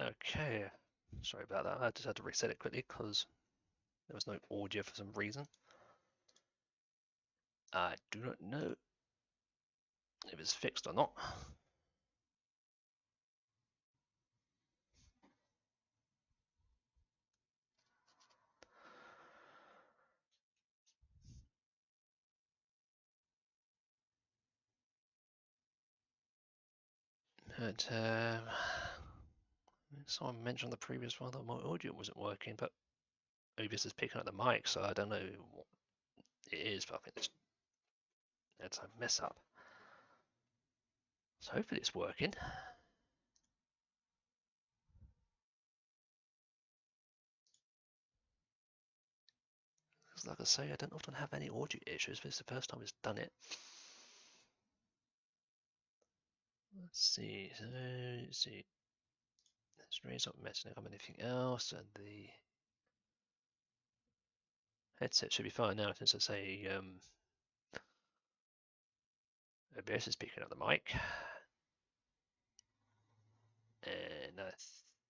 Okay, sorry about that. I just had to reset it quickly because there was no audio for some reason. I do not know if it's fixed or not. But someone mentioned on the previous one that my audio wasn't working, but OBS is picking up the mic, so I don't know what it is, but I think it's a mess up. So hopefully it's working. Because like I say, I don't often have any audio issues, but it's the first time it's done it. Let's see. So let's see. The screen's not messing up anything else, and the headset should be fine now since I say OBS is picking up the mic. And I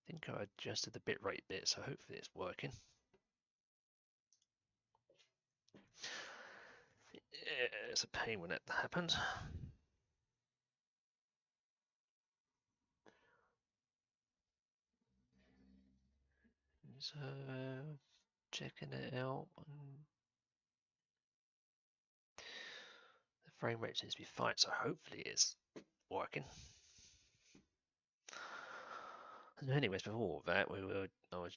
think I adjusted the bitrate bit, so hopefully it's working. Yeah, it's a pain when that happens. So checking it out. The frame rate seems to be fine, so hopefully it's working. Anyways, before that, I was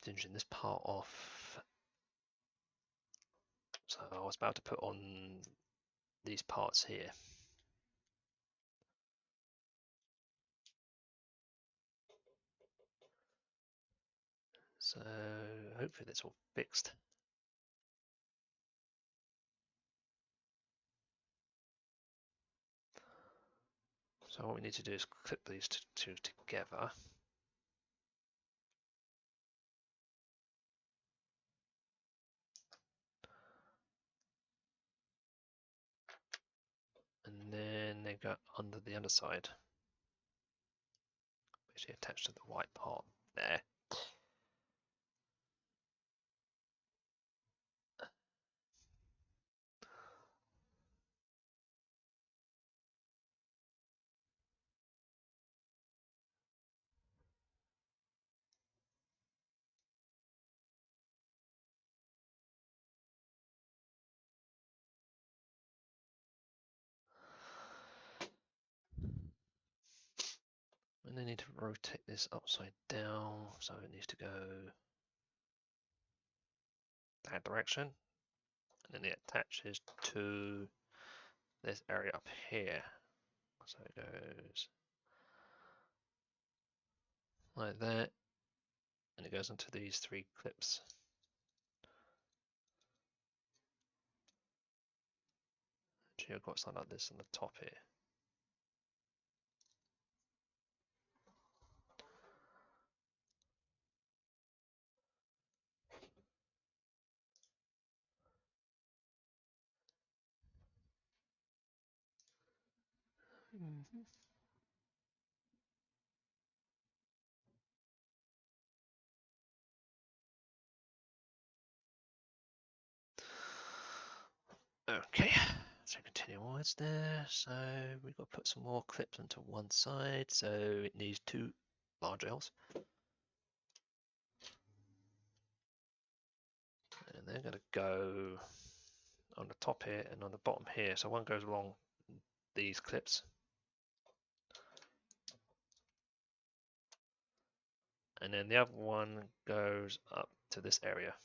finishing this part off. So I was about to put on these parts here. So hopefully that's all fixed. So what we need to do is clip these two together. And then they go under the underside. Basically attached to the white part there. And then need to rotate this upside down, so it needs to go that direction. And then it attaches to this area up here. So it goes like that, and it goes into these three clips. Actually, I've got something like this on the top here. Okay, so continue onwards there. So we've got to put some more clips onto one side. So it needs two large L's. And they're going to go on the top here and on the bottom here. So one goes along these clips. And then the other one goes up to this area.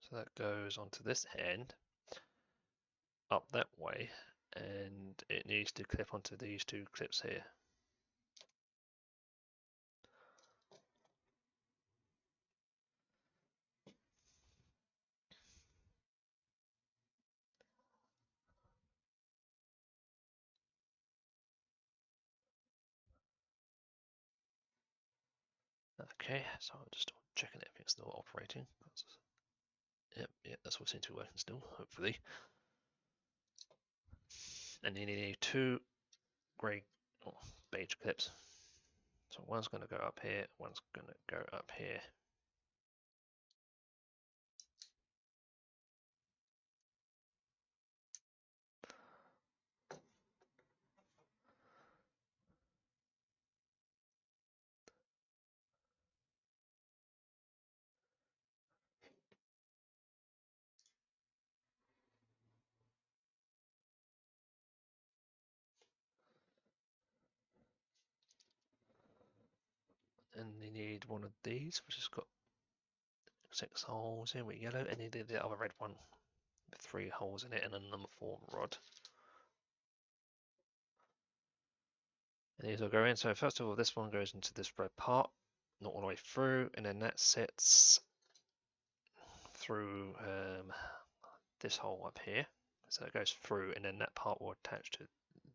So that goes onto this end, up that way, and it needs to clip onto these two clips here. Okay, so I'm just checking everything's still operating. Yep, that's what seems to be working still, hopefully. And you need 2 grey or beige clips. So one's going to go up here, one's going to go up here. And you need one of these, which has got 6 holes in with yellow, and you need the other red one with 3 holes in it and a number 4 rod. And these will go in. So first of all, this one goes into this red part, not all the way through, and then that sits through this hole up here. So it goes through, and then that part will attach to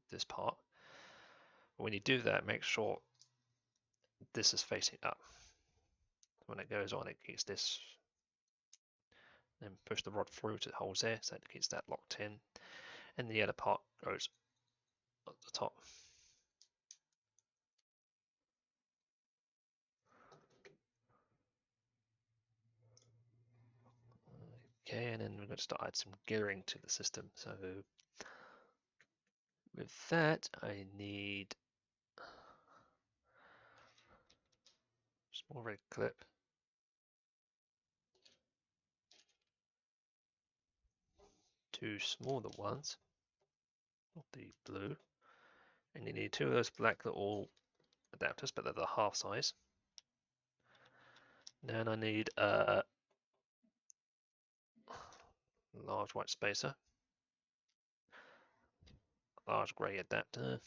this part. When you do that, make sure this is facing up. When it goes on, it keeps this, then push the rod through to the holes there, so it keeps that locked in, and the other part goes at the top. Okay, and then we're going to start add some gearing to the system. So with that, I need a small red clip, 2 smaller ones of the blue, and you need 2 of those black little adapters, but they're the half size. Then I need a large white spacer, large grey adapter,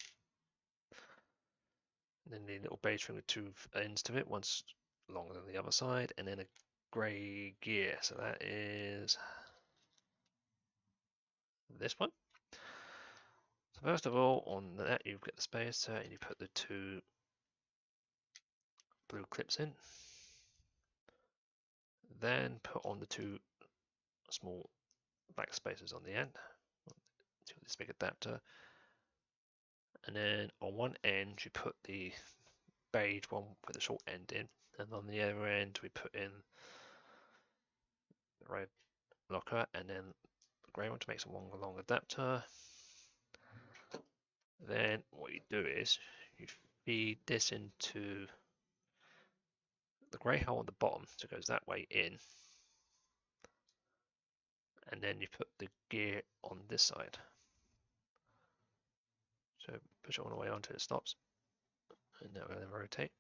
and then the little beige thing with 2 ends to it, one's longer than the other side, and then a grey gear. So that is this one. So first of all, on that you get the spacer and you put the 2 blue clips in. Then put on the 2 small black spacers on the end, this big adapter, and then on one end you put the beige one with the short end in, and on the other end we put in the red locker and then the grey one to make some long adapter. Then what you do is you feed this into the grey hole on the bottom, so it goes that way in, and then you put the gear on this side. So push it all the way on until it stops, and now we're going to rotate.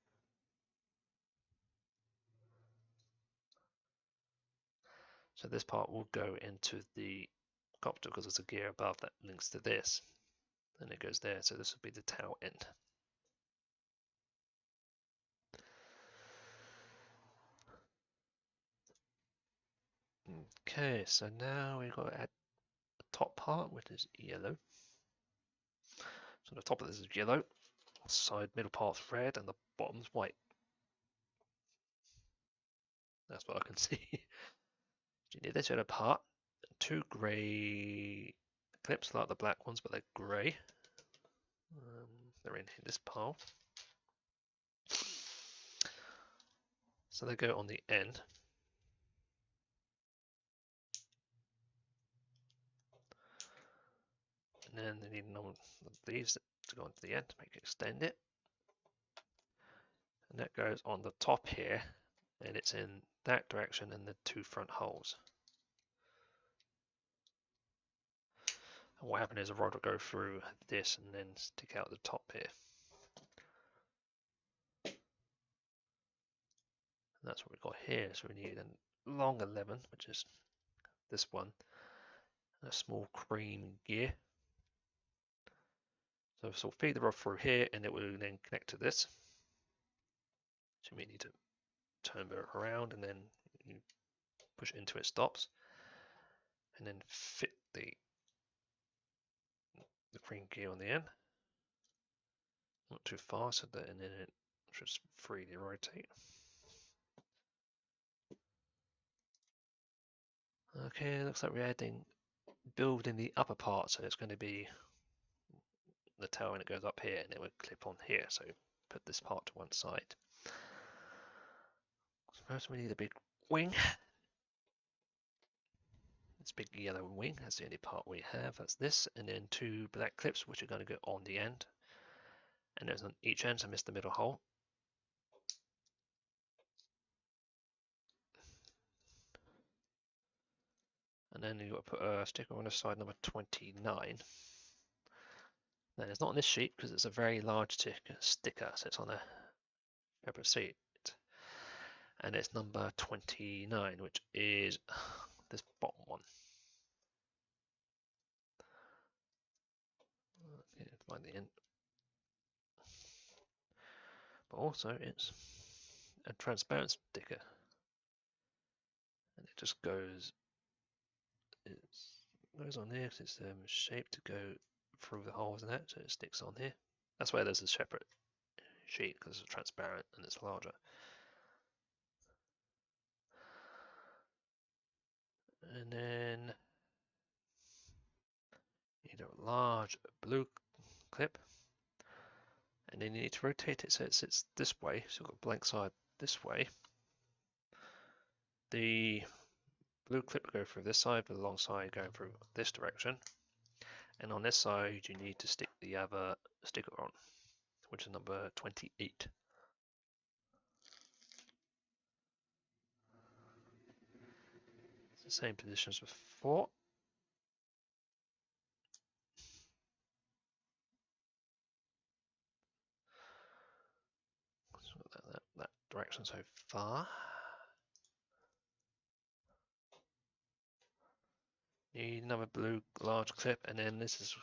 So this part will go into the copter because there's a gear above that links to this, and it goes there. So this will be the tail end. Okay, so now we've got to add the top part, which is yellow. So the top of this is yellow, side middle part's red, and the bottom's white. That's what I can see. You need this other part, 2 grey clips like the black ones, but they're grey. They're in this pile. So they go on the end. And then they need another one of these to go onto the end to make it extend it. And that goes on the top here, and it's in that direction and the 2 front holes. And what happened is a rod will go through this and then stick out the top here. And that's what we've got here. So we need a long 11, which is this one, and a small cream gear. So we'll feed the rod through here, and it will then connect to this. So we need to turn it around, and then you push it into it, stops, and then fit the cream gear on the end. Not too far, so that, and then it should freely rotate. Okay, looks like we're building the upper part, so it's going to be the tail when it goes up here, and it would clip on here. So put this part to one side. So first we need a big wing. This big yellow wing, that's the only part we have, that's this, and then two black clips which are going to go on the end. And there's on each end, so I missed the middle hole. And then you've got to put a sticker on the side number 29. Now it's not on this sheet because it's a very large sticker, so it's on a separate sheet. And it's number 29, which is this bottom one. Okay, find the end. But also it's a transparent sticker. And it just goes, on there because it's shaped to go through the holes in that, so it sticks on here. That's why there's a separate sheet, because it's transparent and it's larger. And then you need a large blue clip, and then you need to rotate it so it sits this way, so you've got a blank side this way. The blue clip will go through this side, but the long side going through this direction. And on this side you need to stick the other sticker on, which is number 28. It's the same position as before. So that direction so far. You need another blue large clip, and then this is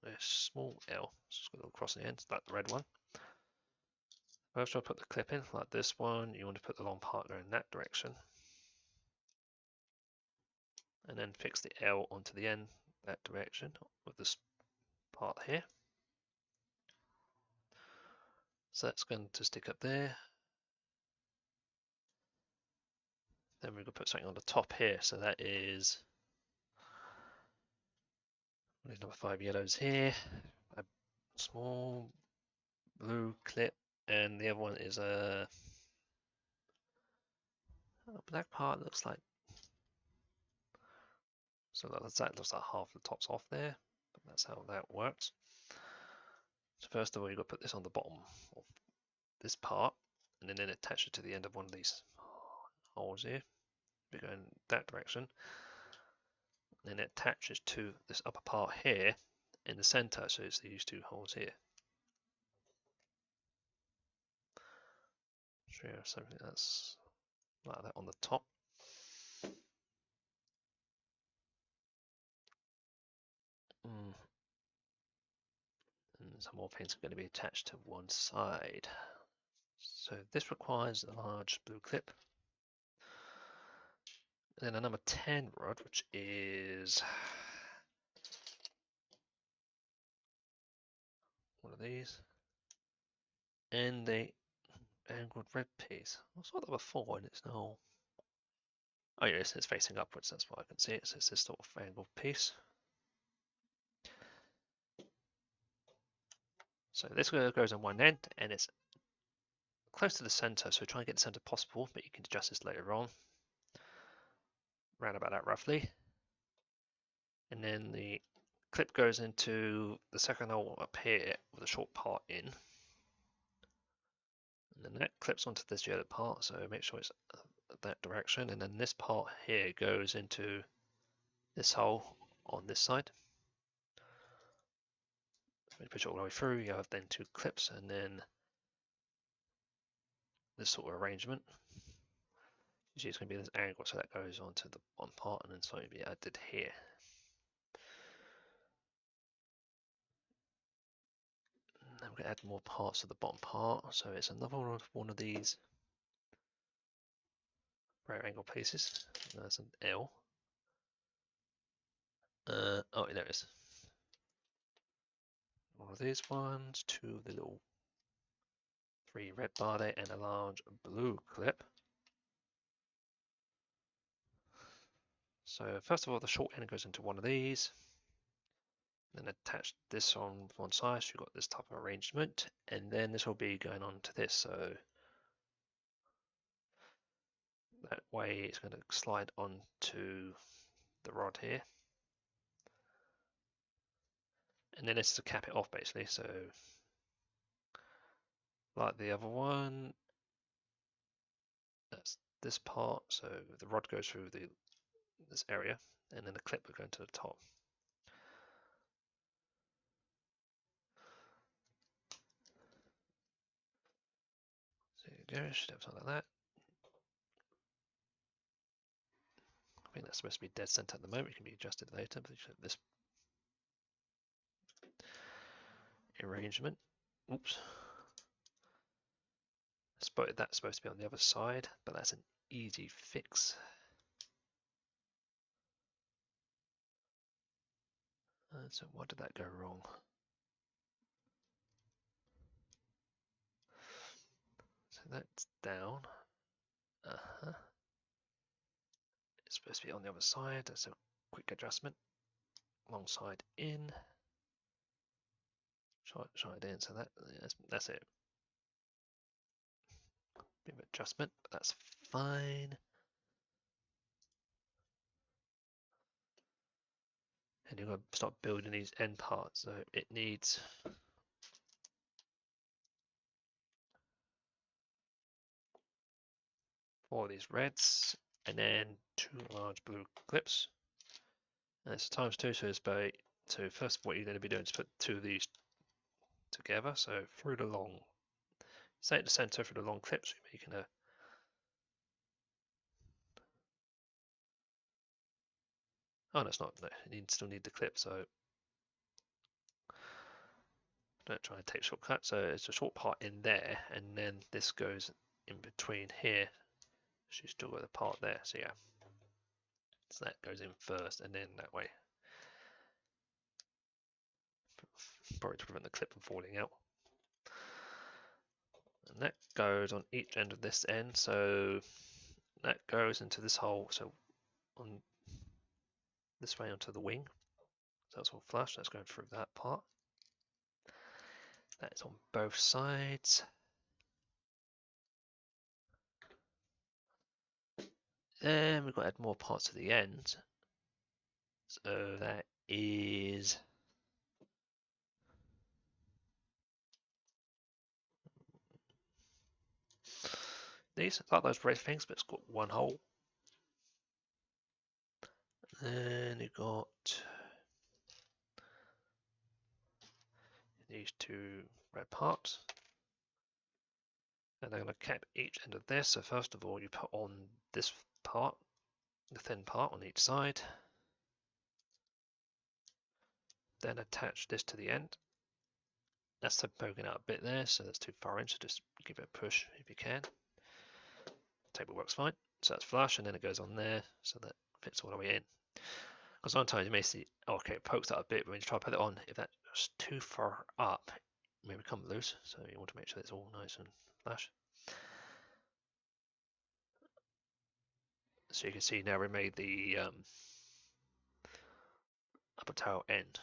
a small L. So it's got a little cross on the end, like the red one. First I'll put the clip in, like this one. You want to put the long partner in that direction. And then fix the L onto the end, that direction, with this part here. So that's going to stick up there. Then we're going to put something on the top here. So that is number 5 yellows here. A small blue clip, and the other one is a black part. Looks like, so that looks like half the top's off there. But that's how that works. So first of all, you've got to put this on the bottom of this part, and then attach it to the end of one of these holes here. We're going that direction. And then it attaches to this upper part here in the center, so it's these two holes here. Show you something that's like that on the top. And some more pins are going to be attached to one side. So this requires a large blue clip. And then a number 10 rod, which is one of these. And a angled red piece. I saw that before and it's now... Oh yes, it's facing upwards, that's why I can see it. So it's this sort of angled piece. So this goes on one end and it's close to the center, so try and get the center possible, but you can adjust this later on. Around about that roughly. And then the clip goes into the second hole up here with a short part in. And then that clips onto this yellow part, so make sure it's that direction. And then this part here goes into this hole on this side. When you push it all the way through, you have then two clips and then this sort of arrangement. Usually it's going to be this angle, so that goes onto the bottom part and then something will be added here. And then we're going to add more parts to the bottom part, so it's another one of these right angle pieces. That's an L. Oh, there it is. One of these ones, two of the little 3 red bar there, and a large blue clip. So first of all, the short end goes into one of these, then attach this on one side, so you've got this type of arrangement, and then this will be going on to this, so that way it's going to slide onto the rod here. And then this is to cap it off basically, so like the other one, that's this part, so the rod goes through this area, and then the clip will go into the top. So there you go, should have something like that. I think that's supposed to be dead center at the moment, it can be adjusted later, but this arrangement. Oops. That's supposed to be on the other side, but that's an easy fix. So why did that go wrong? So that's down. It's supposed to be on the other side. That's a quick adjustment. Long side in. Try it in. So that's it. Bit of adjustment, but that's fine. And you're going to start building these end parts. So it needs 4 of these reds, and then 2 large blue clips. And it's times 2, so it's by. So first, what you're going to be doing is put 2 of these together. So through the long, stay at the center for the long clips. You're making a. Oh, no, it's not. No, you still need the clip. So don't try and take a shortcut. So it's a short part in there, and then this goes in between here. So you still got the part there. So yeah, so that goes in first, and then that way, probably to prevent the clip from falling out. And that goes on each end of this end. So that goes into this hole. So on this way onto the wing. So that's all flush. That's going through that part. That's on both sides. Then we've got to add more parts to the end. So that is these. It's like those red things, but it's got one hole. Then you've got these 2 red parts. And I'm going to cap each end of this. So first of all, you put on this part, the thin part on each side. Then attach this to the end. That's poking out a bit there, so that's too far in, so just give it a push if you can. Table works fine. So that's flush, and then it goes on there, so that fits all the way in. Because sometimes you may see, oh, okay, it pokes out a bit, but when you try to put it on, if that's too far up, it may become loose, so you want to make sure it's all nice and flush. So you can see now we made the upper tail end.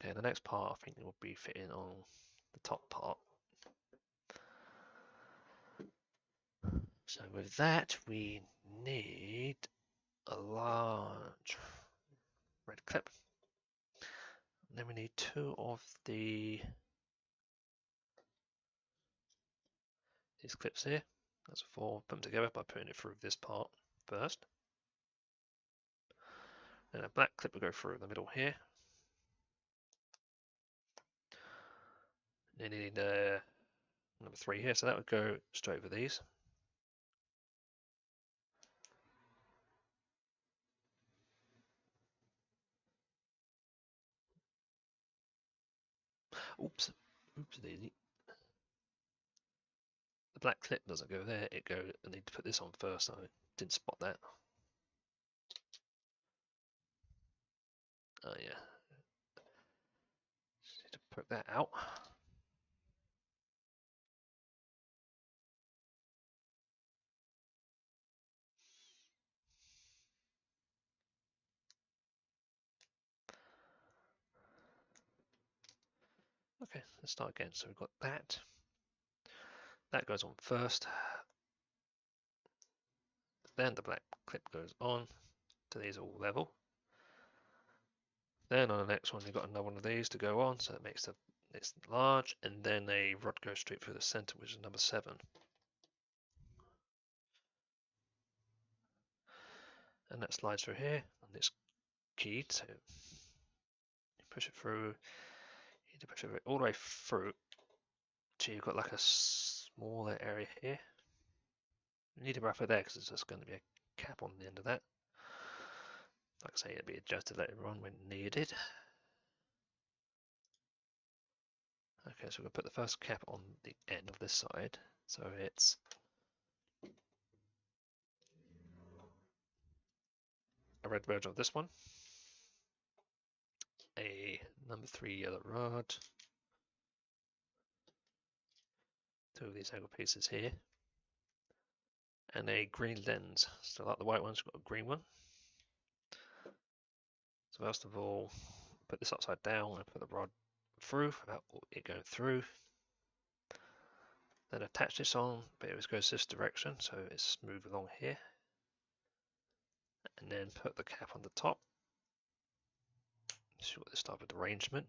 Okay, the next part I think will be fitting on the top part. So with that, we need a large red clip. And then we need 2 of these clips here. That's 4. Put them together by putting it through this part first. Then a black clip will go through the middle here. Then you need number 3 here, so that would go straight over these. Oops daisy. The black clip doesn't go there, I need to put this on first, I didn't spot that. Oh yeah. Just need to put that out. Okay, let's start again. So we've got that. That goes on first. Then the black clip goes on to these all level. Then on the next one, you've got another one of these to go on, so it makes it's large, and then a rod goes straight through the center, which is number 7. And that slides through here, and it's keyed, so you push it through. You need to push it all the way through till you've got like a smaller area here. You need a buffer there because there's just going to be a cap on the end of that. Like I say, it'll be adjusted later on when needed. Okay, so we're going to put the first cap on the end of this side. So it's a red version of this one, a number 3 yellow rod, 2 of these angle pieces here, and a green lens. So like the white one's got a green one. So first of all, put this upside down and put the rod through, without it going through. Then attach this on, but it goes this direction, so it's smooth along here. And then put the cap on the top. So you've got this type of arrangement.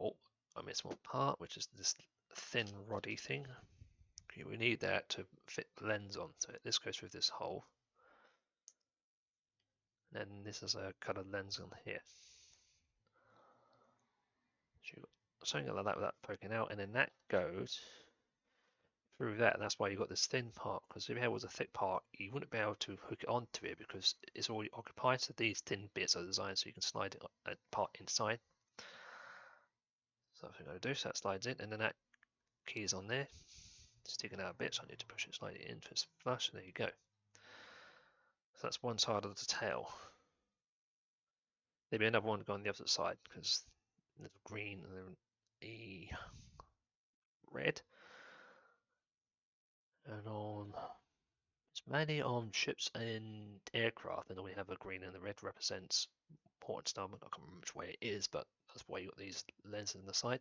Oh, I missed one part, which is this thin roddy thing. Okay, we need that to fit the lens on. So this goes through this hole. And then this is a coloured lens on here. So you've got something like that without poking out, and then that goes through that, and that's why you've got this thin part, because if it was a thick part, you wouldn't be able to hook it onto it because it's already occupied. So these thin bits are designed so you can slide it part inside. So that's what I'm going to do. So that slides in, and then that key is on there, sticking out a bit, so I need to push it slightly in for it's flush, and there you go. So that's one side of the tail. There'll be another one going on the opposite side, because there's a green and then a red. And on it's mainly on ships and aircraft, and then we have a green and the red represents port and starboard. I can't remember which way it is, but that's why you got these lenses on the side.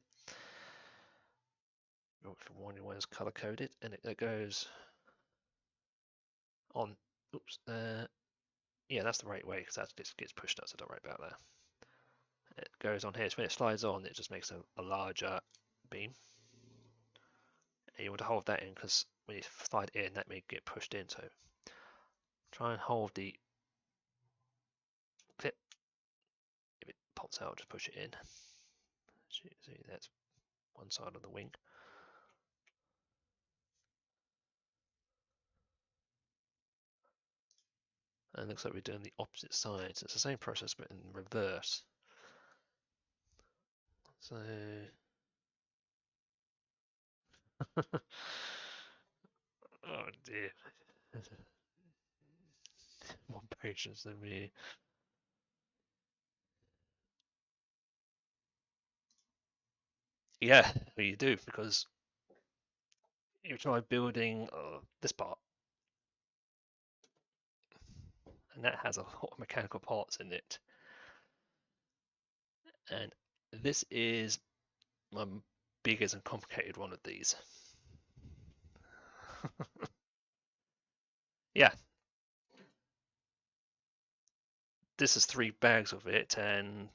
For warning, one is color coded, and it goes on. Oops, yeah, that's the right way because that just gets pushed up, so don't worry about that. It goes on here, so when it slides on, it just makes a larger beam. And you want to hold that in because when you slide in, that may get pushed in. So try and hold the clip. If it pops out, just push it in. So you can see that's one side of the wing. And it looks like we're doing the opposite side. So it's the same process but in reverse. So oh dear. More patience than me. Yeah, you do, because you try building this part, and that has a lot of mechanical parts in it. And this is my biggest and complicated one of these. Yeah. This is 3 bags of it, and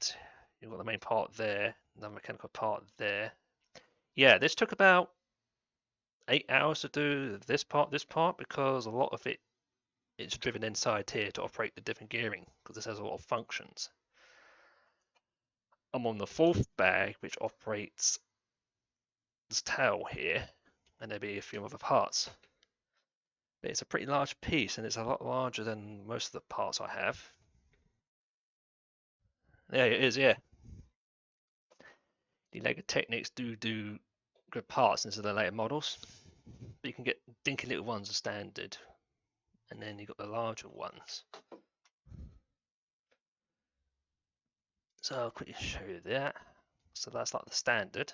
you've got the main part there, the mechanical part there. Yeah, this took about 8 hours to do this part, because a lot of it is driven inside here to operate the different gearing, because this has a lot of functions. I'm on the 4th bag, which operates this tail here, and there'll be a few other parts. But it's a pretty large piece, and it's a lot larger than most of the parts I have. Yeah, it is, yeah. The Lego Technics do good parts into the later models, but you can get dinky little ones as standard, and then you've got the larger ones. So I'll quickly show you that. So that's like the standard,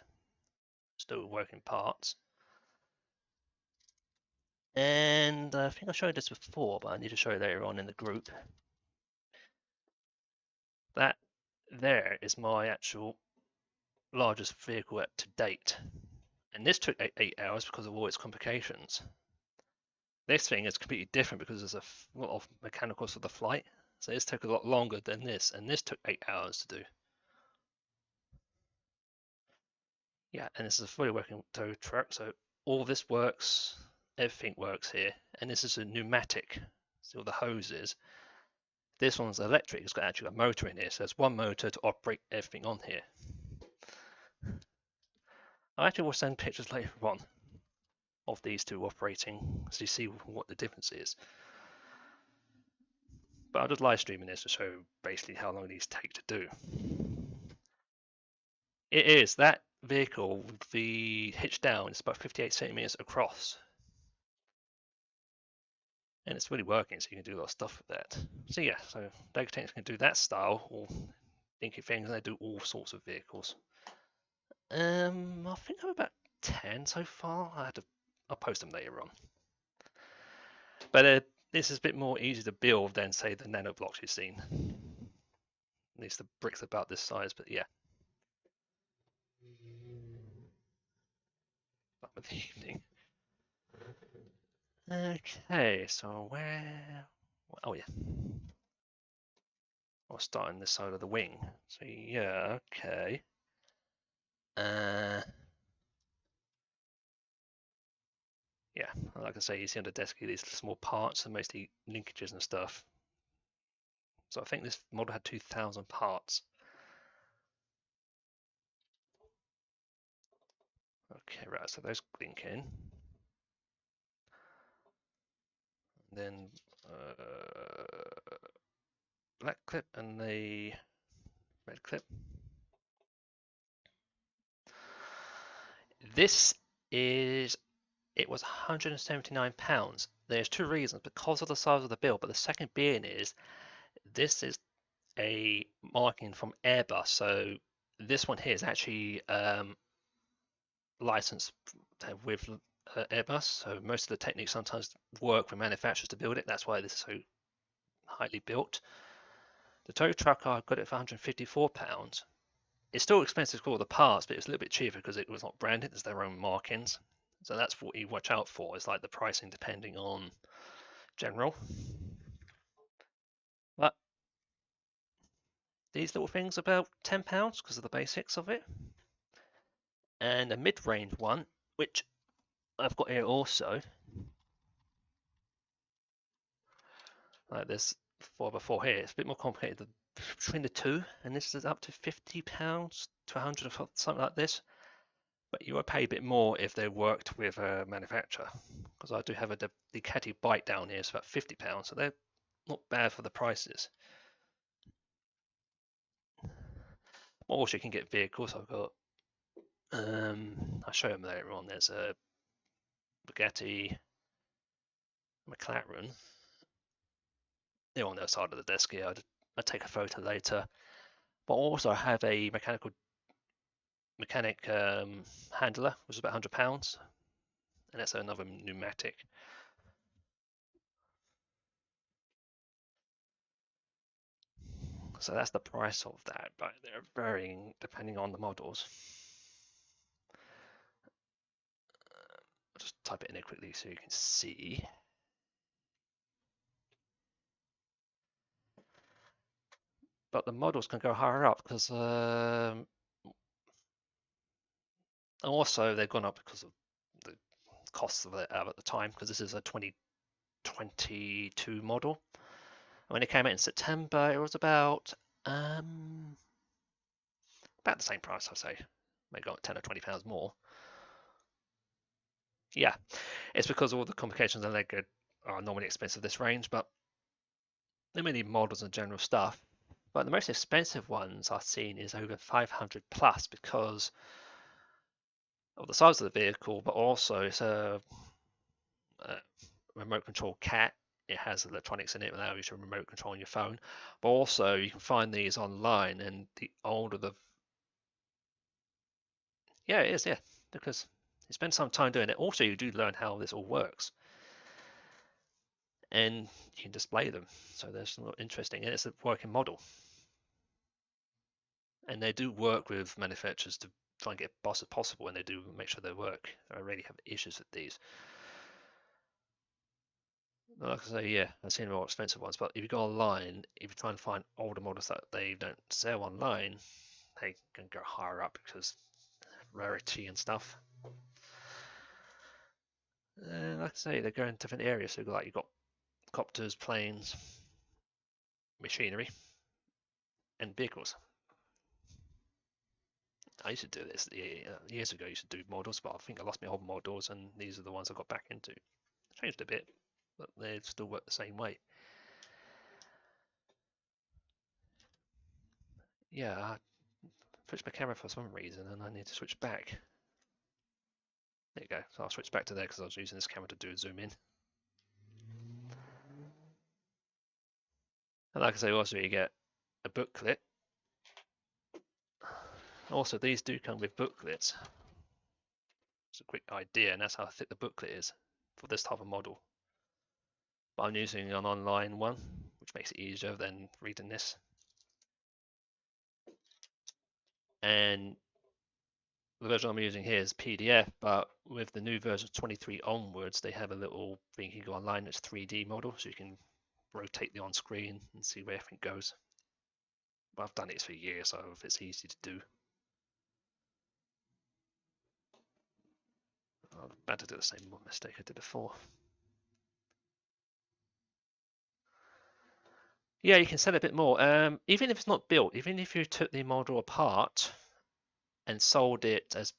still working parts. And I think I showed this before, but I need to show it later on in the group. That there is my actual largest vehicle to date. And this took 8 hours because of all its complications. This thing is completely different because there's a lot of mechanicals for the flight. So this took a lot longer than this, and this took 8 hours to do. Yeah, and this is a fully working tow truck, so all this works, everything works here. And this is a pneumatic, so all the hoses. This one's electric, it's got actually a motor in here, so there's one motor to operate everything on here. I actually will send pictures later on of these two operating, so you see what the difference is. But I'm just live streaming this to show basically how long these take to do. It is, that vehicle, the hitch down, is about 58 centimeters across. And it's really working, so you can do a lot of stuff with that. So yeah, so Lego Technics can do that style, or dinky things, and they do all sorts of vehicles. I think I'm about 10 so far. I'll post them later on. But this is a bit more easy to build than, say, the nano blocks you've seen. At least the bricks about this size, but yeah. Time of the evening. Okay, so where? Oh yeah. I'll start on this side of the wing. So yeah, okay. Yeah, like I say, you see on the desk here, these small parts and mostly linkages and stuff. So I think this model had 2,000 parts. Okay, right, so those link in. Then black clip and the red clip. This is, it was £179. There's two reasons, because of the size of the bill, but the second being is, this is a marking from Airbus, so this one here is actually licensed with Airbus, so most of the techniques sometimes work with manufacturers to build it. That's why this is so highly built. The tow truck, I got it for £154. It's still expensive for all the parts, but it's a little bit cheaper because it was not branded. There's their own markings, so that's what you watch out for. It's like the pricing depending on general. But these little things are about £10 because of the basics of it. And a mid-range one, which I've got here also, like this 4x4 here, it's a bit more complicated between the two, and this is up to £50 to 100 or something like this. But you will pay a bit more if they worked with a manufacturer, because I do have a Ducati bike down here, it's about £50, so they're not bad for the prices. Also, you can get vehicles. I've got, I'll show them later on. There's a Bugatti, McLaren. They're on the side of the desk here. I'll take a photo later. But also, I have a mechanic handler, which is about £100, and that's another pneumatic. So that's the price of that, but they're varying depending on the models. I'll just type it in there quickly so you can see. But the models can go higher up because also they've gone up because of the costs of it at the time, because this is a 2022 model. And when it came out in September, it was about the same price, I say. Maybe got 10 or 20 pounds more. Yeah, it's because all the complications and Lego are normally expensive this range, but there are many models and general stuff. But the most expensive ones I've seen is over 500 plus because of the size of the vehicle, but also it's a remote control cat. It has electronics in it, allow you to remote control on your phone. But also you can find these online, and the older the yeah, it is, yeah, because you spend some time doing it. Also, you do learn how this all works, and you can display them. So there's a lot interesting, and it's a working model. And they do work with manufacturers to try and get as fast as possible, and they do make sure they work. I really have issues with these. Like I say, yeah, I've seen more expensive ones, but if you go online, if you try and find older models that they don't sell online, they can go higher up because rarity and stuff. And like I say, they go in different areas. So like you've got copters, planes, machinery, and vehicles. I used to do this years ago. I used to do models, but I think I lost my old models, and these are the ones I got back into. Changed a bit, but they still work the same way. Yeah, I switched my camera for some reason, and I need to switch back. There you go. So I'll switch back to there because I was using this camera to do a zoom in. And like I say, also you get a booklet. Also, these do come with booklets. It's a quick idea, and that's how thick the booklet is for this type of model. But I'm using an online one, which makes it easier than reading this. And the version I'm using here is PDF, but with the new version 23 onwards, they have a little thing you can go online. It's 3D model, so you can rotate the on-screen and see where everything goes. But I've done it for years, so it's easy to do. I'm about to do the same mistake I did before. Yeah, you can sell it a bit more. Even if it's not built, even if you took the model apart and sold it as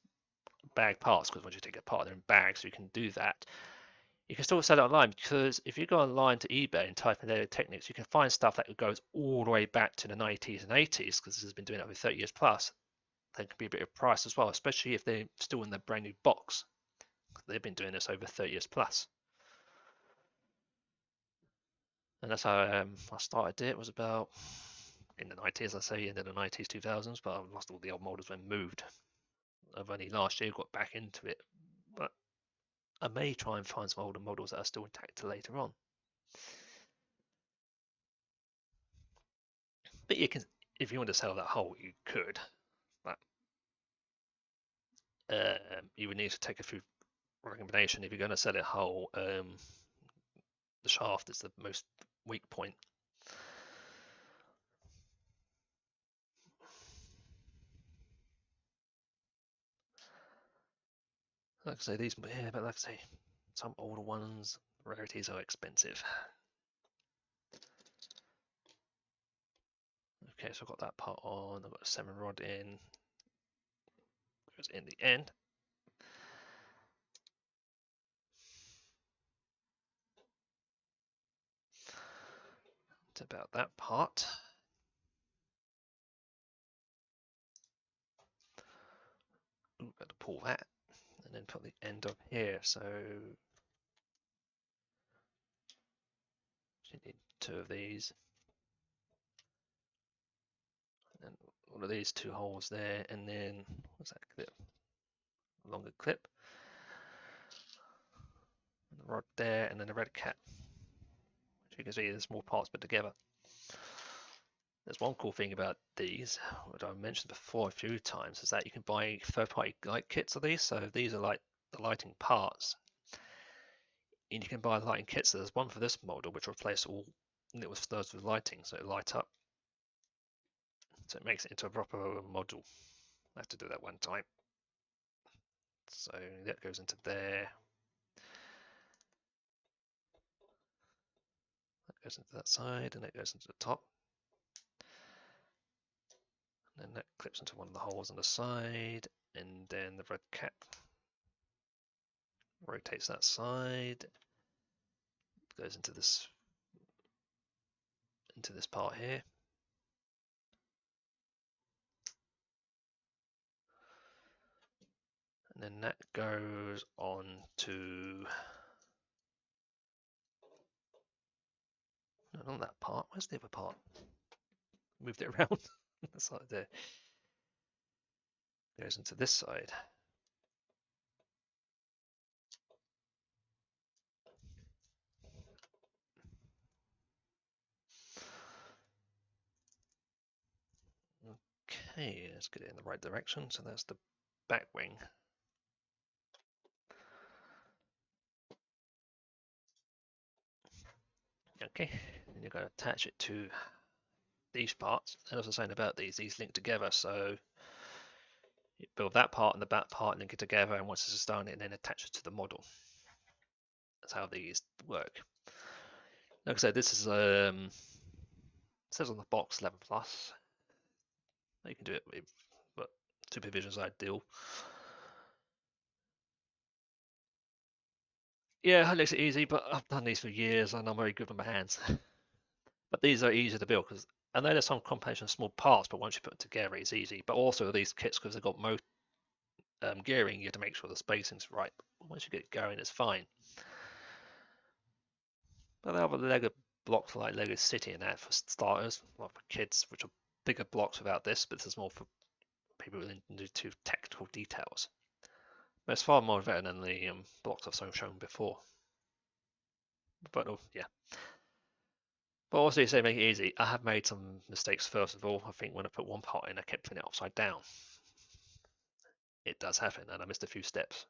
bag parts, because once you take it apart, they're in bags, so you can do that. You can still sell it online, because if you go online to eBay and type in technics, you can find stuff that goes all the way back to the 90s and 80s, because this has been doing it over 30 years plus. They can be a bit of price as well, especially if they're still in their brand new box. They've been doing this over 30 years plus. And that's how I started it. It was about in the 90s, I say, into the 90s, 2000s, but I lost all the old models when moved. I've only last year got back into it, but I may try and find some older models that are still intact to later on. But you can, if you want to sell that whole, you could. But you would need to take a few recommendation if you're going to sell it whole. The shaft is the most weak point. Like I say, these, yeah, but like I say, some older ones, rarities are expensive. Okay, so I've got that part on. I've got a 7 rod in. Goes in the end. It's about that part. Ooh, got to pull that and then put the end up here. So you need 2 of these. And one of these 2 holes there, and then what's that clip? A longer clip. And the rod there, and then a red cap. Which you can see there's more parts put together. There's one cool thing about these, which I mentioned before a few times, is that you can buy third-party light kits of these. So these are like the lighting parts, and you can buy lighting kits. So there's one for this model which replaces all little studs with lighting, so it light up. So it makes it into a proper model. I have to do that one time. So that goes into there. That goes into that side, and that goes into the top. And then that clips into one of the holes on the side, and then the red cap rotates that side, goes into this part here. And then that goes on to not on that part. Where's the other part? Moved it around. That's like there. Goes into this side. Okay, let's get it in the right direction. So that's the back wing. Okay, and you're going to attach it to these parts. And I was saying about these link together, so you build that part and the back part, link it together, and once this is done, it then attaches to the model. That's how these work. Like I said, this is it says on the box 11 plus. You can do it with, but supervision is ideal. Yeah, it makes it easy, but I've done these for years and I'm very good with my hands. But these are easy to build because I know there's some combination of small parts, but once you put them together, it's easy. But also these kits, because they've got most gearing, you have to make sure the spacing's right. But once you get going, it's fine. But there are Lego blocks like Lego City and that for starters, not for kids, which are bigger blocks without this, but this is more for people into technical details. But it's far more better than the blocks I've shown before. But yeah. But also, you say make it easy. I have made some mistakes. First of all, I think when I put one part in, I kept putting it upside down. It does happen, and I missed a few steps.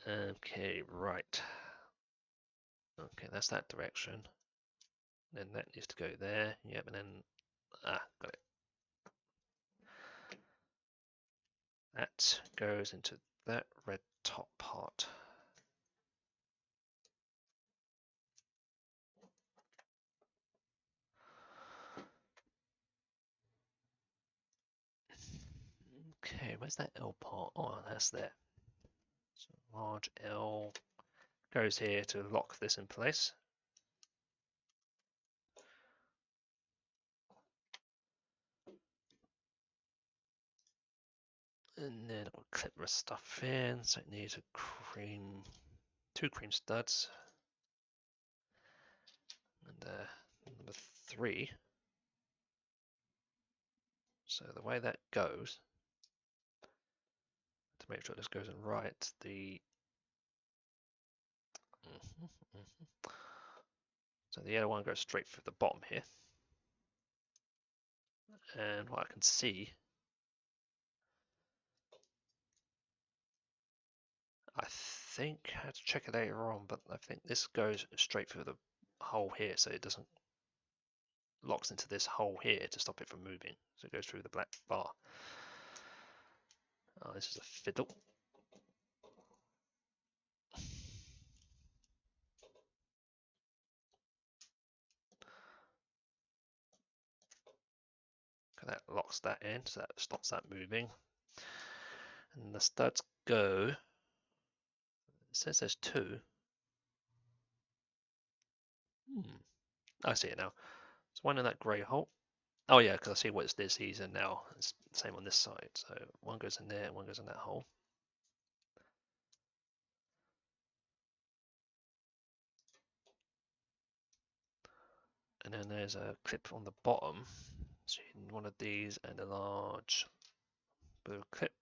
Okay, right. Okay, that's that direction. Then that needs to go there. Yep, and then got it. That goes into that red top part. Okay, where's that L part? Oh, that's there. So large L goes here to lock this in place. And then I'll clip the stuff in, so it needs two cream studs. And number 3. So the way that goes, to make sure this goes in right, so the yellow one goes straight through the bottom here. And what I can see, I think I had to check it later on, but I think this goes straight through the hole here, so it doesn't locks into this hole here to stop it from moving. So it goes through the black bar. Oh, this is a fiddle. That locks that in, so that stops that moving. And the studs go. It says there's 2. I see it now. It's one in that grey hole. Oh yeah, because I see what these are now. It's the same on this side. So one goes in there and one goes in that hole. And then there's a clip on the bottom. So you need one of these and a large blue clip.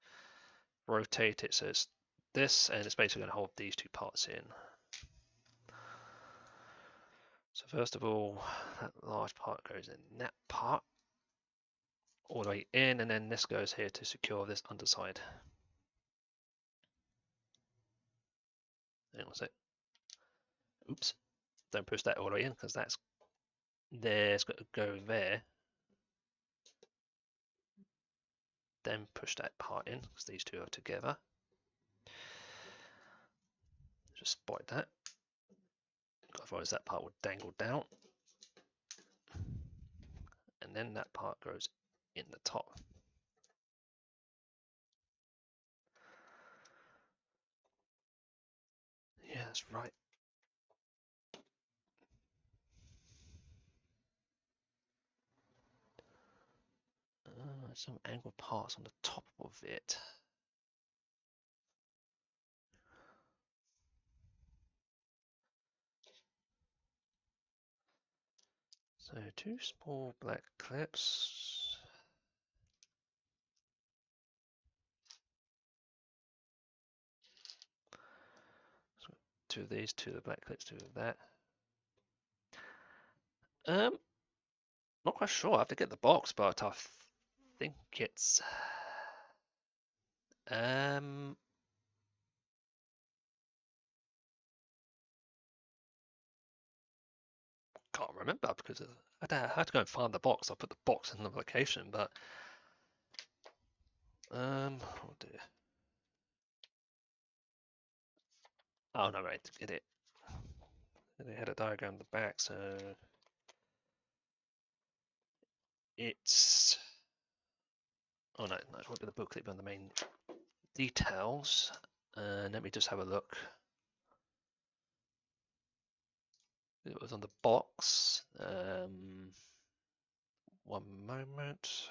Rotate it so it's this, and it's basically going to hold these 2 parts in. So first of all, that large part goes in that part, all the way in, and then this goes here to secure this underside. Hang on a sec. Oops. Don't push that all the way in, because that's there, it's got to go there. Then push that part in, because these 2 are together. Just spot that. Otherwise that part would dangle down. And then that part goes in the top. Yeah, that's right. Some angled parts on the top of it. So 2 small black clips. So 2 of these, 2 of the black clips, 2 of that. Not quite sure. I have to get the box, but think it's can't remember because I had to go and find the box. I put the box in the location, but oh dear. Oh no, right, get it. They had a diagram at the back, so it's oh no, it won't be the booklet, but on the main details. Let me just have a look. It was on the box. One moment.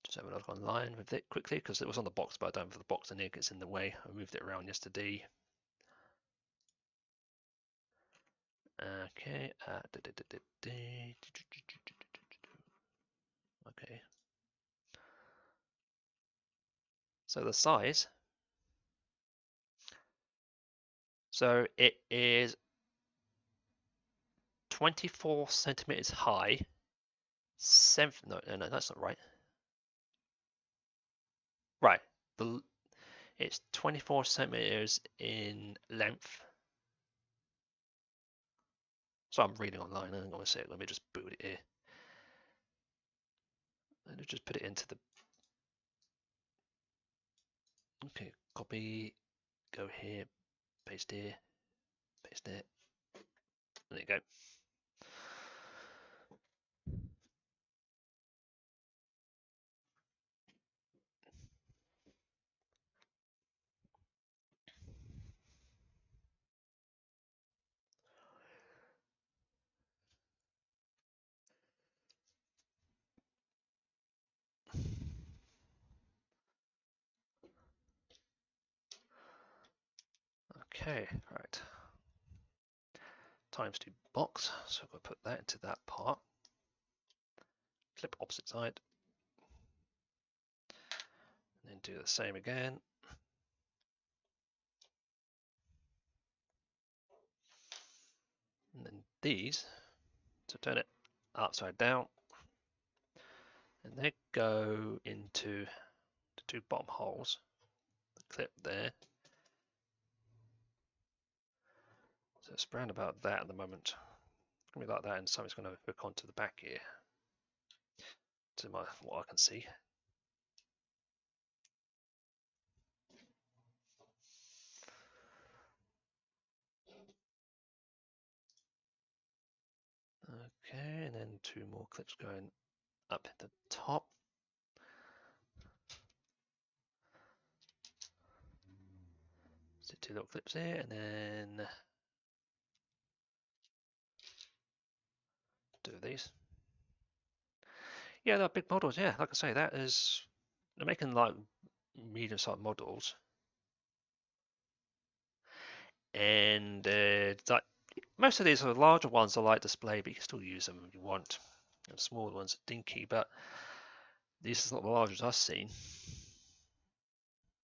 Just have a look online with it quickly because it was on the box, but I don't have the box in here. It's in the way. I moved it around yesterday. Okay. Okay. So the size. So it is 24 centimeters high. No, that's not right. Right. It's 24 centimeters in length. So I'm reading online. Hang on a sec. Let me just boot it here. Let me just put it into the. Okay, copy. Go here. Paste here. Paste it. There you go. Okay, right. Times 2 box. So we'll put that into that part. Flip opposite side. And then do the same again. And then these. So turn it upside down. And they go into the 2 bottom holes. The clip there. So it's around about that at the moment. It's going to be like that, and something's going to hook onto the back here. To what I can see. Okay, and then 2 more clips going up at the top. So 2 little clips here, and then do these. Yeah, they're big models. Yeah, like I say, that is they're making like medium-sized models, and like most of these are larger ones are like display, but you can still use them if you want. And smaller ones are dinky, but these are not the largest I've seen.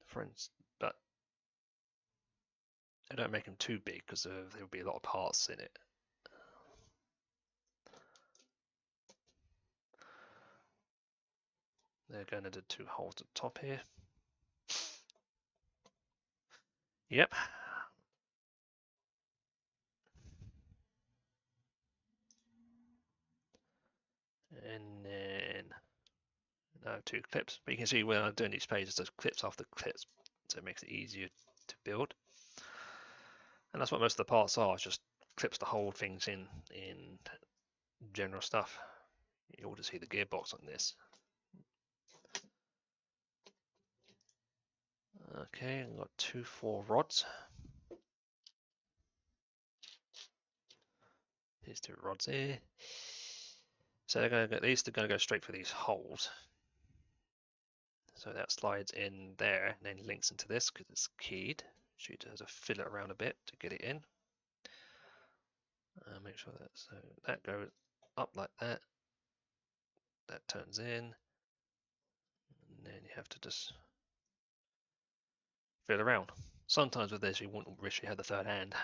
For instance, but they don't make them too big because there'll be a lot of parts in it. They're going to do 2 holes at the top here. Yep. And then now 2 clips. But you can see when I'm doing these pages, there's clips after clips, so it makes it easier to build. And that's what most of the parts are, just clips to hold things in general stuff. You ought to see the gearbox on this. Okay, I've got 2 4 rods. Here's 2 rods here. So they're going to these are going to go straight for these holes. So that slides in there and then links into this because it's keyed. So you just have to fill it around a bit to get it in. Make sure that so that goes up like that. That turns in, and then you have to just fill around. Sometimes with this you wouldn't wish you had the third hand.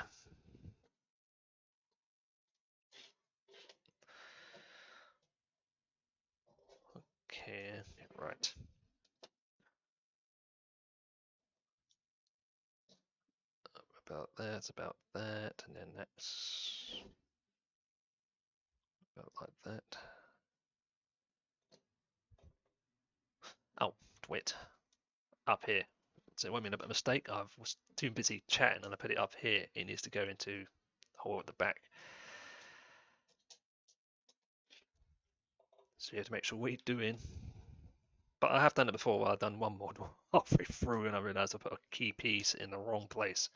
Okay, right. About that, and then that's about like that. Oh, wait, up here. So it won't be a mistake. I was too busy chatting and I put it up here. It needs to go into the hole at the back. So you have to make sure what you're doing. But I have done it before where I've done one model halfway through and I realized I put a key piece in the wrong place.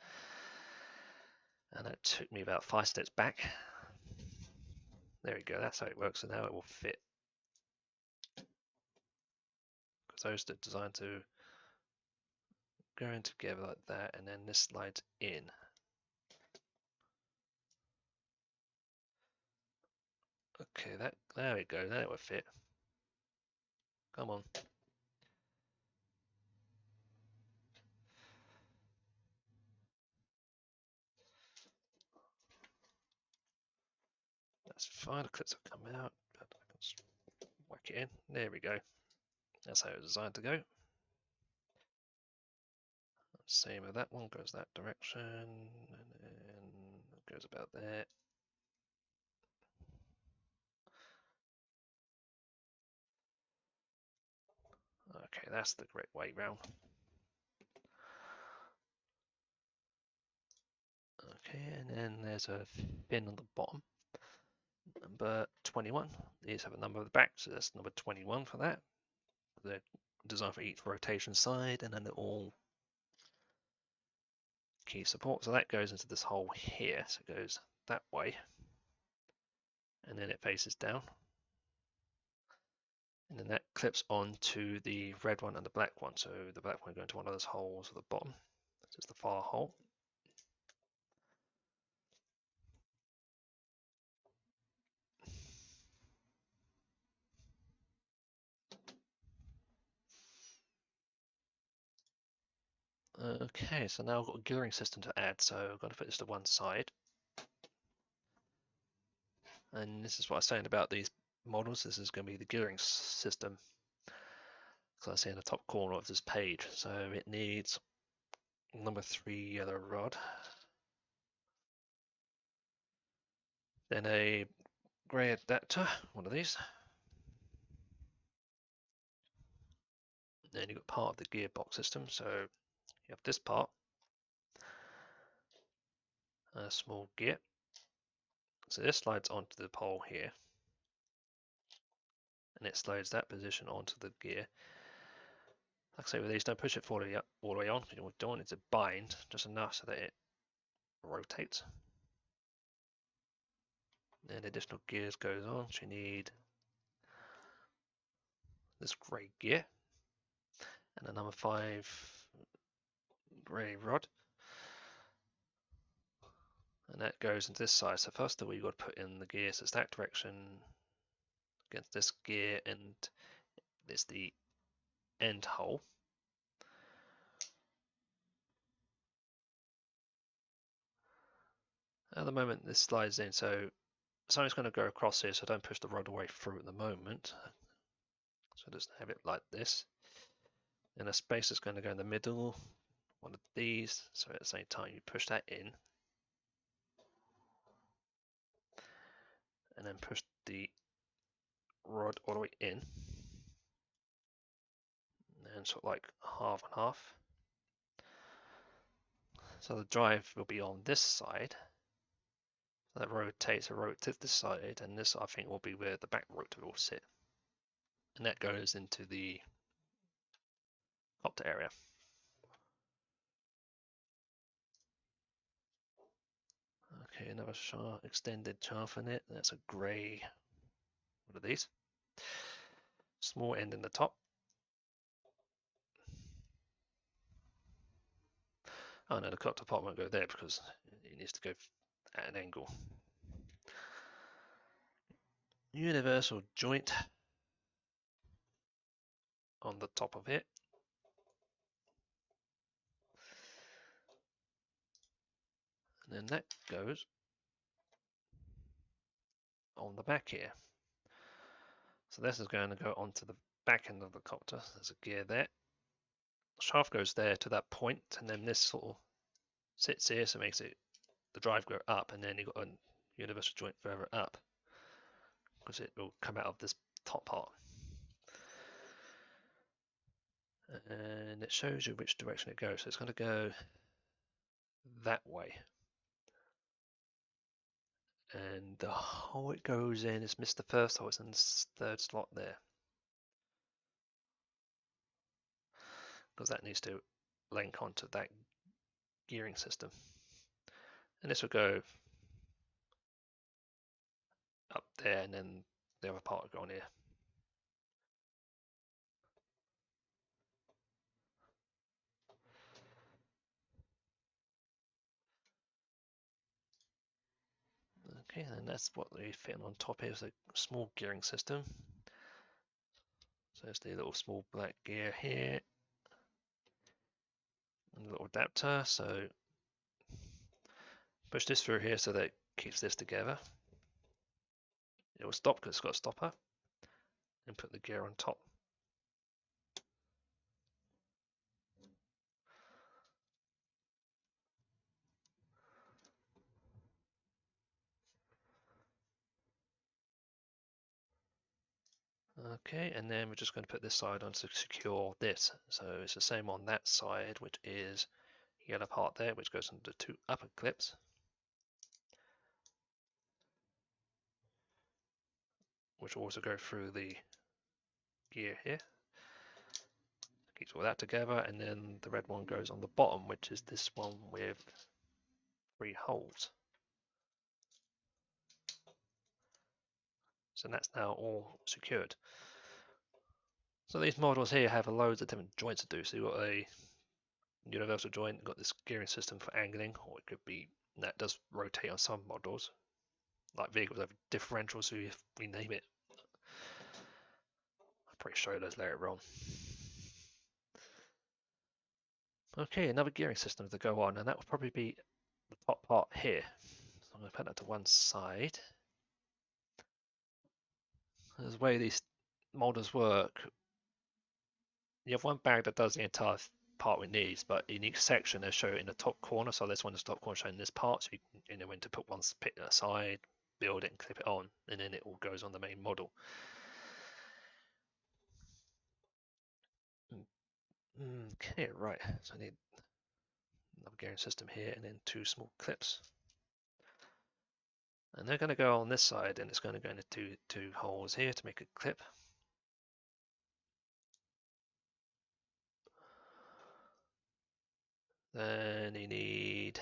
And it took me about 5 steps back. There we go, that's how it works, and now it will fit. Because those are designed to go in together like that, and then this slides in. Okay, there we go, now it will fit. Come on. That's fine, the clips have come out, but I can just whack it in. There we go. That's how it's designed to go. Same with that one, goes that direction, and then it goes about there. Okay, that's the correct way round. Okay, and then there's a fin on the bottom. Number 21. These have a number at the back, so that's number 21 for that. They're designed for each rotation side, and then they're all key support. So that goes into this hole here, so it goes that way, and then it faces down. And then that clips onto the red one and the black one. So the black one goes into one of those holes at the bottom. This is the far hole. Okay, so now I've got a gearing system to add, so I've got to put this to one side. And this is what I was saying about these models. This is going to be the gearing system. So I see in the top corner of this page. So it needs number 3 yellow rod, then a grey adapter, one of these. Then you've got part of the gearbox system. So you have this part, a small gear. So this slides onto the pole here, and it slides that position onto the gear. Like I say with these, don't push it all the way on, because you don't want it to bind, just enough so that it rotates. Then additional gears goes on, so you need this grey gear and a number 5 grey rod, and that goes into this side. So first of all, you've got to put in the gear, so it's that direction against this gear, and it's the end hole. At the moment this slides in, so something's going to go across here, so don't push the rod away through at the moment. So just have it like this. And a space is going to go in the middle, one of these, so at the same time you push that in, and then push the rod all the way in, and sort of like half and half. So the drive will be on this side. So that rotates this side, and this I think will be where the back rotor will sit. And that goes into the copter area. Okay, another shaft, extended shaft in it. That's a grey, what are these? Small end in the top. Oh no, the copter part won't go there because it needs to go at an angle. Universal joint on the top of it. And then that goes on the back here. So this is going to go onto the back end of the copter. There's a gear there. The shaft goes there to that point, and then this sort of sits here, so it makes it the drive go up, and then you've got a universal joint further up because it will come out of this top part. And it shows you which direction it goes. So it's going to go that way. And the hole it goes in is missed the first hole, it's in the third slot there. Because that needs to link onto that gearing system. And this will go up there, and then the other part will go on here. Okay, and that's what we fit on top here, is a small gearing system. So there's the little small black gear here, and a little adapter. So push this through here so that it keeps this together. It will stop because it's got a stopper, and put the gear on top. Okay, and then we're just going to put this side on to secure this. So it's the same on that side, which is yellow part there, which goes into two upper clips. Which will also go through the gear here. Keeps all that together, and then the red one goes on the bottom, which is this one with 3 holes. So that's now all secured. So these models here have loads of different joints to do. So you've got a universal joint, you've got this gearing system for angling, or it could be that does rotate on some models. Like vehicles have differentials, so if we name it, I'll probably show you those later on. Okay, another gearing system to go on, and that would probably be the top part here. So I'm going to put that to one side. The way these molders work, you have one bag that does the entire part we need, but in each section they show it in the top corner. So this one is top corner showing this part, so you know when to put one bit aside, build it and clip it on, and then it all goes on the main model. Okay, right, so I need another gearing system here and then 2 small clips. And they're going to go on this side, and it's going to go into two holes here to make a clip. Then you need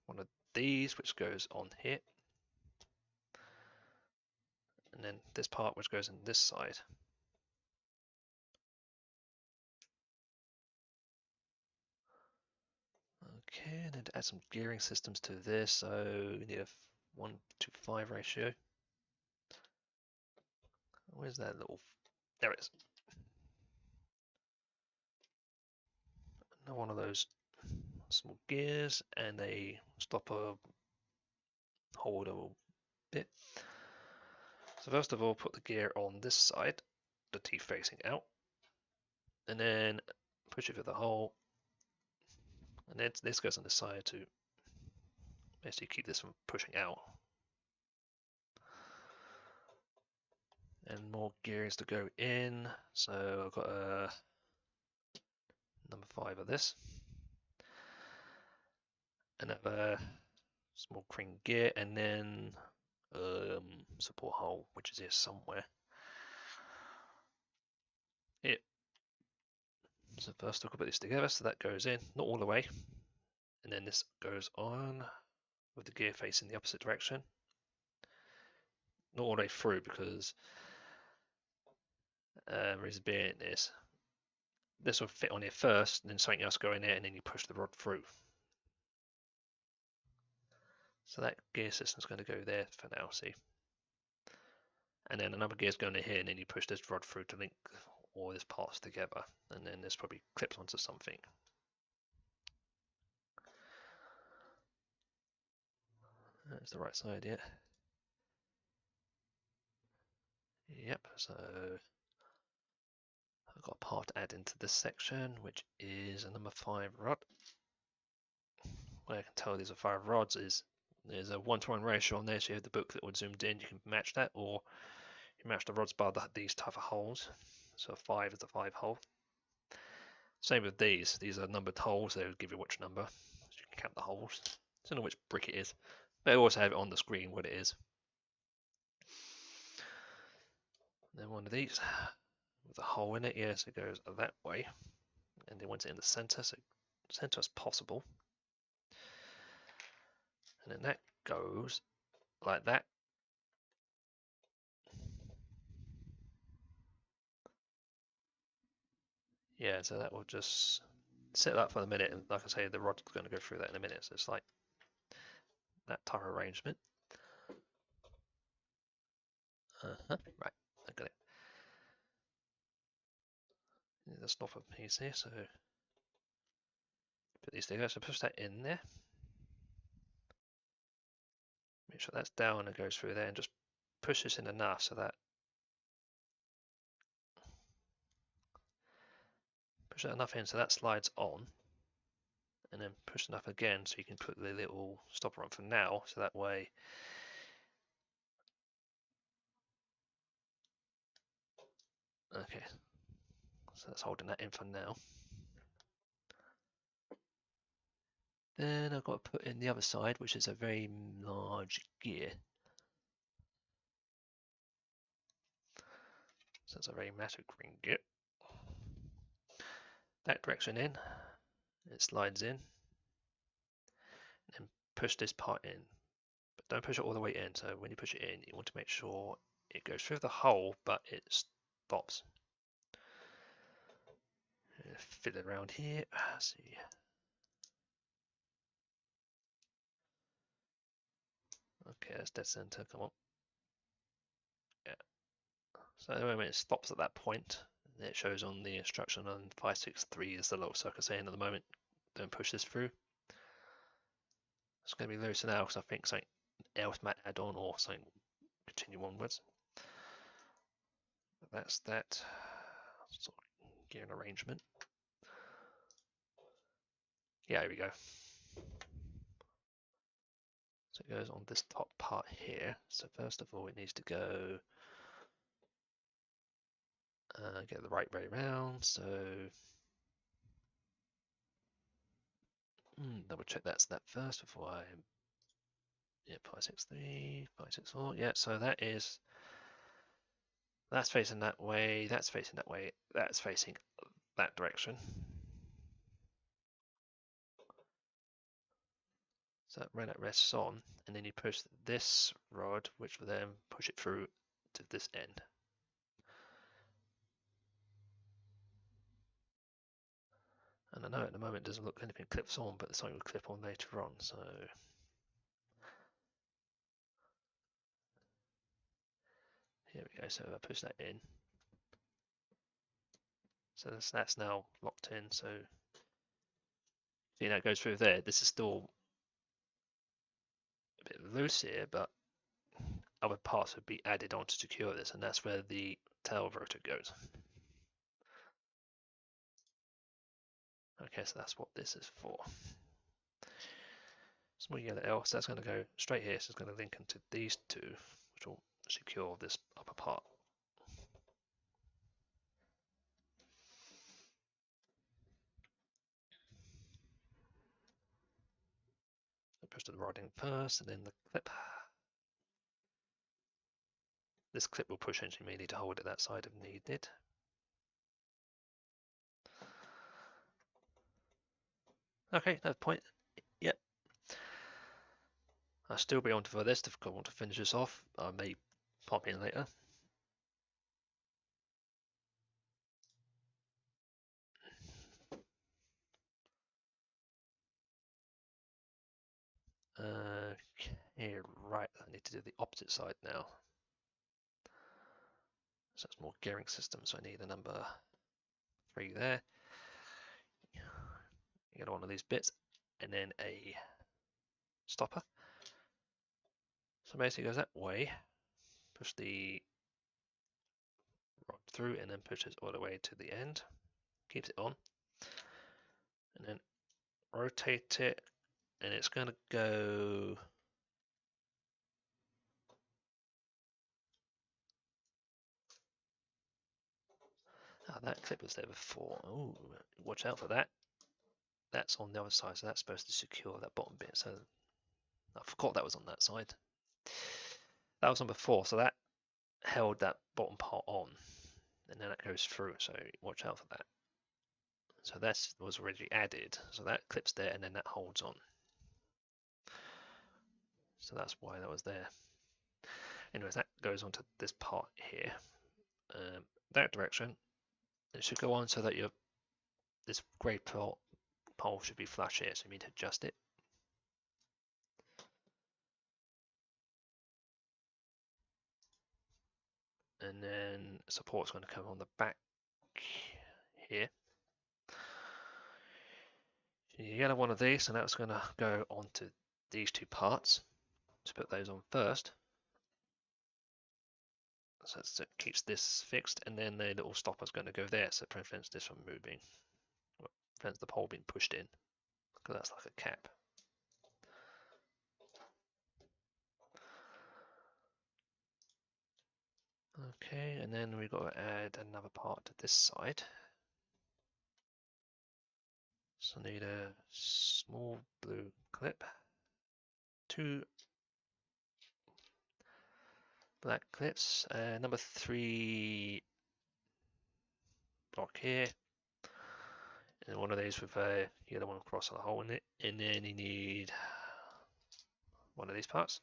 one of these, which goes on here. And then this part, which goes in this side. Okay, I need to add some gearing systems to this, so we need a 1:5 ratio. Where's that little... There it is. Another one of those small gears and a stopper holder bit. So first of all, put the gear on this side, the teeth facing out, and then push it through the hole, and then this goes on the side to basically keep this from pushing out. And more gears to go in, so I've got a number 5 of this. Another small crane gear, and then support hole, which is here somewhere. Here. So first I'll put this together, so that goes in, not all the way, and then this goes on with the gear facing the opposite direction. Not all the way through, because reason being is this will fit on here first, and then something else go in there, and then you push the rod through. So that gear system is going to go there for now, see. And then another gear is going in here, and then you push this rod through to link all these parts together, and then this probably clips onto something. That's the right side, yeah. Yep, so I've got a part to add into this section, which is a number 5 rod. Where I can tell these are 5 rods is there's a 1-to-1 ratio on there, so you have the book that would zoomed in, you can match that, or you match the rods by these type of holes. So 5 is the 5 hole. Same with these are numbered holes, they will give you which number, so you can count the holes. I don't know which brick it is. They also have it on the screen what it is. And then one of these with a hole in it, yes, it goes that way. And they want it in the center, so center as possible. And then that goes like that. Yeah, so that will just set that for the minute, and like I say, the rod's going to go through that in a minute, so it's like that type of arrangement. Right, I got it. The stopper piece here, so put these together, so push that in there. Make sure that's down and goes through there, and just push this in enough so that push that enough in so that slides on, and then push enough again so you can put the little stopper on for now, so that way okay, so that's holding that in for now. Then I've got to put in the other side, which is a very large gear. So it's a very massive green gear. That direction in, it slides in, and push this part in. But don't push it all the way in, so when you push it in, you want to make sure it goes through the hole, but it stops. Fit it around here, let's see. Okay, that's dead center, come on. Yeah. So when it stops at that point, it shows on the instruction on 563 is the little circle saying at the moment, don't push this through. It's going to be loose now because I think something else might add on or something continue onwards. That's that sort of gear and arrangement. Yeah, here we go. So it goes on this top part here. So first of all, it needs to go get the right way around. So double check that's that first before I. Yeah, 563, 564. Yeah, so that's facing that way, that's facing that way, that's facing that direction. So that when it rests on, and then you push this rod, which will then push it through to this end. And I know at the moment it doesn't look anything clips on, but something will clip on later on, so here we go, so I push that in. So that's now locked in, so you know it goes through there. This is still a bit loose here, but other parts would be added on to secure this, and that's where the tail rotor goes. Okay, so that's what this is for. Small yellow L, so that's going to go straight here, so it's going to link into these two, which will secure this upper part. So push the rod in first, and then the clip. This clip will push into me, need to hold it that side if needed. Okay, no point. Yep. I'll still be on for this if I want to finish this off. I may pop in later. Okay, right, I need to do the opposite side now. So it's more gearing system, so I need a number 3 there. You get one of these bits, and then a stopper. So basically it goes that way. Push the through and then pushes all the way to the end, keeps it on, and then rotate it, and it's going to go that clip was there before. Oh, watch out for that. That's on the other side, so that's supposed to secure that bottom bit. So I forgot that was on that side. That was on before, so that held that bottom part on, and then it goes through, so watch out for that. So that was already added, so that clips there and then that holds on. So that's why that was there. Anyways, that goes onto this part here. That direction, it should go on so that this grey pole should be flush here, so you need to adjust it. And then support's going to come on the back here. You get one of these, and that's going to go onto these two parts. Let's put those on first. So it keeps this fixed, and then the little stopper's going to go there, so it prevents this from moving. Well, prevents the pole being pushed in, because that's like a cap. Okay, and then we've got to add another part to this side. So I need a small blue clip, 2 black clips, number 3 block here, and one of these with a yellow one across a hole in it, and then you need one of these parts.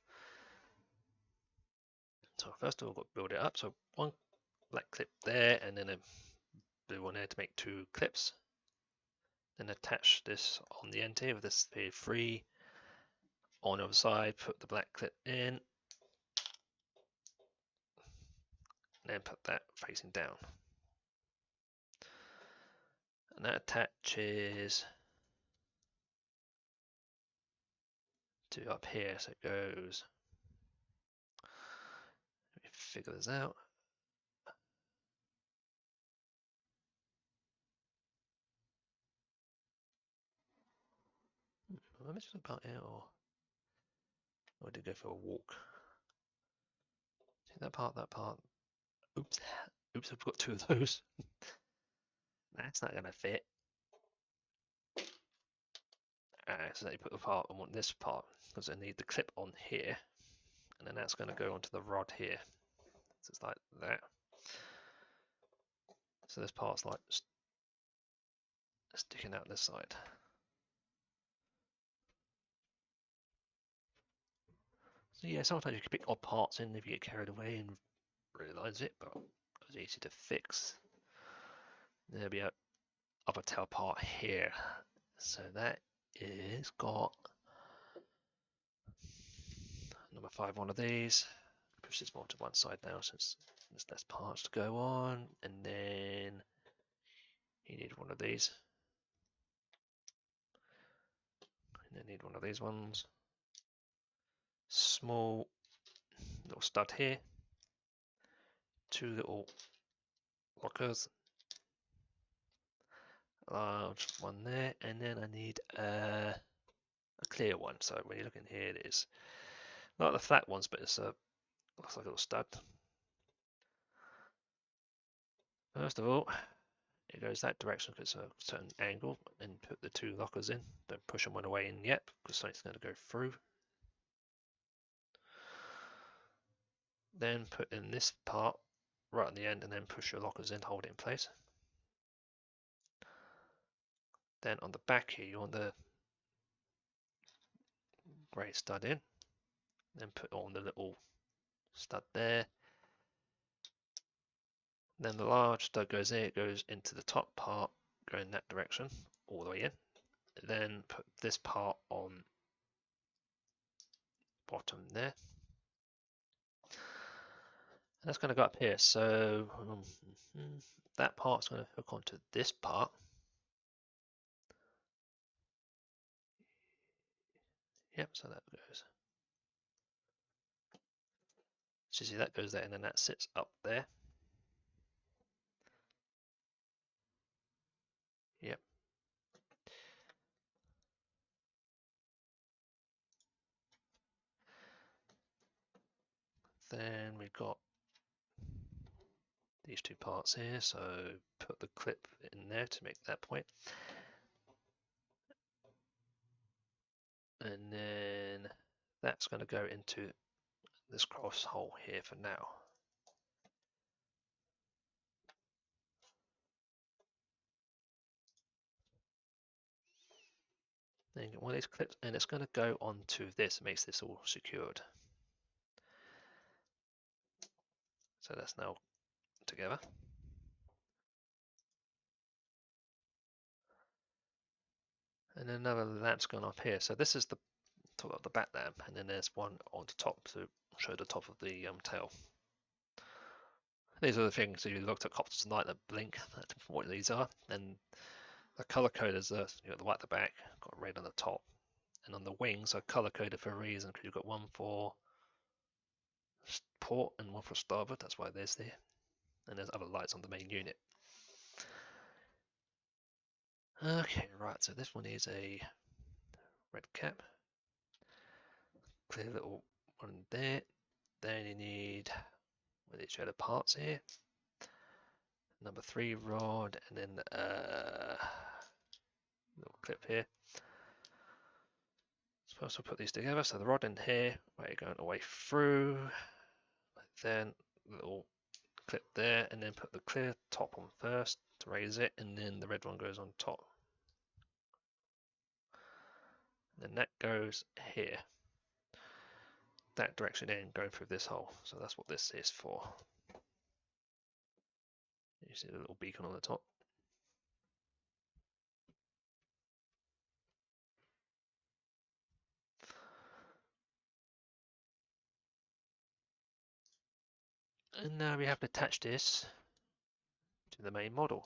So first of all, we've got to build it up. So one black clip there, and then a blue one there to make 2 clips. Then attach this on the end here with this P3 on the other side. Put the black clip in, and then put that facing down. And that attaches to up here, so it goes. Let me figure this out. Am I missing about here, or did I go for a walk? See that part, that part. Oops, oops, I've got 2 of those. That's not going to fit. So you put the part on this part, because I need the clip on here, and then that's going to go onto the rod here. So it's like that. So this part's like sticking out this side. So yeah, sometimes you can pick odd parts in if you get carried away and realise it, but it's easy to fix. There'll be a upper tail part here. So that is got number 5, one of these. Push this more to one side now since there's less parts to go on, and then you need one of these. And then need one of these ones. Small little stud here. 2 little lockers. Large one there, and then I need a clear one. So when you look in here, it is not the flat ones, but it's looks like a little stud. First of all, it goes that direction because it's a certain angle, and put the 2 lockers in. Don't push them one away in yet because something's going to go through. Then put in this part right at the end, and then push your lockers in, hold it in place. Then on the back here, you want the grey stud in. Then put on the little stud there. Then the large stud goes in, it goes into the top part, going that direction, all the way in. Then put this part on bottom there. And that's going to go up here, so that part's going to hook onto this part. Yep, so that goes. So you see that goes there, and then that sits up there. two parts here, so put the clip in there to make that point. And then that's going to go into this cross hole here for now. Then get one of these clips, and it's going to go onto this. It makes this all secured. So that's now together. And then another lamp's gone up here. So this is the top of the back lamp, and then there's one on the top to show the top of the tail. These are the things you looked at copters tonight that blink. That's what these are. And the color coders are you got the white at the back, got red on the top, and on the wings are color coded for a reason because you've got one for port and one for starboard. That's why there's there. And there's other lights on the main unit. Okay, right. So this one is a red cap. Clear little one there. Then you need where they show the parts here. Number 3 rod, and then little clip here. Supposed to put these together. So the rod in here, where you're going away through. Then little clip there, and then put the clear top on first to raise it, and then the red one goes on top. And then that goes here. That direction in, going through this hole. So that's what this is for. You see the little beacon on the top. And now we have to attach this to the main model.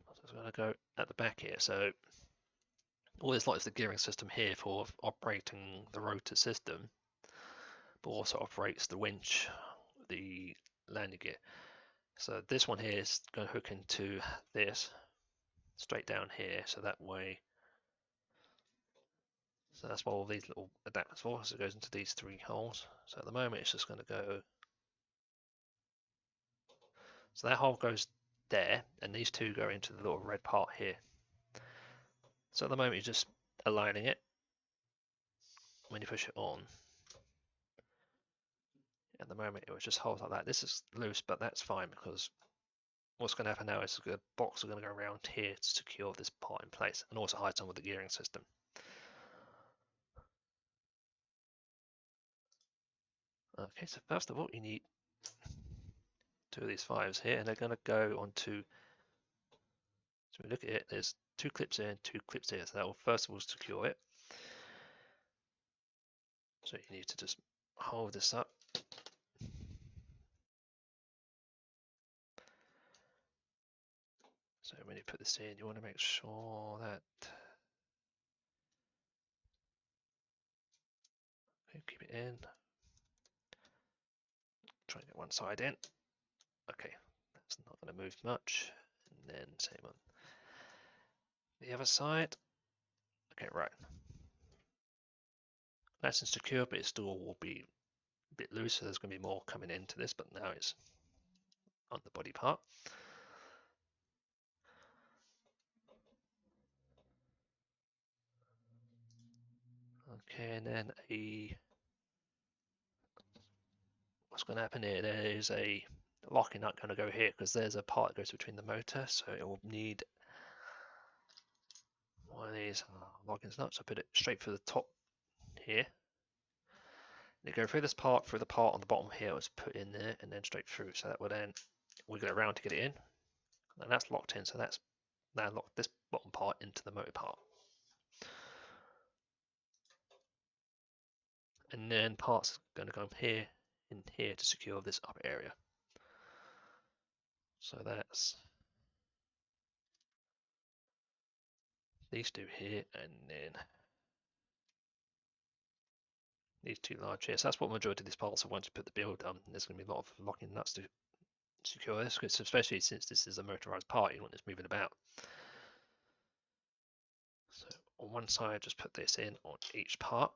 So it's going to go at the back here. So all this light is the gearing system here for operating the rotor system, but also operates the winch, the landing gear. So this one here is going to hook into this straight down here, so that way. So that's what all these little adapters for. So it goes into these 3 holes. So at the moment it's just going to go. So that hole goes there, and these 2 go into the little red part here. So at the moment you're just aligning it. When you push it on, at the moment it was just holes like that. This is loose, but that's fine because what's going to happen now is the box is going to go around here to secure this part in place and also hide some of the gearing system. Okay, so first of all you need 2 of these 5s here, and they're going to go onto. So we look at it, there's 2 clips here and 2 clips here. So that will first of all secure it. So you need to just hold this up. So when you put this in, you want to make sure that. Okay, keep it in. Try and get one side in. Okay, that's not going to move much. And then same on the other side. Okay, right. Nice and secure, but it still will be a bit loose, so there's going to be more coming into this, but now it's on the body part. Okay, and then what's going to happen here, there is a locking nut going to go here because there's a part that goes between the motor, so it will need one of these locking nuts. So put it straight through the top here. You go through this part, through the part on the bottom here was put in there, and then straight through. So that will then wiggle around to get it in, and that's locked in. So that's now locked this bottom part into the motor part. And then parts are going to go here in here to secure this upper area. So that's these 2 here, and then these 2 large here. So that's what majority of these parts are. Once you put the build on, there's going to be a lot of locking nuts to secure this, because especially since this is a motorized part, you want this moving about. So on one side, just put this in on each part.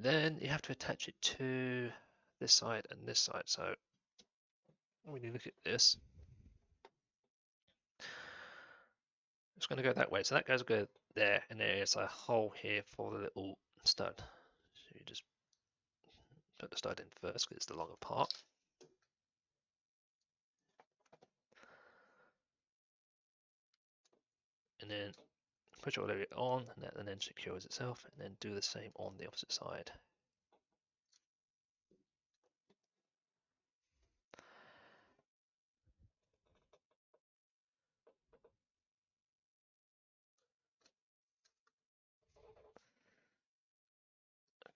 Then you have to attach it to this side and this side. So when you look at this, it's going to go that way. So that goes good there, and there's a hole here for the little stud. So you just put the stud in first because it's the longer part. And then push all of it on, and then secures itself, and then do the same on the opposite side.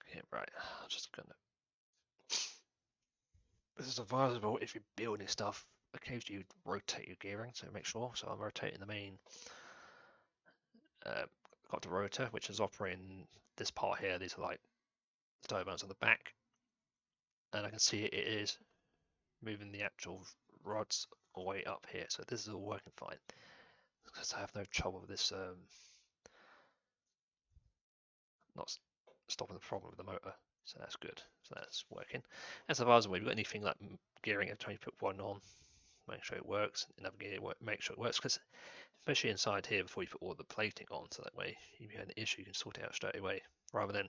Okay, right. I'm just gonna. This is advisable if you're building stuff. Occasionally, you rotate your gearing, so make sure. So I'm rotating the main got the rotor, which is operating this part here. These are like the turbines on the back, and I can see it is moving the actual rods way up here. So this is all working fine because I have no trouble with this not stopping the problem with the motor. So that's good. So that's working. As far as we've got anything like gearing at 20.1 on, make sure it works. Another gear, make sure it works, because especially inside here before you put all the plating on, so that way if you have an issue you can sort it out straight away, rather than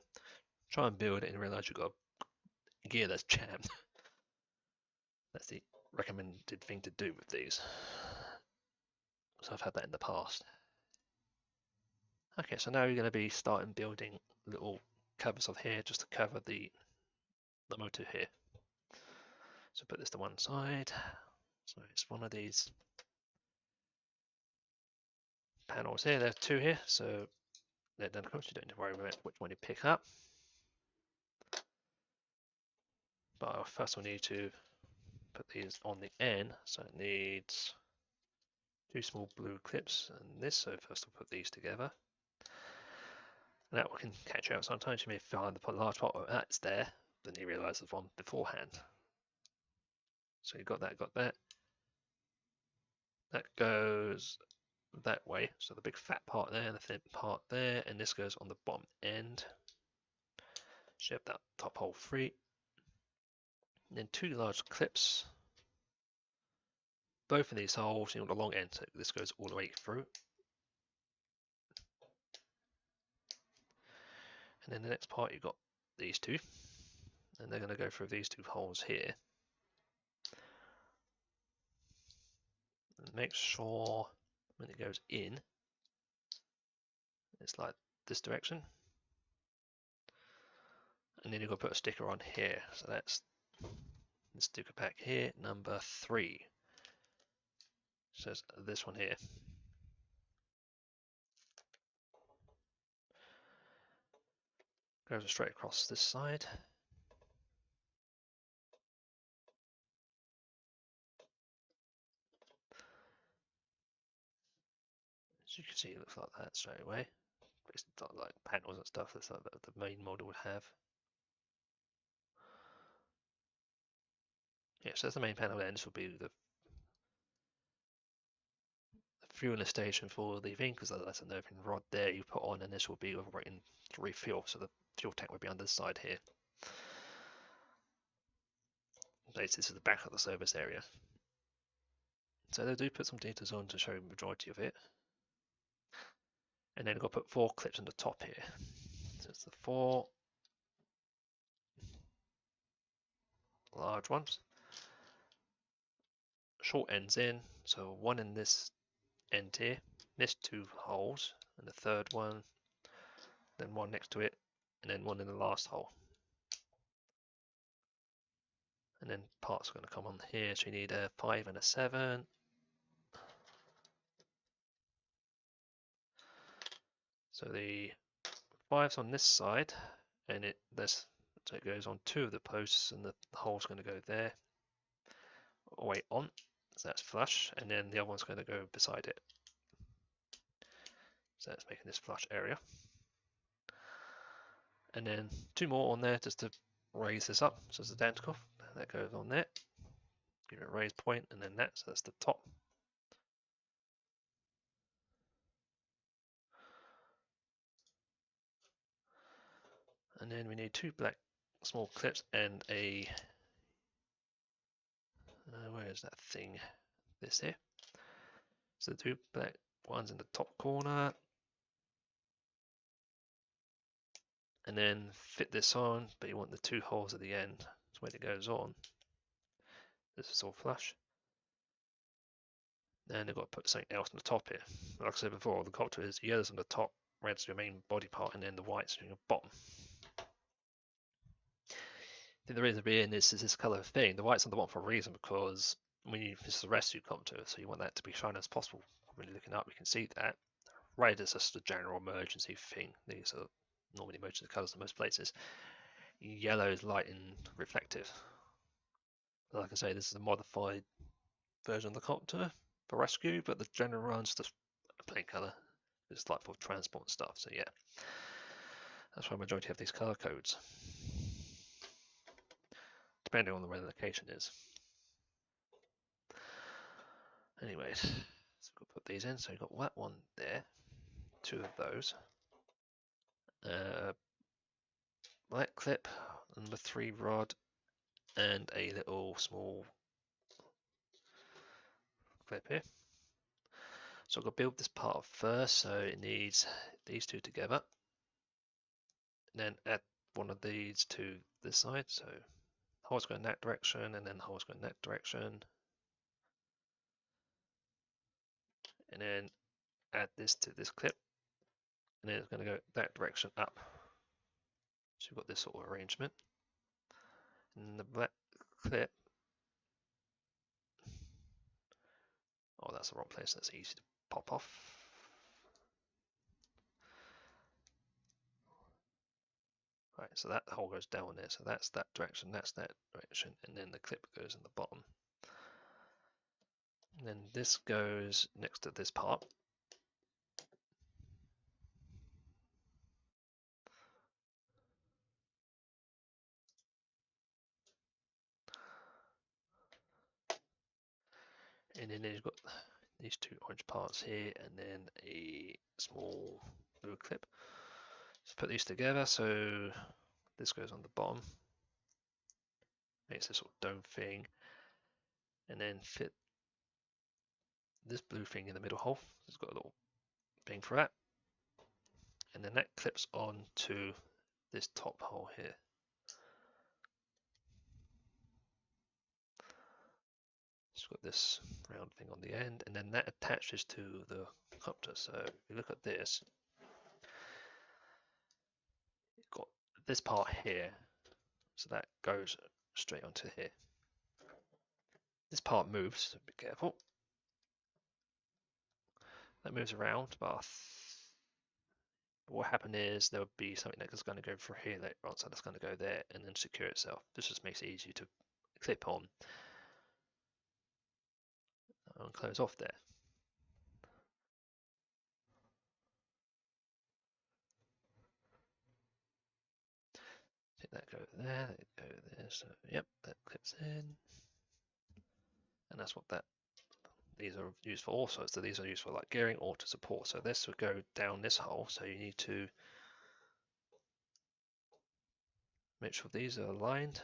try and build it and realize you've got a gear that's jammed. That's the recommended thing to do with these. So I've had that in the past. Okay, so now you're going to be starting building little covers of here just to cover the motor here. So put this to one side. So it's one of these panels here. There are two here, so they're done. Of course, you don't need to worry about which one you pick up. But first we'll need to put these on the end. So it needs two small blue clips and this. So first we'll put these together. And that can catch you out sometimes. You may find the large part of that's there, then you realise there's one beforehand. So you got that, got that. That goes that way. So the big fat part there and the thin part there, and this goes on the bottom end. Shove that top hole free. And then two large clips. Both of these holes on the long end, so this goes all the way through. And then the next part you've got these two, and they're going to go through these two holes here. And make sure when it goes in, it's like this direction. And then you've got to put a sticker on here. So that's the sticker pack here, number 3. Says this one here. Goes straight across this side. As you can see, it looks like that straight away. It's not like panels and stuff that's like the main model would have. Yeah, so that's the main panel. Then this will be the fueling station for the thing, because that's an open rod there you put on, and this will be operating to refuel. So the fuel tank will be on this side here. This is the back of the service area. So they do put some details on to show the majority of it. And then I've got to put 4 clips on the top here. So it's the 4 large ones. Short ends in, so one in this end here, this 2 holes, and the third one, then one next to it, and then one in the last hole. And then parts are going to come on here, so you need a 5 and a 7. So the 5's on this side, and so it goes on 2 of the posts, and the hole's going to go there, away on, so that's flush, and then the other one's going to go beside it. So that's making this flush area. And then 2 more on there just to raise this up, so it's identical. That goes on there. Give it a raised point, and then so that's the top. And then we need 2 black small clips and a where is that thing? This here. So the 2 black ones in the top corner, and then fit this on, but you want the 2 holes at the end. So when it goes on, this is all flush. Then they've got to put something else on the top here. Like I said before, the copter is yellows on the top, red's your main body part, and then the white's on your bottom. I think the reason being is this colour thing. The white's on the bottom for a reason, because when you this is the rescue copter, so you want that to be shiny as possible. When you're looking up, you can see that. Red is just a general emergency thing. These are normally emergency colours in most places. Yellow is light and reflective. Like I say, this is a modified version of the copter for rescue, but the general run's just a plain colour. It's like for transport and stuff, so yeah. That's why the majority have these colour codes, depending on where the location is. Anyways, so we'll put these in. So you've got that one there, 2 of those. Black clip, number 3 rod, and a little small clip here. So I've got to build this part first, so it needs these 2 together. And then add one of these to this side, so holes go in that direction, and then holes go in that direction. And then add this to this clip, and then it's going to go that direction up. So you've got this sort of arrangement. And the black clip, oh, that's the wrong place, that's easy to pop off. Right, so that hole goes down there, so that's that direction, and then the clip goes in the bottom. And then this goes next to this part. And then you've got these 2 orange parts here, and then a small blue clip. So put these together, so this goes on the bottom, makes this sort of dome thing, and then fit this blue thing in the middle hole. It's got a little thing for that, and then that clips on to this top hole here. It's got this round thing on the end, and then that attaches to the copter. So if you look at this, you've got this part here, so that goes straight onto here. This part moves, so be careful. That moves around, but what happened is there'll be something that's going to go through here later on, so that's going to go there and then secure itself. This just makes it easier to clip on and close off there. That go there, that go there. So yep, that clips in, and that's what that. These are used for also. So these are used for like gearing or to support. So this would go down this hole. So you need to make sure these are aligned.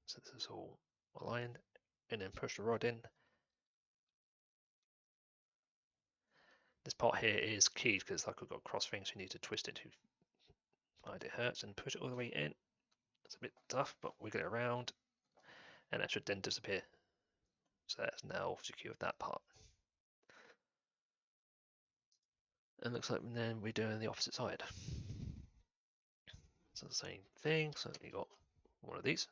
So this is all aligned, and then push the rod in. This part here is keyed because like we've got cross things, you need to twist it to find it hurts and push it all the way in. It's a bit tough, but we get it around, and that should then disappear. So that's now secured that part. And looks like then we're doing the opposite side. So the same thing. So you got one of these,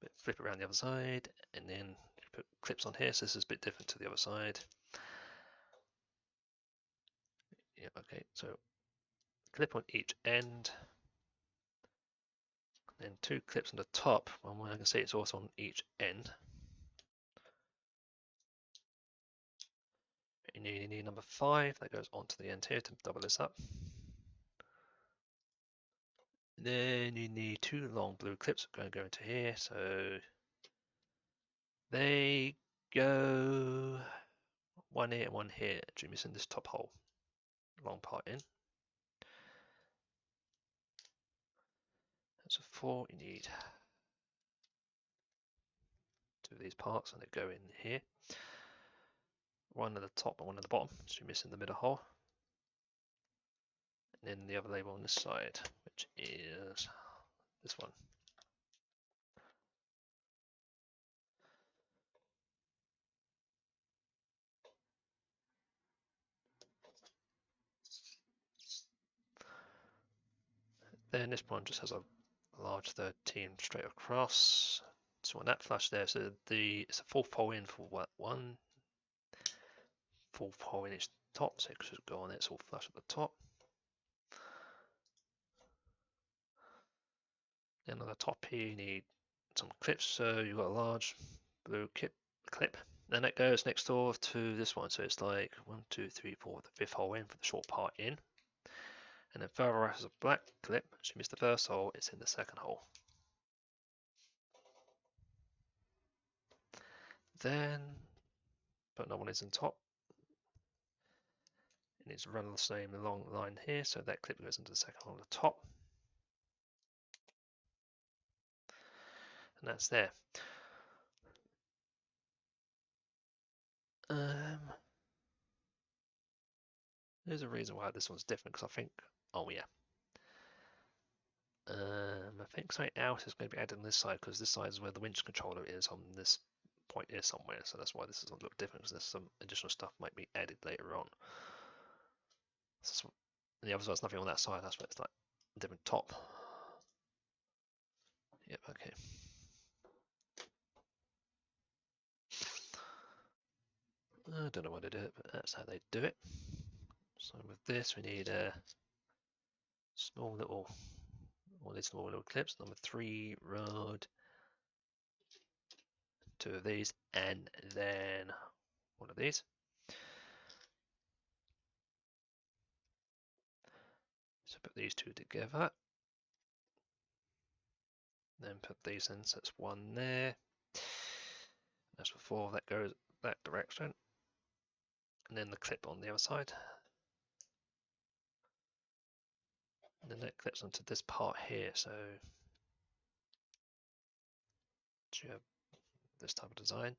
but flip it around the other side, and then put clips on here. So this is a bit different to the other side. Yeah, okay. So clip on each end, then 2 clips on the top. Well, I can see it's also on each end. And you need number 5 that goes onto the end here to double this up. Then you need 2 long blue clips going to go into here. So they go one here and one here. You're missing this top hole, long part in. So 4, you need 2 of these parts, and they go in here. One at the top and one at the bottom, so you're missing the middle hole. And then the other label on this side, which is this one. Then this one just has a large 13 straight across. So on that flush there, so it's a full hole in for what, one full hole in each top, so it should go on, it's all flush at the top. Then on the top here you need some clips, so you've got a large blue clip. Then it goes next door to this one, so it's like 1, 2, 3, 4, the 5th hole in for the short part in. And then further right is a black clip, so you missed the first hole, it's in the second hole. Then put another one is on top. It needs to run the same along the line here, so that clip goes into the second hole on the top. And that's there. There's a reason why this one's different, because I think, oh yeah. I think something else is going to be added on this side, because this side is where the winch controller is on this point here somewhere, so that's why this is a little different, because there's some additional stuff might be added later on. So, and the other side's nothing on that side, that's why it's like a different top. Yep, okay. I don't know why they do it, but that's how they do it. So with this, we need a small little, all these small little clips. Number 3 rod, 2 of these, and then one of these. So put these 2 together. Then put these in, so it's 1 there. As before, that goes that direction. And then the clip on the other side. And then that clips onto this part here, so you have this type of design.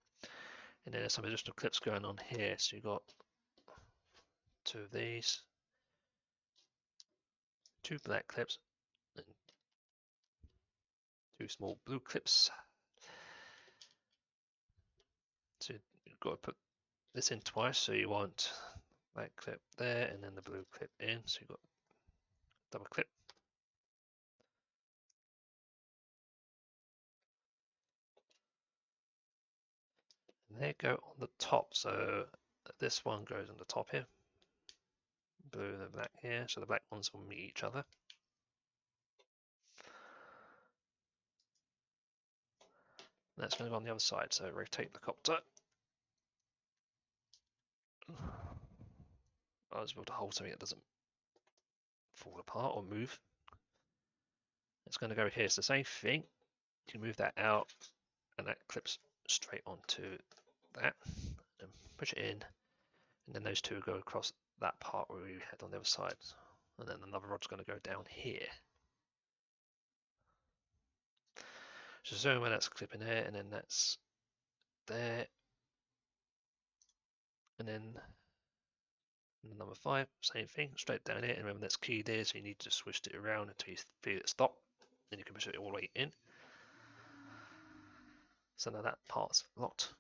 And then there's some additional clips going on here, so you've got 2 of these, 2 black clips, and 2 small blue clips. So you've got to put this in twice, so you want that clip there and then the blue clip in, so you've got double clip. And they go on the top, so this one goes on the top here, blue and the black here, so the black ones will meet each other. And that's going to go on the other side, so rotate the copter. I was able to hold something that doesn't fall apart or move. It's going to go here, it's the same thing. You can move that out and that clips straight onto that and push it in, and then those 2 go across that part where we had on the other side, and then another rod's going to go down here. So where that's clipping there, and then that's there, and then number 5, same thing, straight down here. And remember that's keyed there, so you need to switch it around until you feel it stop. Then you can push it all the way in. So now that part's locked.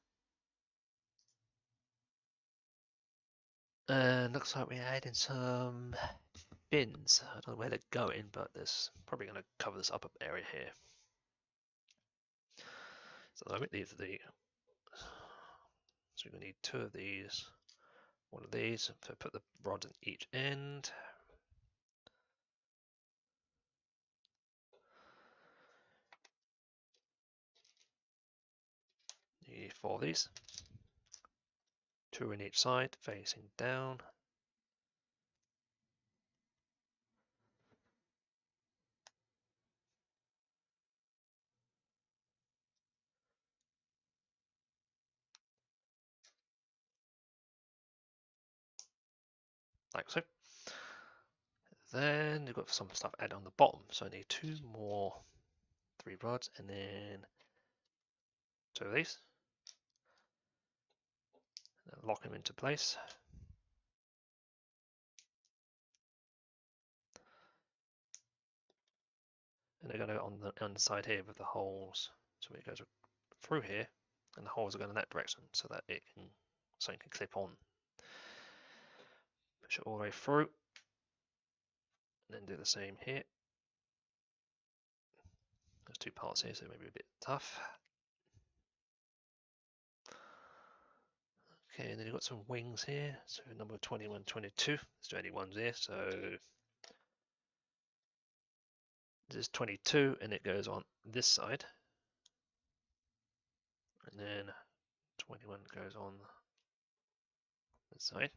And looks like we're adding some fins. I don't know where they're going, but there's probably going to cover this upper area here. So I think these are the. So we're going to need 2 of these, 1 of these, to put the rods in each end. You need 4 of these, 2 on each side, facing down. Like so. Then you've got some stuff added on the bottom, so I need 2 more 3 rods, and then 2 of these, and lock them into place. And they're going to go on the underside here with the holes, so it goes through here, and the holes are going in that direction so that something can clip on. Push it all the way through, and then do the same here. There's 2 parts here, so it may be a bit tough. Okay, and then you've got some wings here. So number 21, 22. There's 21 here, so this is 22, and it goes on this side. And then 21 goes on this side.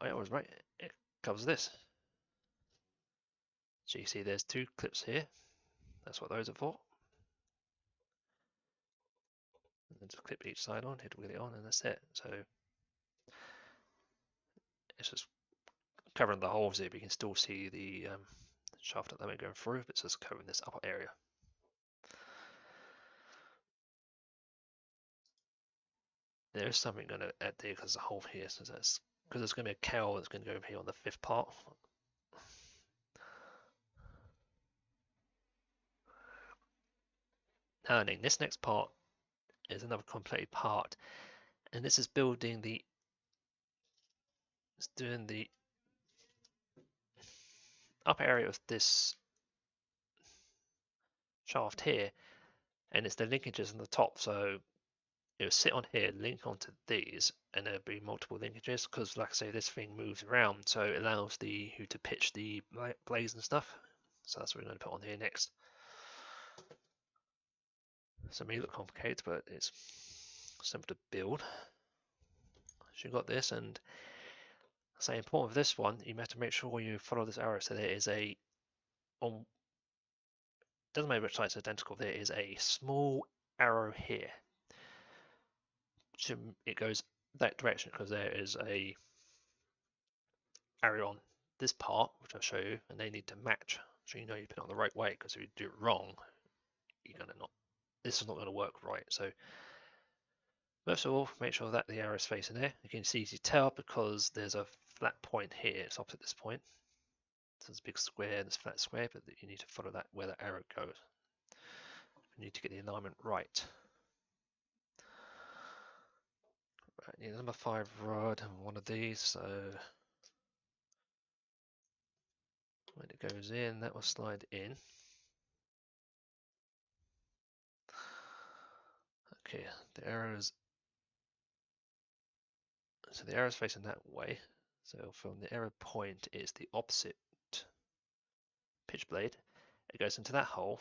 I was right, it covers this. So you see there's 2 clips here. That's what those are for. And then just clip each side on, hit it on, and that's it. So it's just covering the holes here, but you can still see the shaft that they're going through, but it's just covering this upper area. There is something going to add there because there's a hole here, so that's because there's going to be a cowl that's going to go over here on the 5th part. Now then, this next part is another completed part, and this is building the, it's doing the upper area of this shaft here, and it's the linkages on the top. So it'll sit on here, link onto these, and there'll be multiple linkages because, like I say, this thing moves around, so it allows you to pitch the blades and stuff. So that's what we're going to put on here next. So it may look complicated, but it's simple to build. So you've got this, and say important for this one, you have to make sure you follow this arrow. So there is a, doesn't matter which side it's identical, there is a small arrow here. So it goes that direction because there is a arrow on this part, which I'll show you, and they need to match. So you know you put it on the right way, because if you do it wrong, you're gonna not, this is not gonna work right. So first of all, make sure that the arrow is facing there. You can see, easy tell because there's a flat point here. It's opposite this point. So there's a big square and this flat square, but you need to follow that where the arrow goes. You need to get the alignment right. Right, need a number 5 rod and one of these. So when it goes in, that will slide in. Okay, the arrows. So the arrow's facing that way. So from the arrow point is the opposite pitch blade. It goes into that hole.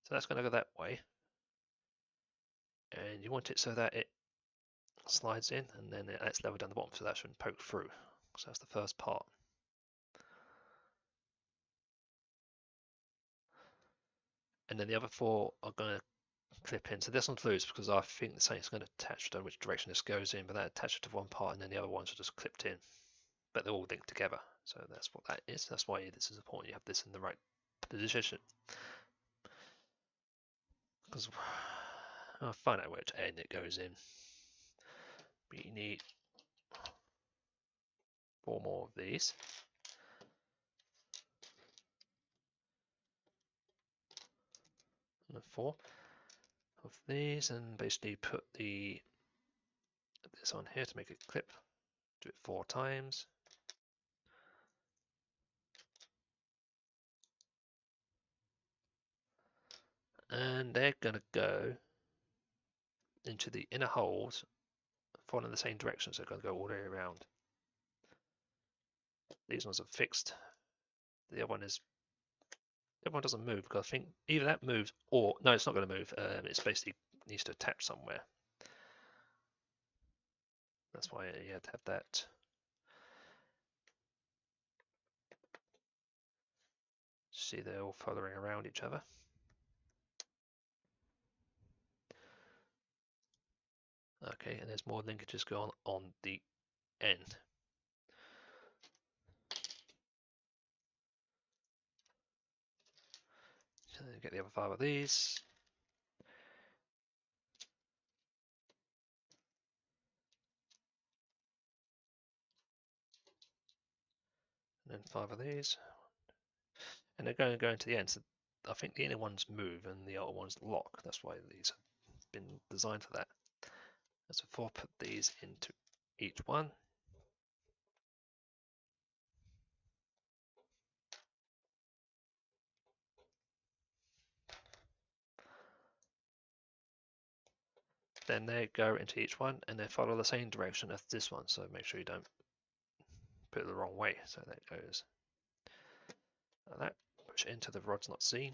So that's going to go that way. And you want it so that it slides in and then it's level down the bottom, so that shouldn't poke through. So that's the first part. And then the other 4 are going to clip in. So this one's loose because I think the same is going to attach, I don't know which direction this goes in, but that attaches to one part and then the other ones are just clipped in. But they're all linked together. So that's what that is. That's why this is important. You have this in the right position. Because I'll find out which end it goes in. But you need 4 more of these. And 4 of these, and basically put this on here to make a clip. Do it 4 times. And they're going to go into the inner holes, following the same direction, so they're going to go all the way around. These ones are fixed. The other one doesn't move because I think either that moves or no, it's not going to move. It's basically needs to attach somewhere. That's why you had to have that. See, they're all following around each other. Okay, and there's more linkages going on the end. then get the other 5 of these. And then 5 of these. And they're going to go into the end. So I think the inner ones move and the outer ones lock. That's why these have been designed for that. So if I put these into each one, then they go into each one and they follow the same direction as this one. So make sure you don't put it the wrong way. So that goes like that. Push it into the rod's not seen.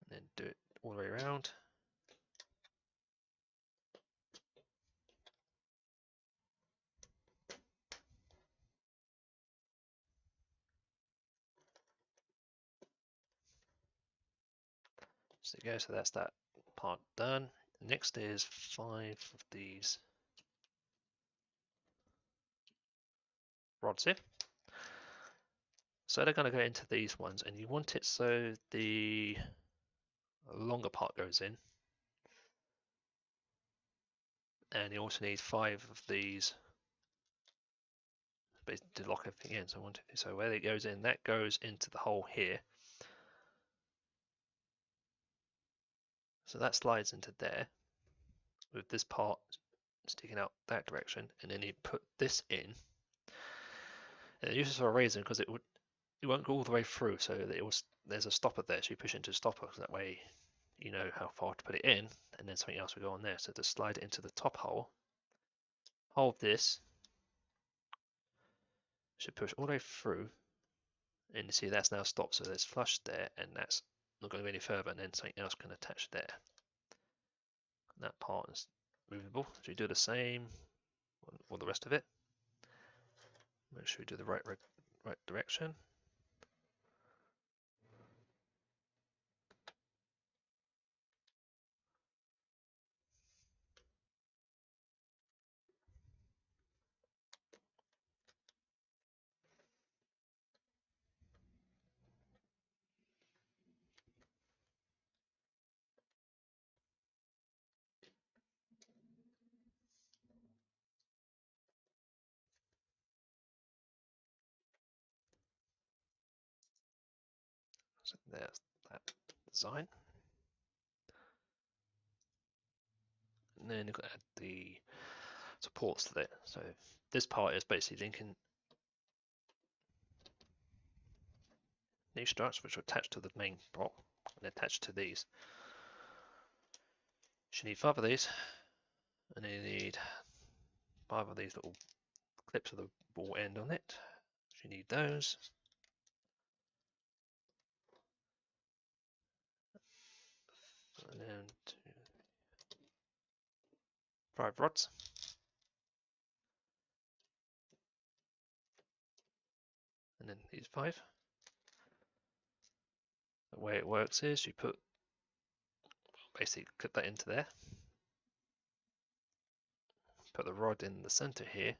And then do it all the way around. So there you go. So that's that part done. Next is 5 of these rods here. So they're going to go into these ones, and you want it so the longer part goes in. And you also need 5 of these to lock everything in. So, so where it goes in, that goes into the hole here. So that slides into there with this part sticking out that direction, and then you put this in. And it uses for a reason because it won't go all the way through, so that there's a stopper there, so you push into a stopper, so that way you know how far to put it in, and then something else will go on there. So to slide it into the top hole, hold this, should push all the way through, and you see that's now stopped, so there's flush there, and that's not going to go any further, and then something else can attach there. And that part is movable, so you do the same for the rest of it. Make sure you do the right direction. So there's that design. And then you've got to add the supports to it. So this part is basically linking these struts, which are attached to the main block and attached to these. You need 5 of these, and then you need 5 of these little clips with a ball end on it. You need those. And then 5 rods. And then these 5. The way it works is you basically clip that into there. Put the rod in the center here,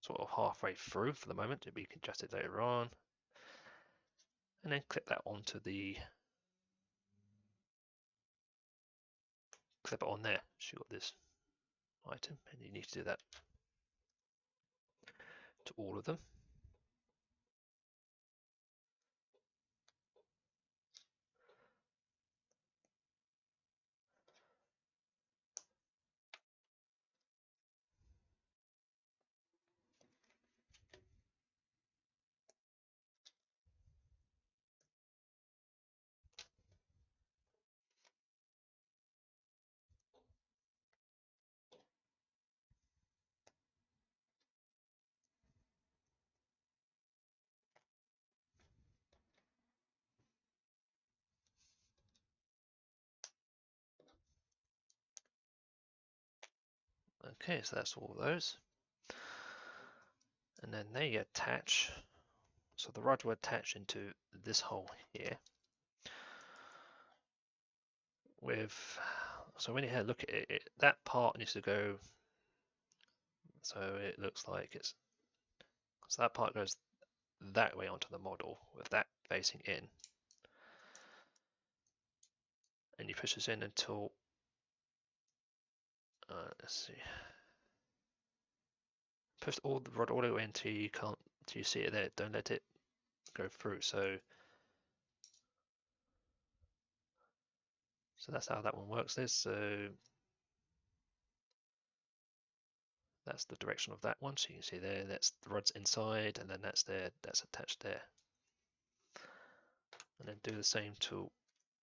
sort of halfway through for the moment, to be adjusted later on. And then clip that onto clip it on there. So you've got this item, and you need to do that to all of them. Okay, so that's all those. And then they attach, so the rod will attach into this hole here. So when you have a look at it, that part needs to go, so it looks like so that part goes that way onto the model with that facing in. and you push this in until, let's see, push all the rod all the way until you can't, till you see it there. Don't let it go through. So that's how that one works. So that's the direction of that one. So you can see there, that's the rod's inside, and then that's there, that's attached there. And then do the same to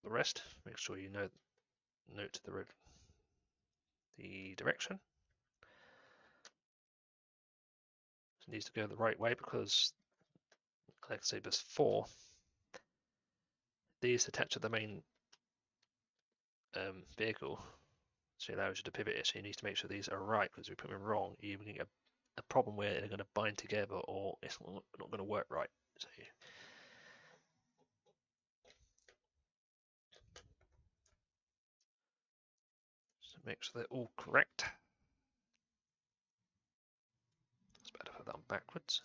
the rest. Make sure you note the direction. It needs to go the right way because, like I said before, these attach to the main vehicle, so it allows you to pivot it. So you need to make sure these are right, because if you put them wrong, you're going to get a problem where they're going to bind together or it's not going to work right. So make sure they're all correct. It's better to put that on backwards.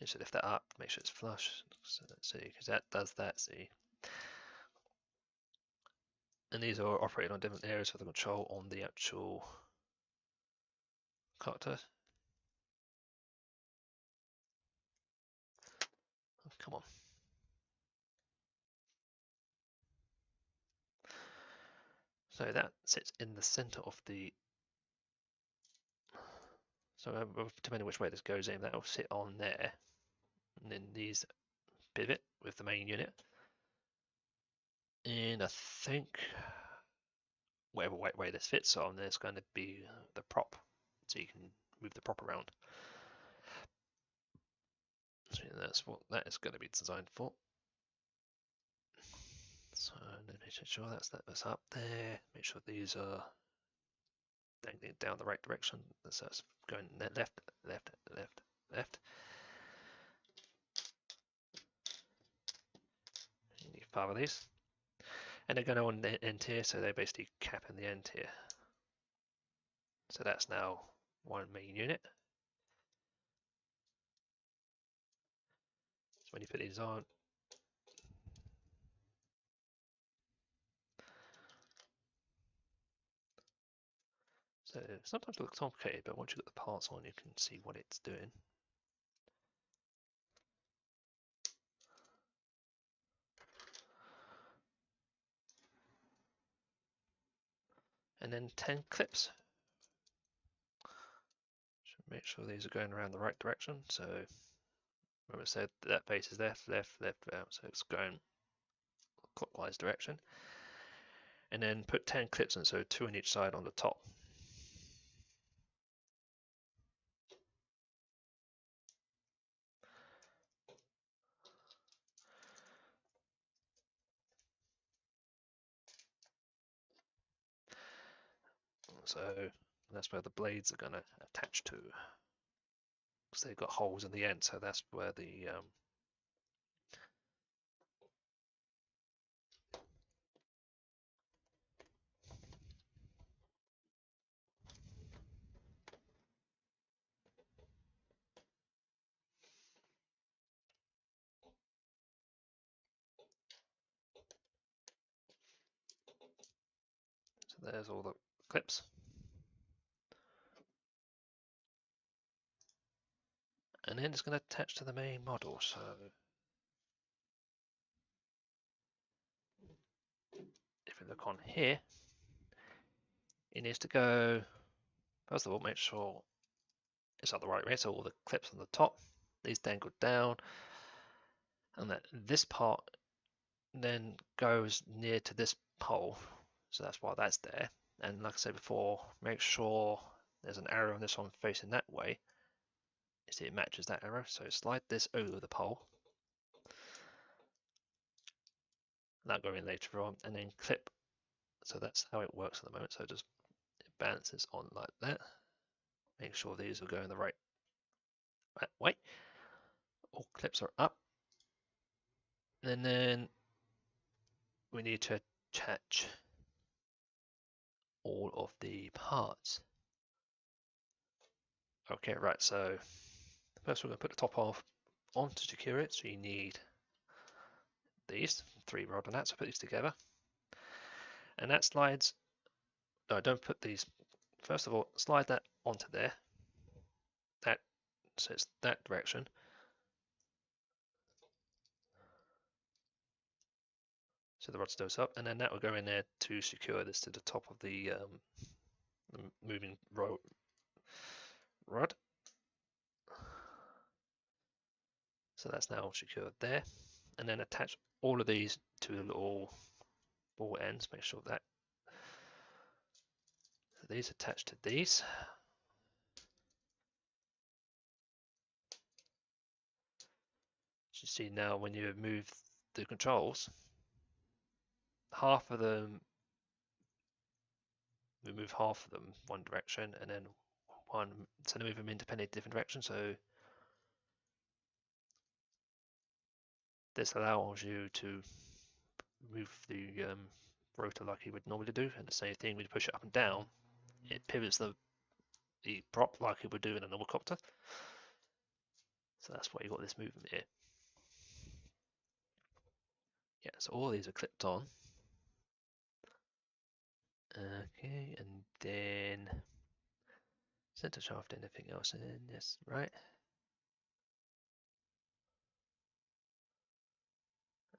You should lift that up, make sure it's flush. So let's see, because that does that, see. And these are operating on different areas for the control on the actual cutter. Oh, come on. So that sits in the center of the, so depending which way this goes in, that will sit on there. And then these pivot with the main unit. And I think whatever way this fits on, there's going to be the prop, so you can move the prop around. So that's what that is going to be designed for. So then make sure that's up there. Make sure these are dangling down the right direction. So that's going left, left, left, left. You need 5 of these. And they're going on the end here, so they're basically capping the end here. So that's now one main unit. So when you put these on, so sometimes it looks complicated, but once you've got the parts on, you can see what it's doing. And then 10 clips. Should make sure these are going around the right direction. So remember I said that face is left, left, left, left, so it's going clockwise direction. And then put 10 clips in, so 2 on each side on the top. So that's where the blades are going to attach to, because they've got holes in the end, so that's where the so there's all the clips. And then it's going to attach to the main model. So if you look on here, it needs to go, first of all, make sure it's at the right way. So all the clips on the top, these dangle down, and that this part then goes near to this pole. So that's why that's there. And like I said before, make sure there's an arrow on this one facing that way. You see it matches that arrow. So slide this over the pole. That'll go in later on, and then clip. So that's how it works at the moment. So just it balances on like that. Make sure these are going the right way. All clips are up. And then we need to attach all of the parts. Okay, right, so first we're going to put the top off on to secure it. So you need these 3 rod and that, so put these together. And that slides, no, don't put these, first of all, slide that onto there. That, so it's that direction. So the rod stows up, and then that will go in there to secure this to the top of the moving rod. So that's now secured there. And then attach all of these to the little ball ends. Make sure that these attach to these. As you see now, when you move the controls, half of them, we move half of them one direction, and then one, so they move them independently different directions. So this allows you to move the rotor like you would normally do, and the same thing when you push it up and down, it pivots the prop like it would do in a normal copter. So that's why you got this movement here. Yeah, so all these are clipped on. Okay, and then center shaft, anything else in? Yes, right.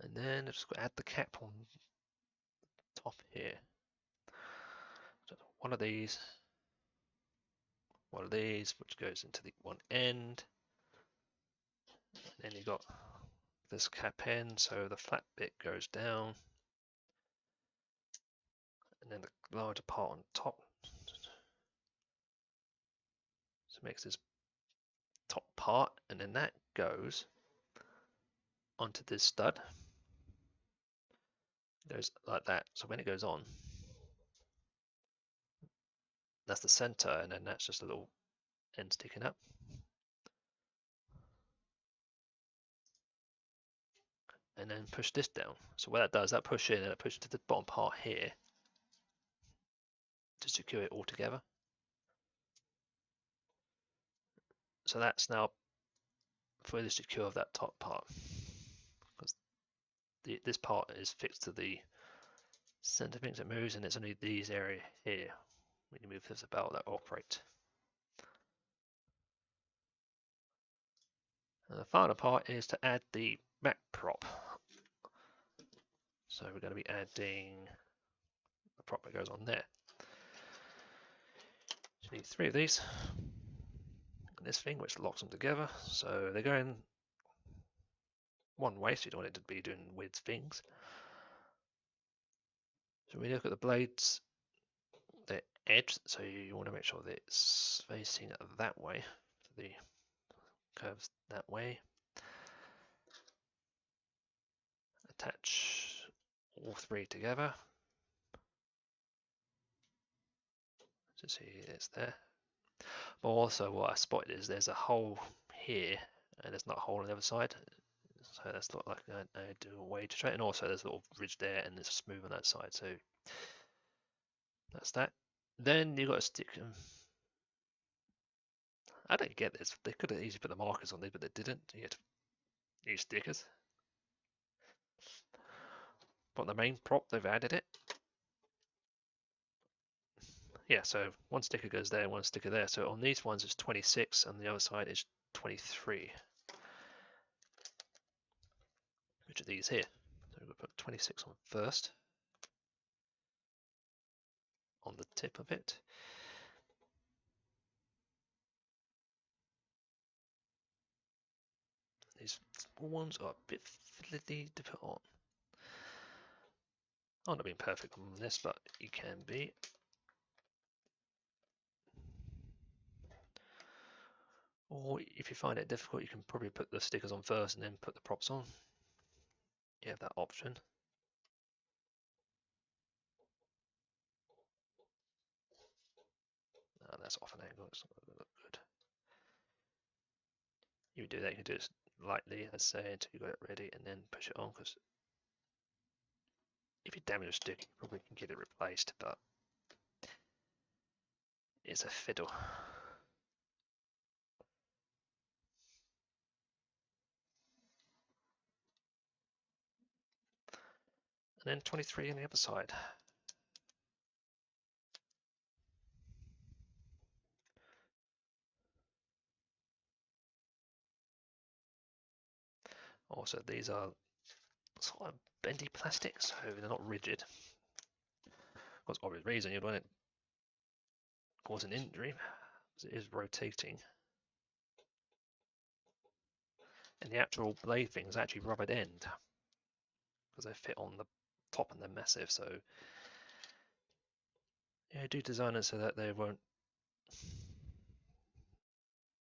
And then I've just got to add the cap on top here. So one of these, which goes into the one end. And then you've got this cap end, so the flat bit goes down. And then the larger part on top. So it makes this top part, and then that goes onto this stud. It goes like that. So when it goes on, that's the center, and then that's just a little end sticking up. And then push this down. So what that does, that push in and it pushes to the bottom part here to secure it all together. So that's now fully secure of that top part, because this part is fixed to the center things that moves, and it's only these area here when you move this about that operate. And the final part is to add the back prop. So we're going to be adding the prop that goes on there. So you need 3 of these. And this thing which locks them together. So they're going one way, so you don't want it to be doing weird things. So when you look at the blades, they're edged, so you want to make sure that it's facing that way. So the curves that way. Attach all 3 together. So see it's there. But also what I spotted is there's a hole here, and there's not a hole on the other side. So that's not like I do a way to try. And also there's a little ridge there, and it's smooth on that side. So that's that. Then you've got to stick them. I don't get this. They could have easily put the markers on there, but they didn't. You had to use stickers. But the main prop, they've added it. Yeah, so one sticker goes there, one sticker there. So on these ones it's 26, and the other side is 23. Which are these here? So we'll put 26 on first, on the tip of it. These small ones are a bit fiddly to put on. I'm not being perfect on this, but you can be. Or if you find it difficult, you can probably put the stickers on first and then put the props on. You have that option. That's off an angle, it's not going to look good. You do that, you can do it lightly, let's say, until you got it ready, and then push it on, because if you damage a stick, you probably can get it replaced, but it's a fiddle. And then 23 on the other side. Also, these are sort of bendy plastic, so they're not rigid. Of course, obvious reason you'd want it cause an injury, because it is rotating. And the actual blade thing is actually rubbered end, because they fit on the top and they're massive. So yeah, do design it so that they won't.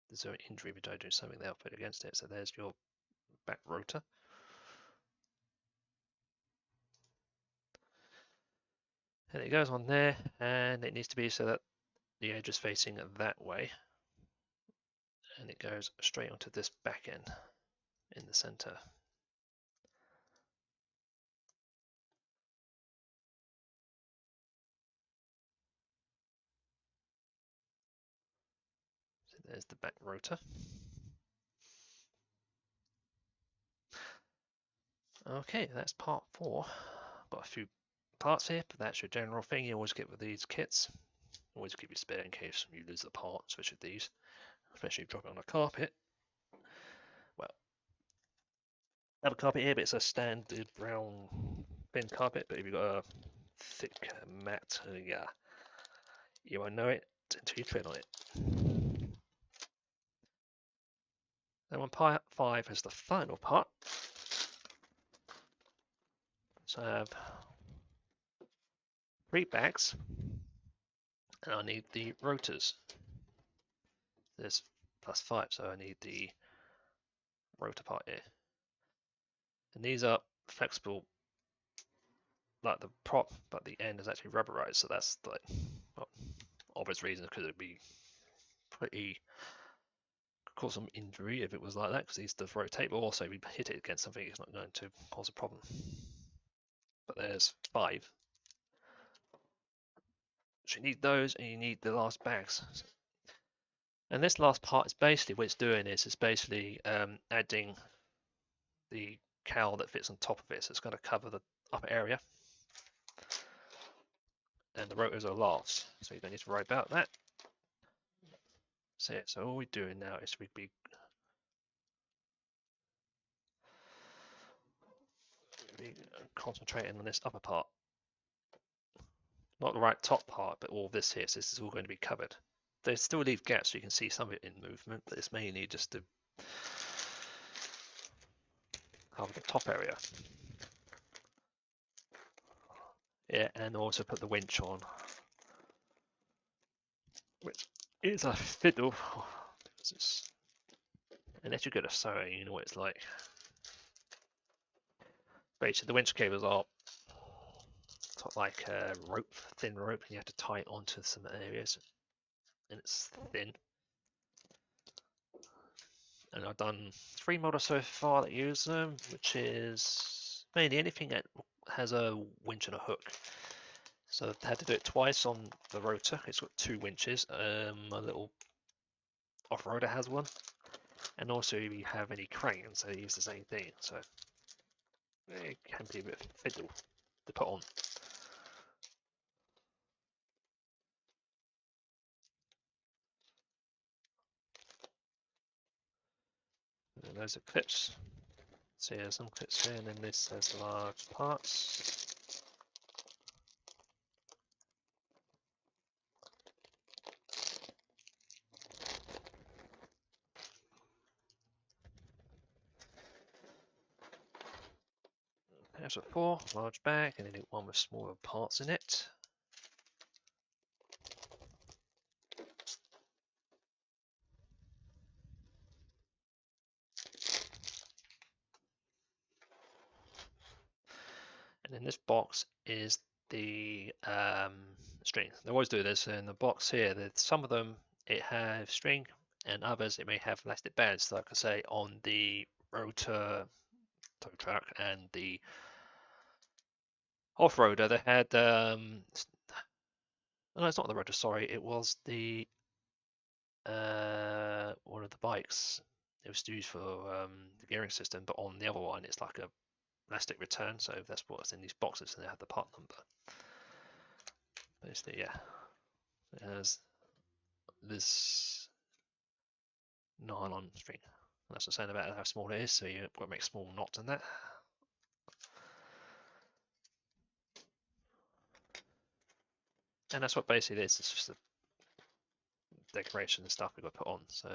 There's no injury if you don't do something they'll put against it. So there's your back rotor. And it goes on there, and it needs to be so that the edge is facing that way. And it goes straight onto this back end in the center. So there's the back rotor. Okay, that's part 4. Got a few parts here, but that's your general thing you always get with these kits. Always keep your spare in case you lose the part, especially these, especially if you drop it on a carpet. Well, I have a carpet here, but it's a standard brown thin carpet, but if you've got a thick matte, yeah, you won't know it until you tread on it. Then on part 5 is the final part. So I have 3 bags, and I need the rotors. There's +5, so I need the rotor part here. And these are flexible, like the prop, but the end is actually rubberized, so that's like, well, obvious reasons, because it'd be pretty cause some injury if it was like that, because these does rotate, but also if you hit it against something, it's not going to cause a problem. But there's 5. So you need those, and you need the last bags. And this last part is basically what it's doing is it's basically adding the cowl that fits on top of it, so it's going to cover the upper area. And the rotors are last, so you don't need to worry about that. So all we're doing now is we'd be concentrating on this upper part. Not the right top part, but all this here, so this is all going to be covered. They still leave gaps so you can see some of it in movement, but it's mainly just to cover the top area. Yeah, and also put the winch on, which is a fiddle. Unless you're good at sewing, you know what it's like. Basically, the winch cables are like a rope, thin rope, and you have to tie it onto some areas, and it's thin. And I've done 3 models so far that use them, which is mainly anything that has a winch and a hook. So I had to do it twice on the rotor. It's got 2 winches. My little off-roader has one, and also if you have any cranes, they use the same thing. So it can be a bit fiddle to put on. And those are clips. So yeah, some clips here, and then this has large parts. There's a 4, large bag, and then one with smaller parts in it. And in this box is the string. They always do this in the box here. That some of them it has string, and others it may have elastic bands. Like I say, on the rotor tow truck and the off-roader, they had no, it's not the rotor. Sorry, it was the one of the bikes. It was used for the gearing system, but on the other one, it's like a plastic return. So that's what's in these boxes, and they have the part number. Basically, yeah, it has this nylon string. That's the same about how small it is, so you've got to make small knots in that. And that's what basically it is. It's just the decoration and stuff we've got to put on. So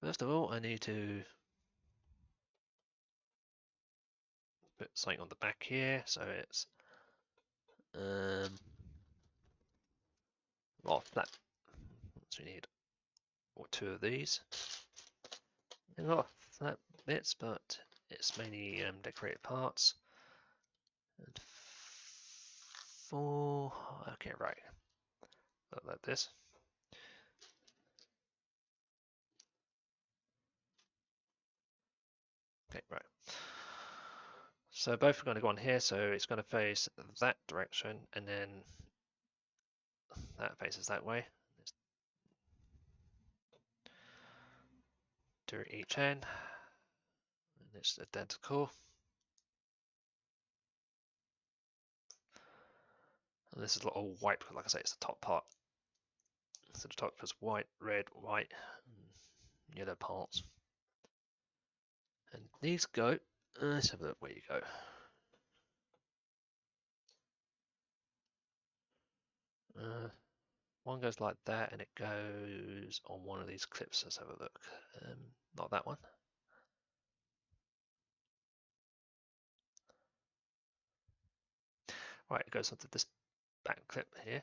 first of all, I need to put something on the back here. So it's well, flat. So we need two of these. A lot of flat bits, but it's mainly decorated parts. And four. Okay, right. Like this. Okay, right. So both are going to go on here, so it's going to face that direction, and then that faces that way. Let's do each end, and it's identical. And this is all white, because like I say, it's the top part. So the top is white, red, white, and yellow parts. And these go, let's have a look where you go. One goes like that, and it goes on one of these clips. Let's have a look. Not that one. Right, it goes onto this back clip here.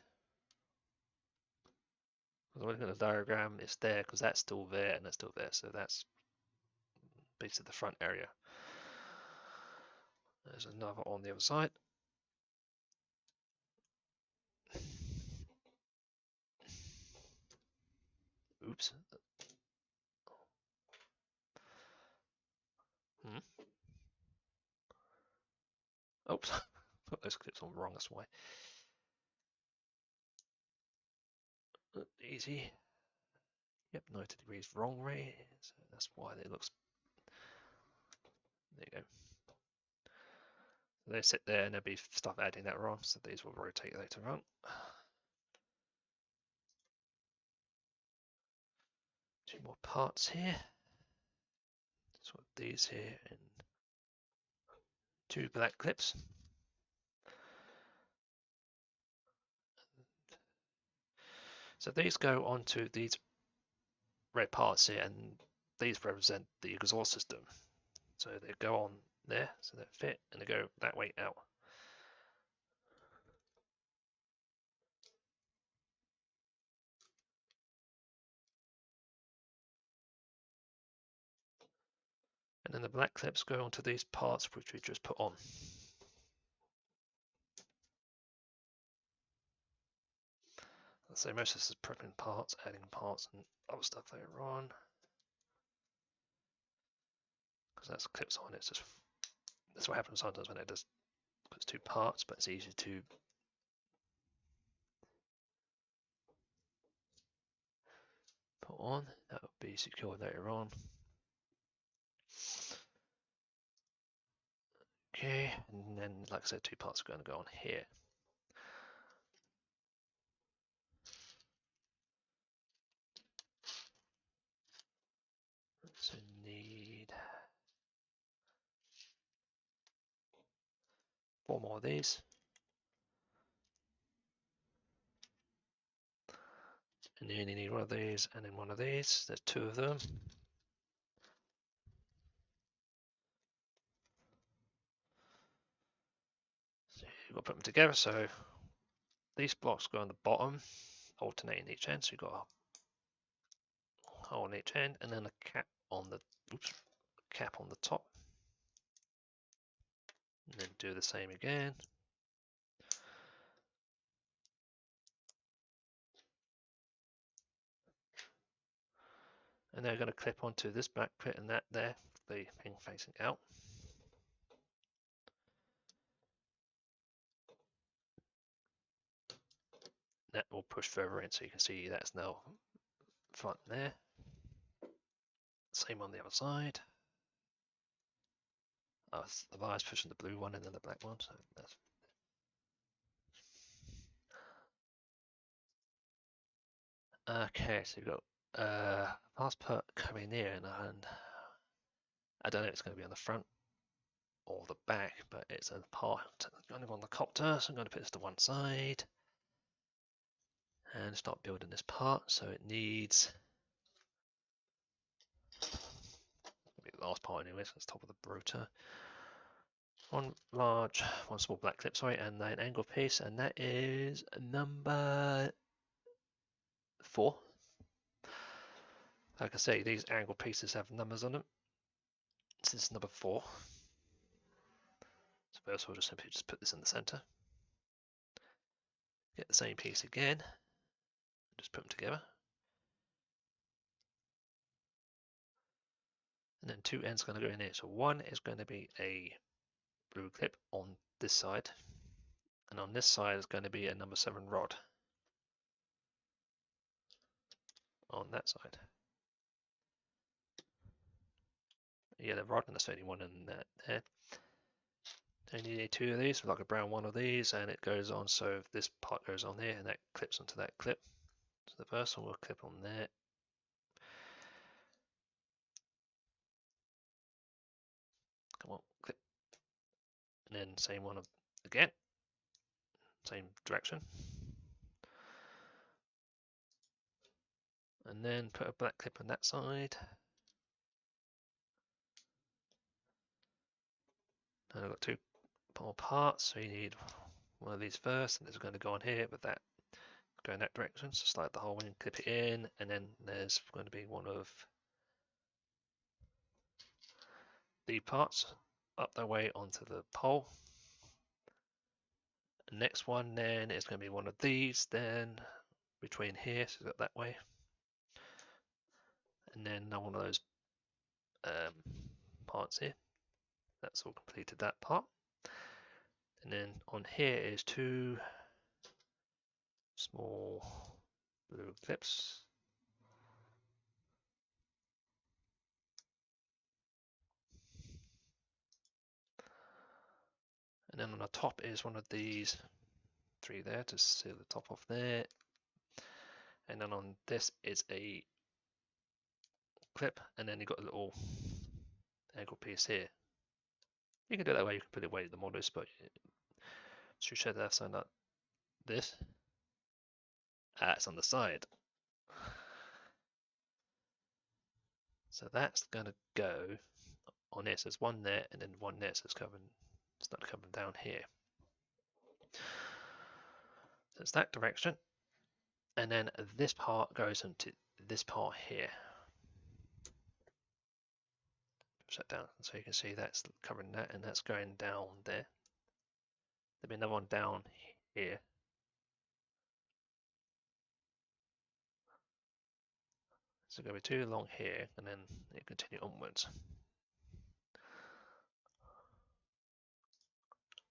Because looking at the diagram, it's there because that's still there and that's still there. So that's basically the front area. There's another on the other side. Oops. Oops. Put those clips on wrong, that's why. Easy. Yep, 90 degrees wrong way. So that's why it looks. There you go. They sit there and there'll be stuff adding that wrong, so these will rotate later on. Two more parts here. So these here and two black clips. So these go onto these red parts here, and these represent the exhaust system. So they go on there, so they fit, and they go that way out. And then the black clips go onto these parts which we just put on. So most of this is prepping parts, adding parts, and other stuff later on. Because that's clips on, it's just that's what happens sometimes when it does puts two parts, but it's easy to put on. That will be secured later on. Okay, and then like I said, two parts are going to go on here. So need 4 more of these. And you only need one of these and then one of these. There's 2 of them. So you've got to put them together. So these blocks go on the bottom, alternating each end. So you've got a hole on each end and then a cap on the cap on the top. And then do the same again. And they're going to clip onto this back clip and that there, the thing facing out. That will push further in, so you can see that's now front there. Same on the other side. Oh, the wire's pushing the blue one and then the black one, so that's. Okay, so you've got Fast put coming in, and I don't know if it's going to be on the front or the back, but it's a part going on the copter, so I'm going to put this to one side and start building this part. So it needs the last part anyway, so it's top of the rotor. One small black clip, sorry, and an angle piece, and that is number 4. Like I say, these angle pieces have numbers on them. This is number 4. So first we'll just simply put this in the center. Get the same piece again, just put them together. And then 2 ends are going to go in here. So one is going to be a blue clip on this side, and on this side is going to be a number 7 rod on that side. Yeah, the rod, and there's only one in there. Only need 2 of these, like a brown one of these, and it goes on. So if this part goes on there, and that clips onto that clip. So the first one will clip on there. Come on, clip. And then same one again, same direction. And then put a black clip on that side. And I've got 2 more parts, so you need one of these first, and it's going to go on here, but that go in that direction. So slide the hole in, clip it in, and then there's going to be one of the parts up the way onto the pole. The next one then is going to be one of these, then between here, so that way, and then one of those parts here. That's all completed, that part. And then on here is 2 small blue clips. And then on the top is one of these 3 there to seal the top off there. And then on this is a clip, and then you've got a little angle piece here. You can do it that way, you can put it away the models, but you should have something like this. It's on the side. So that's going to go on this. There's one there, and then one there, so it's coming down here. So it's that direction, and then this part goes into this part here. Push that down, so you can see that's covering that, and that's going down there. There'll be another one down here. So going to be 2 along here, and then it continue onwards.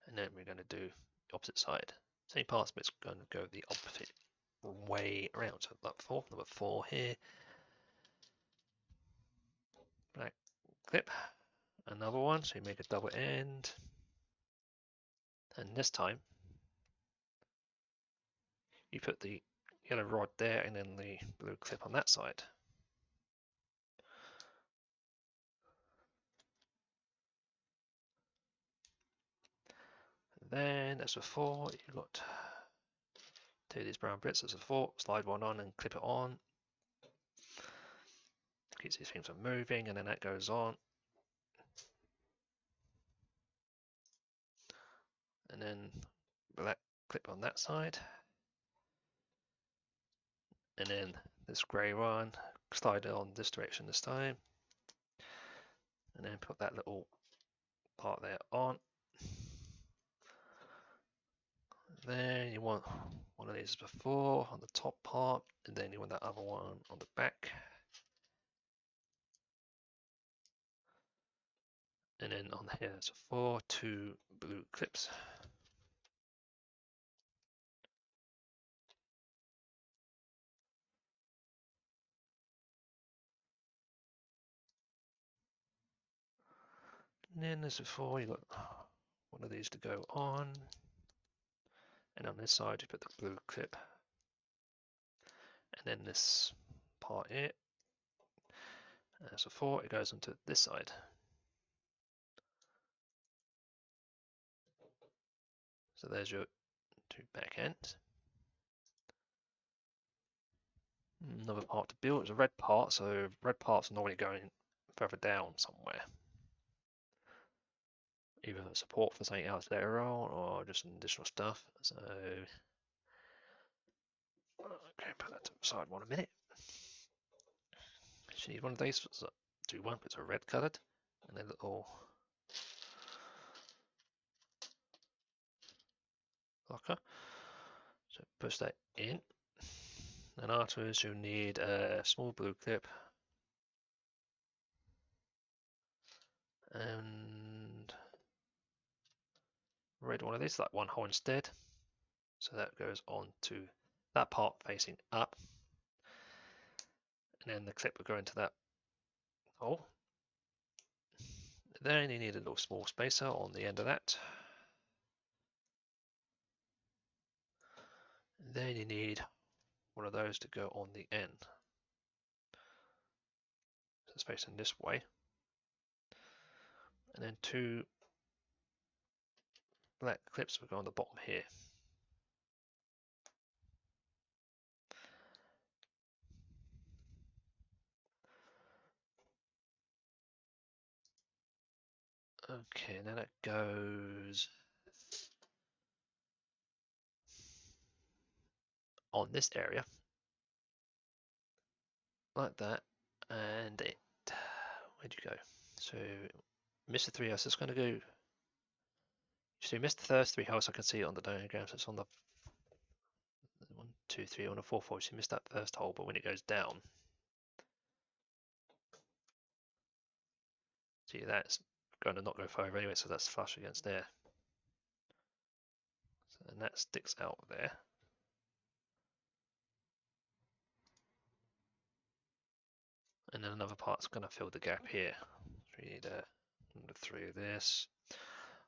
And then we're going to do the opposite side. Same parts, but it's going to go the opposite way around. So number 4 here. Black clip, another one, so you make a double end. And this time, you put the yellow rod there, and then the blue clip on that side. Then, as before, you've got 2 of these brown bits as before. Slide one on and clip it on. Keeps these things from moving, and then that goes on. And then black clip on that side. And then this grey one, slide it on this direction this time. And then put that little part there on. Then you want one of these before on the top part, and then you want that other one on the back. And then on here, so 2 blue clips. And then as before, you got one of these to go on. And on this side, you put the blue clip. And then this part here. As before, it goes onto this side. So there's your two back ends. Another part to build is a red part, so red parts are normally going further down somewhere. Either support for something else later on or just some additional stuff. So, okay, put that to the side 1 minute. You need one of these, so do one, it's a red coloured, and then a little locker. So push that in. And afterwards you'll need a small blue clip and red one of these, like one hole instead. So that goes on to that part facing up. And then the clip will go into that hole. Then you need a little small spacer on the end of that. Then you need one of those to go on the end. So it's facing this way. And then 2 black clips will go on the bottom here. Okay, and then it goes on this area like that, and it, where'd you go? So Mr. 3 house is going to go, so you missed the first 3 holes. I can see it on the diagram, so it's on the 1, 2, 3 on the 4th hole. So you missed that first hole, but when it goes down, see that's going to not go far anyway, so that's flush against there. So, and that sticks out there. And then another part's going to fill the gap here. So we need number 3 of this.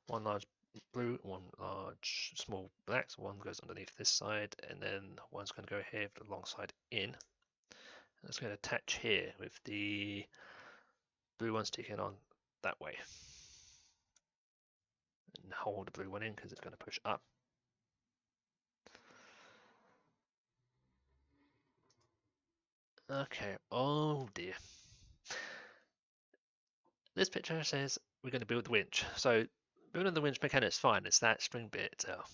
One large blue, one large small black. So one goes underneath this side, and then one's going to go here alongside in. And it's going to attach here with the blue one sticking on that way. And hold the blue one in because it's going to push up. Okay, oh dear. This picture says we're going to build the winch. So building the winch mechanic's fine, it's that spring bit itself.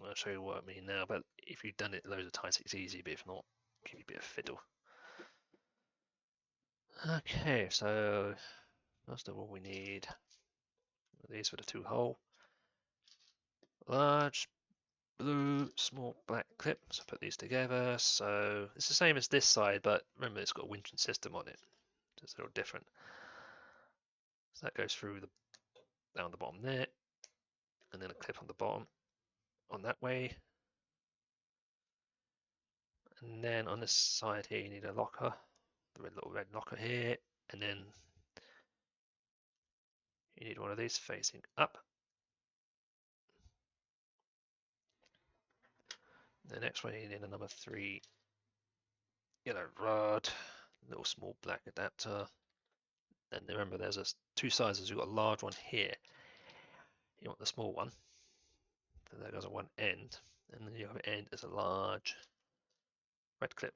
I'll show you what I mean now, but if you've done it loads of times it's easy, but if not, give you a bit of fiddle. Okay, so first of all we need these for the 2 hole. Large blue, small black clip, so put these together. So it's the same as this side, but remember it's got a winching system on it. It's a little different. So that goes through the down the bottom there, and then a clip on the bottom on that way. And then on this side here you need a locker, the little red locker here, and then you need one of these facing up. The next one you need a number 3 yellow rod, little small black adapter. And remember there's 2 sizes, you've got a large one here. You want the small one. So that goes on one end, and then the other end is a large red clip.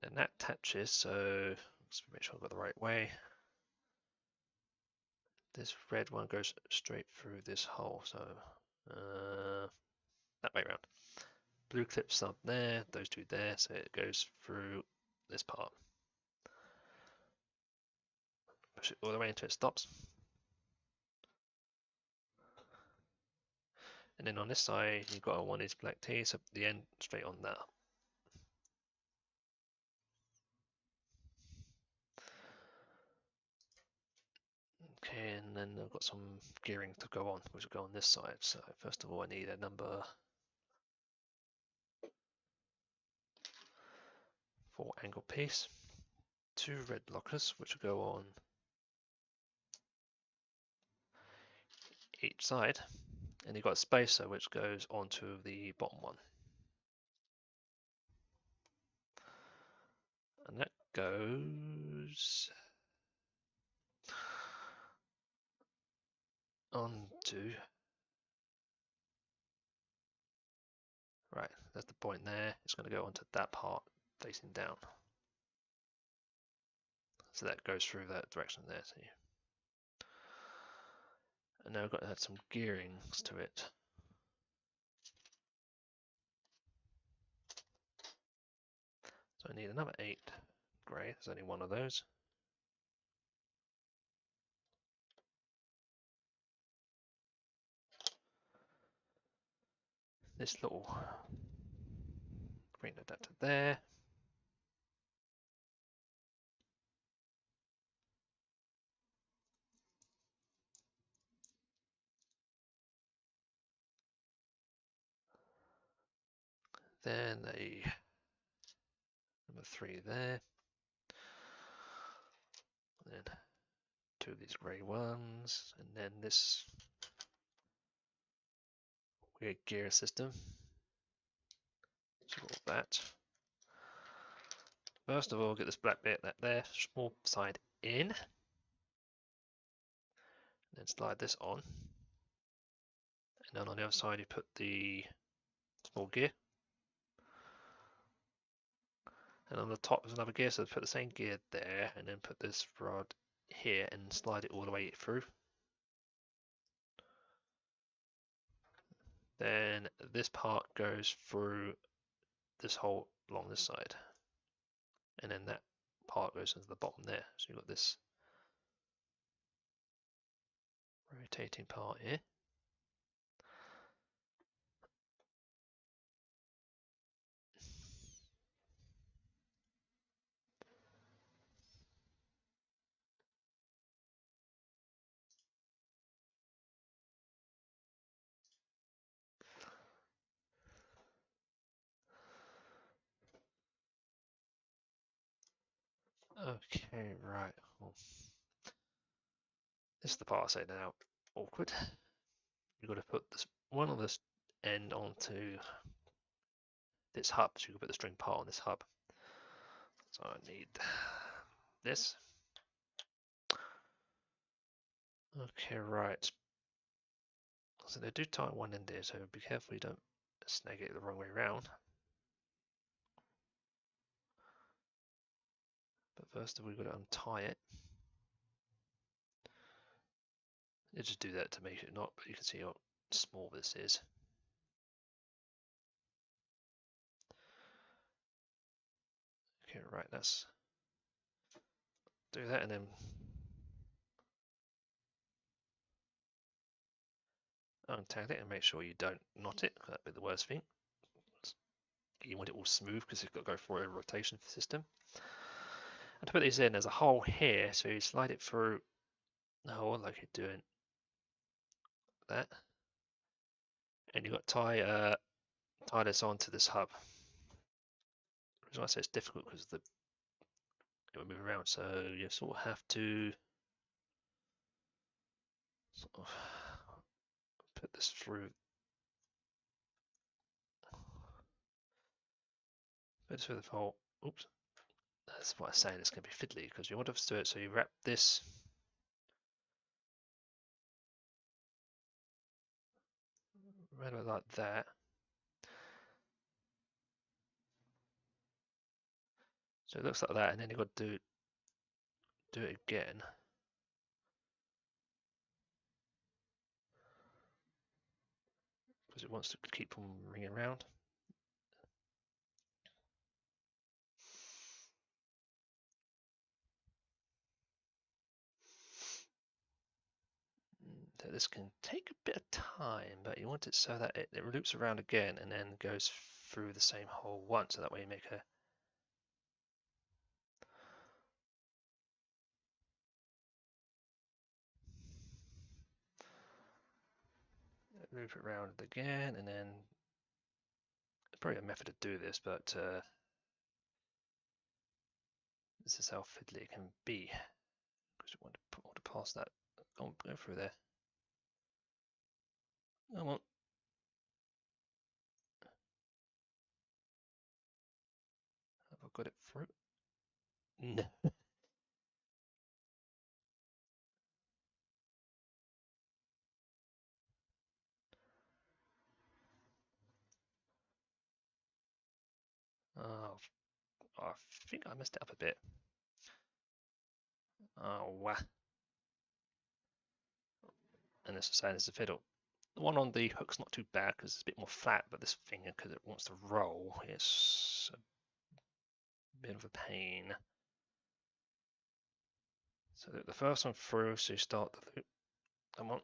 And that attaches, so let's make sure I've got the right way. This red one goes straight through this hole, so that way around. Blue clips up there, those 2 there, so it goes through this part. Push it all the way until it stops. And then on this side, you've got one is black T, so the end straight on that. Okay, and then I've got some gearing to go on, which will go on this side. So first of all, I need a number 4 angle piece, 2 red lockers, which will go on each side, and you've got a spacer which goes onto the bottom one. And that goes on to, right, that's the point there. It's going to go onto that part facing down. So that goes through that direction there. See? And now I've got to add some gearings to it. So I need another 8 grey. There's only one of those. This little green adapter there. Then a number 3 there. And then 2 of these grey ones. And then this weird gear system. So all that. First of all, get this black bit that there, small side in. And then slide this on. And then on the other side you put the small gear. And on the top there's another gear, so put the same gear there and then put this rod here and slide it all the way through. Then this part goes through this hole along this side. And then that part goes into the bottom there. So you've got this rotating part here. Okay, right. Well, this is the part I say now awkward. You've got to put this one on this end onto this hub, so you can put the string part on this hub. So I need this. Okay, right. So they do tie one end here, so be careful you don't snag it the wrong way around. But first of all, we've got to untie it. You just do that to make it not, but you can see how small this is. Okay, right, let's do that and then untangle it and make sure you don't knot it, that'd be the worst thing. You want it all smooth because it's got to go through a rotation system. And to put these in, there's a hole here, so you slide it through the hole like you're doing that. And you've got to tie this onto this hub. The reason I say it's difficult because it will move around, so you sort of have to sort of put this through. Put this through the hole. Oops. That's what I'm saying, it's going to be fiddly because you want to do it so you wrap this right like that. So it looks like that, and then you've got to do it again. Because it wants to keep on ringing around. So this can take a bit of time, but you want it so that it loops around again and then goes through the same hole once, so that way you make a loop it around again, and then probably a method to do this, but this is how fiddly it can be. Because you want to pass that, go through there. Come on. Have I got it through? No. Oh, I think I messed it up a bit. Oh, wow. And it's the same as the fiddle. The one on the hook's not too bad because it's a bit more flat, but this finger, because it wants to roll, it's a bit of a pain. So the first one through, so you start the loop. Come on.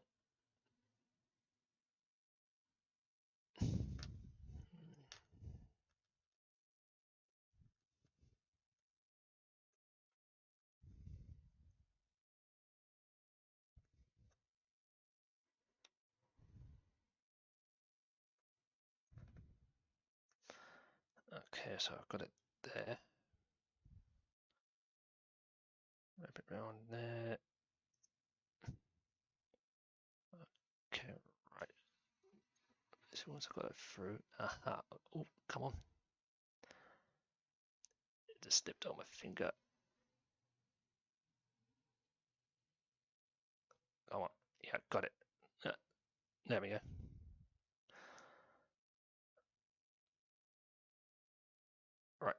Okay, so I've got it there. Wrap it around there. Okay, right. So once I've got it through, aha. Oh, come on. It just slipped on my finger. Come on. Yeah, got it. There we go. Right.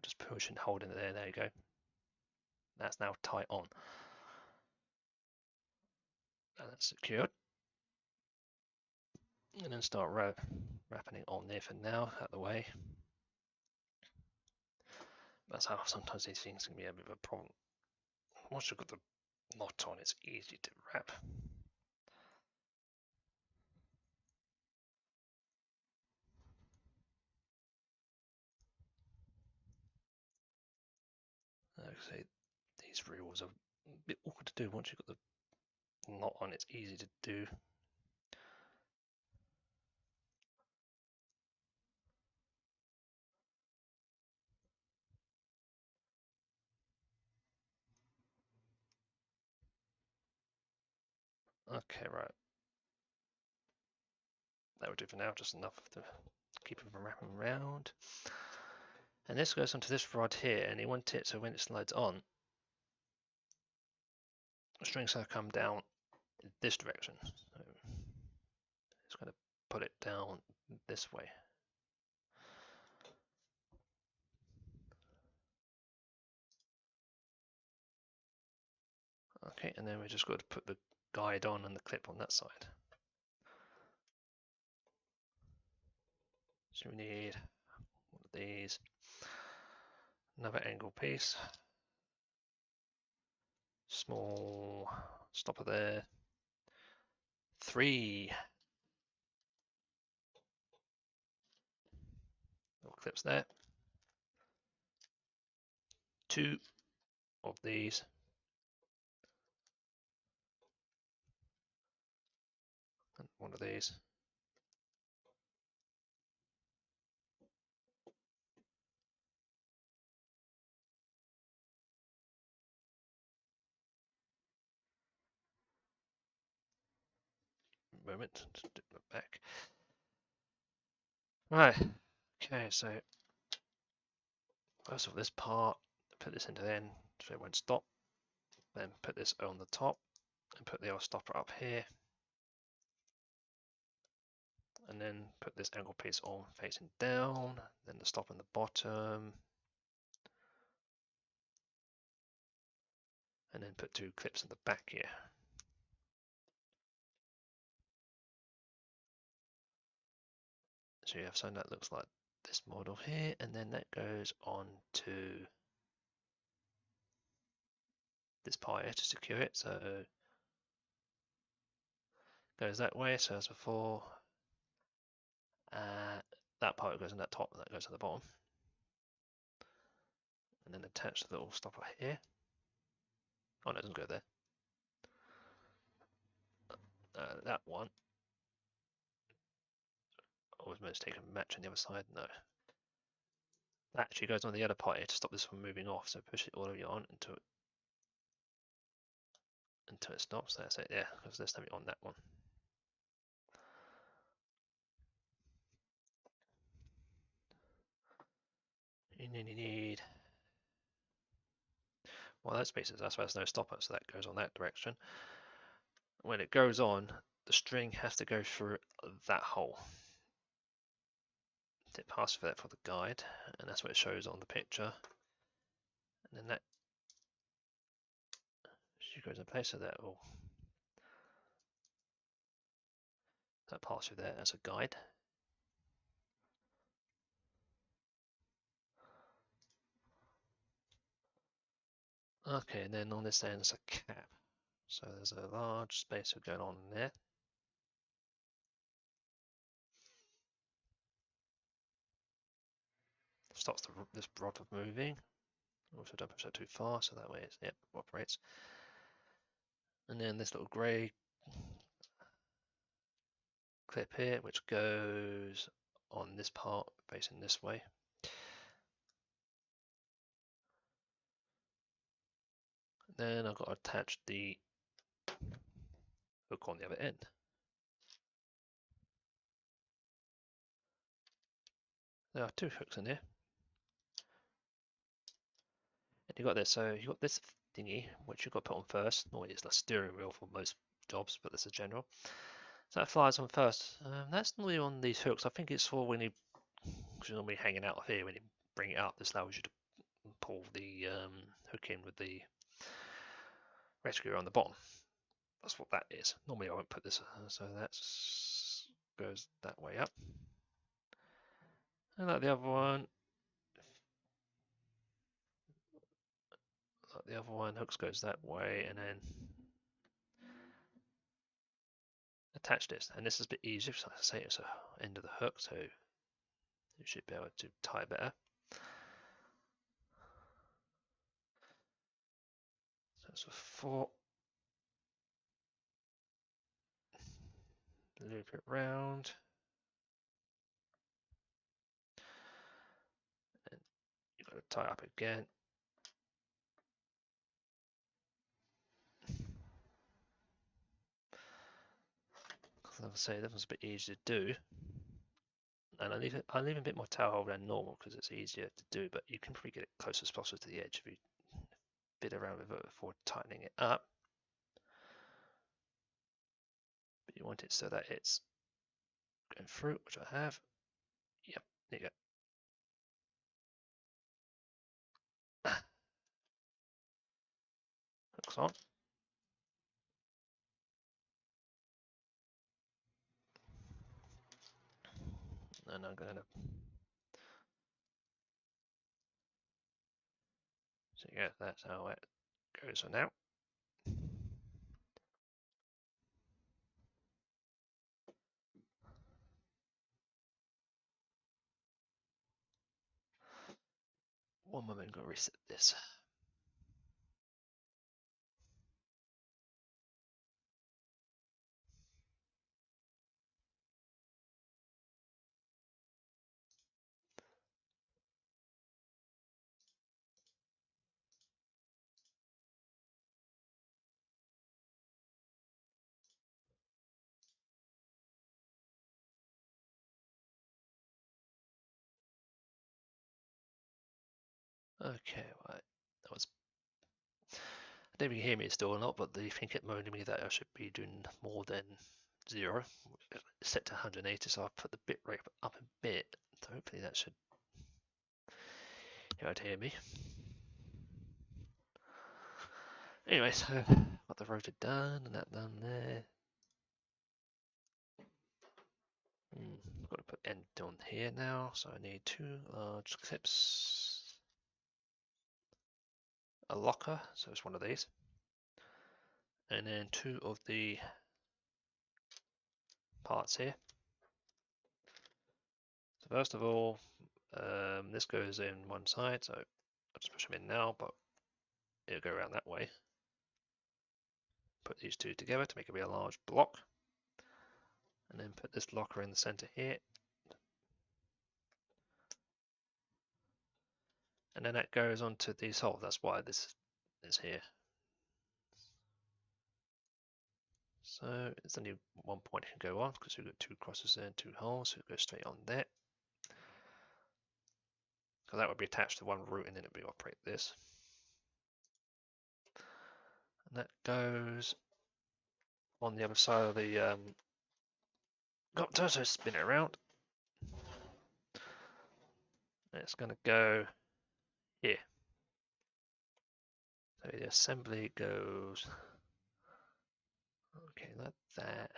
Just push and hold in there. There you go. That's now tight on. And that's secured. And then start wrapping it on there for now, out of the way. That's how sometimes these things can be a bit of a problem. Once you've got the knot on, it's easy to wrap. Like I say, these reels are a bit awkward to do. Once you've got the knot on, it's easy to do. Okay, right. That will do for now, just enough to keep it from wrapping around. And this goes onto this rod here, and you want it so when it slides on, the strings have come down in this direction. So it's going to put it down this way. Okay, and then we just got to put the guide on and the clip on that side. So we need one of these, another angle piece, small stopper there, 3 little clips there, 2 of these, and one of these. Moment to do the back. Right, okay, so first of all, this part, put this into then so it won't stop. Then put this on the top and put the old stopper up here. And then put this angle piece on facing down, then the stop on the bottom. And then put 2 clips in the back here. So you have something that looks like this model here, and then that goes on to this part here to secure it. So goes that way, so as before, that part goes on that top, and that goes on the bottom. And then attach the little stopper here. Oh no, it doesn't go there. That one. I was meant to take a match on the other side. No. That actually goes on the other part here to stop this from moving off. So push it all the way on until it stops. That's it. Yeah, because there's something on that one. And then you need, well, that's basically, that's why there's no stopper, so that goes on that direction. When it goes on, the string has to go through that hole. It passes through that for the guide, and that's what it shows on the picture. And then that goes in place, so that will pass through there as a guide. Okay, and then on this end is a cap. So there's a large spacer going on there. Stops this rod from moving. Also don't push that too far, so that way it operates. And then this little grey clip here, which goes on this part facing this way. Then I've got to attach the hook on the other end. There are two hooks in here. And you've got this, so you've got this thingy, which you've got to put on first. Normally it's the steering wheel for most jobs, but this is general. So that flies on first. That's normally on these hooks. I think it's for when you, because you're normally hanging out here, when you bring it up, this allows you to pull the hook in with the rescuer on the bottom. That's what that is. Normally I won't put this, so that goes that way up. And like the other one, hooks goes that way, and then attach this. And this is a bit easier, because like I say, it's the end of the hook, so you should be able to tie better. So it's a 4. Loop it round. And you've got to tie up again. Because like I say, that one's a bit easier to do. And I leave a bit more tail hold than normal because it's easier to do, but you can probably get it close as possible to the edge if you bit around with it before tightening it up. But you want it so that it's going through, which I have. Yep, there you go. Hooks on. And I'm going to, so yeah, that's how it goes for now. One moment, I'm going to reset this. Okay, right. That was. I don't know if you can hear me still or not, but the thing kept moaning me that I should be doing more than 0. It's set to 180, so I've put the bit rate up a bit. So hopefully that should be able to hear me. Anyway, so got the rotor done and that done there. Got to put end on here now, so I need 2 large clips, a locker, so it's one of these, and then 2 of the parts here. So first of all, this goes in one side, so I'll just push them in now, but it'll go around that way. Put these 2 together to make it be a large block, and then put this locker in the center here. And then that goes onto these holes. That's why this is here. So it's only one point it can go on because we've got 2 crosses there and 2 holes, so it goes straight on there. So that would be attached to one root, and then it would be operate this. And that goes on the other side of the copter, so spin it around. And it's going to go here. So the assembly goes, okay, like that.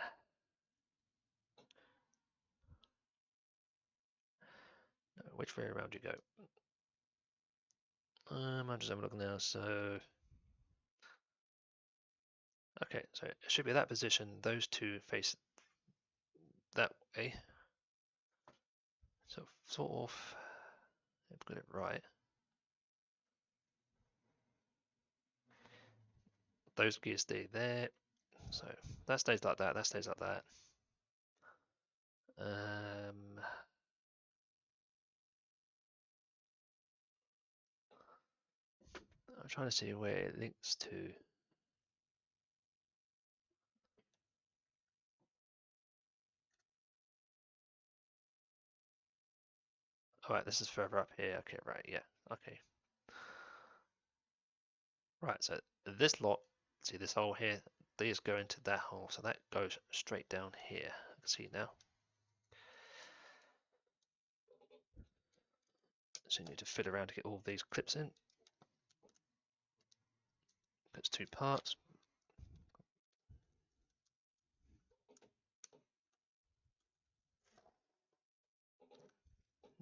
No, which way around you go? I'll just have a look now. So, okay, so it should be that position. Those two face that way. So sort of, I've got it right. Those gears stay there. So that stays like that. That stays like that. I'm trying to see where it links to. All right, this is further up here. Okay, right, yeah, okay. Right, so this lot, see this hole here, these go into that hole, so that goes straight down here. I can see now. So you need to fit around to get all these clips in. That's two parts.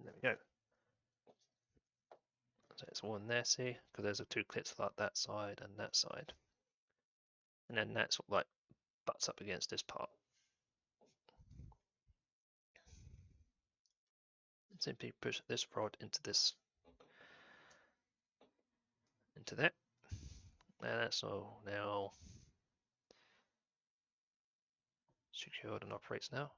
There we go. So it's one there, see, because there's two clips like that side and that side. And then that's what like butts up against this part. And simply push this rod into this, into that. And that's all now secured and operates now.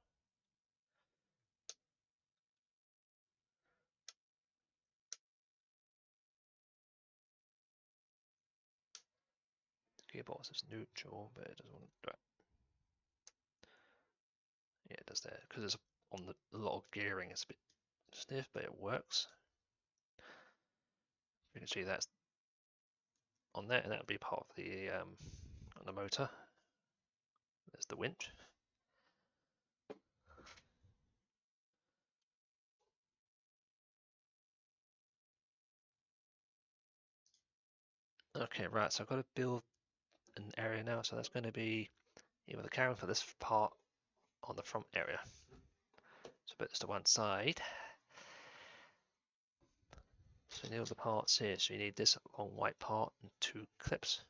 Gearbox is neutral, but it doesn't want to do it. Yeah, it does there because it's on the lot of gearing. It's a bit stiff, but it works. You can see that's on there, and that'll be part of the motor. There's the winch. Okay, right. So I've got to build an area now. So that's going to be either the carrying for this part on the front area. So put this to one side. So you need all the parts here. So you need this long white part and two clips.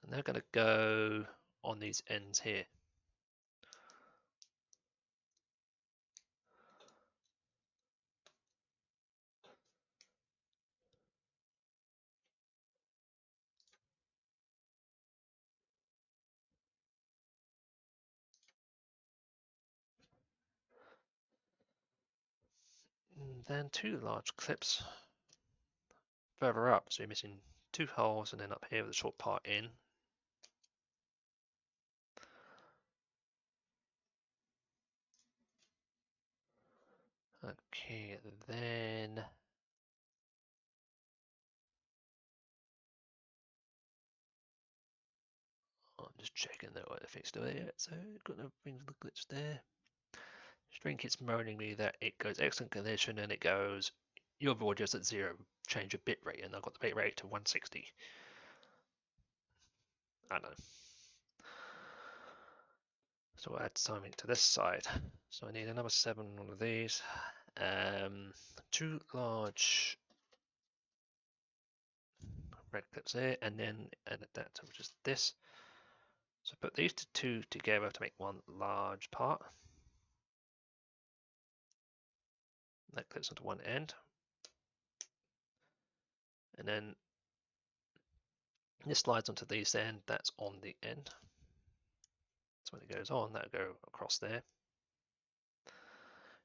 And they're going to go on these ends here. And then two large clips further up. So you're missing two holes, and then up here with a short part in. Okay, then I'm just checking that everything's still there. So got no things the glitch there. String keeps moaning me that it goes excellent condition and it goes your board just at 0, change your bit rate, and I've got the bit rate to 160. I know. So we'll add timing to this side. So I need another 7 on one of these. Two large red clips here, and then an adapter, which is this. So put these two together to make one large part. That clips onto one end. And then this slides onto these end, that's on the end. So when it goes on, that'll go across there.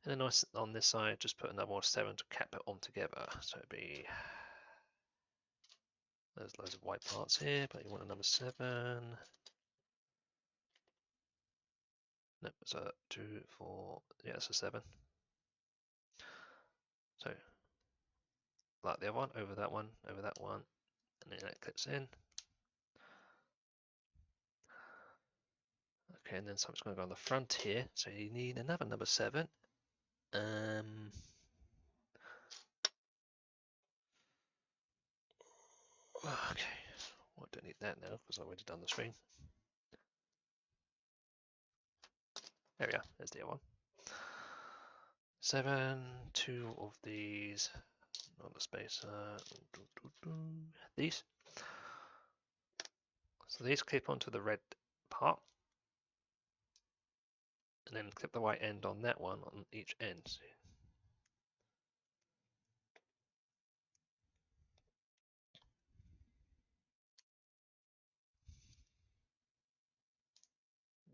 And then on this side, just put another 7 to cap it on together. So it'd be, there's loads of white parts here, but you want a number 7. Nope, so 2, 4, yeah, it's a 7. So like the other one, over that one, and then that clips in. Okay, and then something's going to go on the front here, so you need another number 7. Okay, well, I don't need that now because I've already done the string. There we are, there's the other one. 7, 2 of these, not the spacer, these. So these clip onto the red part, and then clip the white end on that one on each end.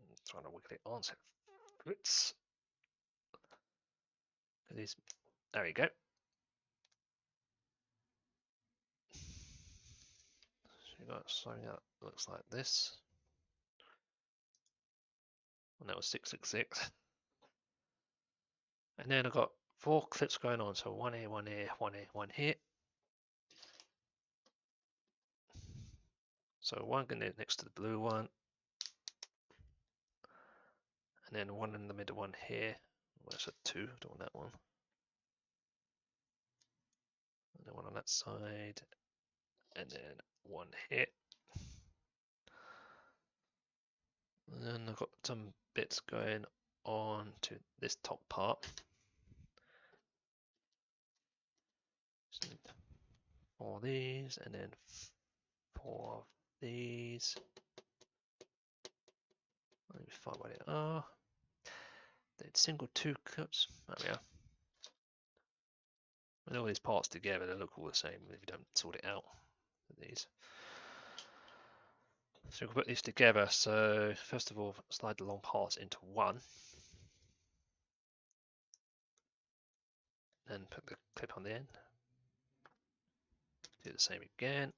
I'm trying to wiggle it on so it fits. These, there we go. So you got something that looks like this. And that was 666. And then I've got 4 clips going on, so 1 here, 1 here, 1 here, 1 here. So one going next to the blue one, and then one in the middle one here. Where's a 2? Don't want that one. And then one on that side, and then one here. And then I've got some bits going on to this top part. So 4 of these, and then 4 of these. Let me find what they are. They're single 2 clips. There we are. And all these parts together, they look all the same if you don't sort it out with these. So we'll put these together. So first of all, slide the long parts into one. Then put the clip on the end. Do the same again.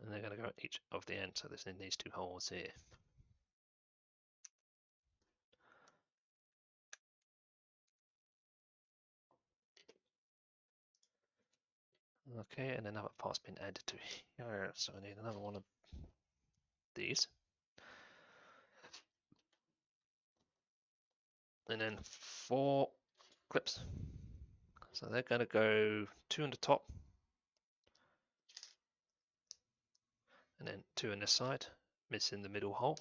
And they're going to go at each of the ends. So this in these 2 holes here. Okay, and another part's been added to here. So I need another one of these. And then 4 clips. So they're going to go 2 on the top. And then 2 on this side, missing the middle hole.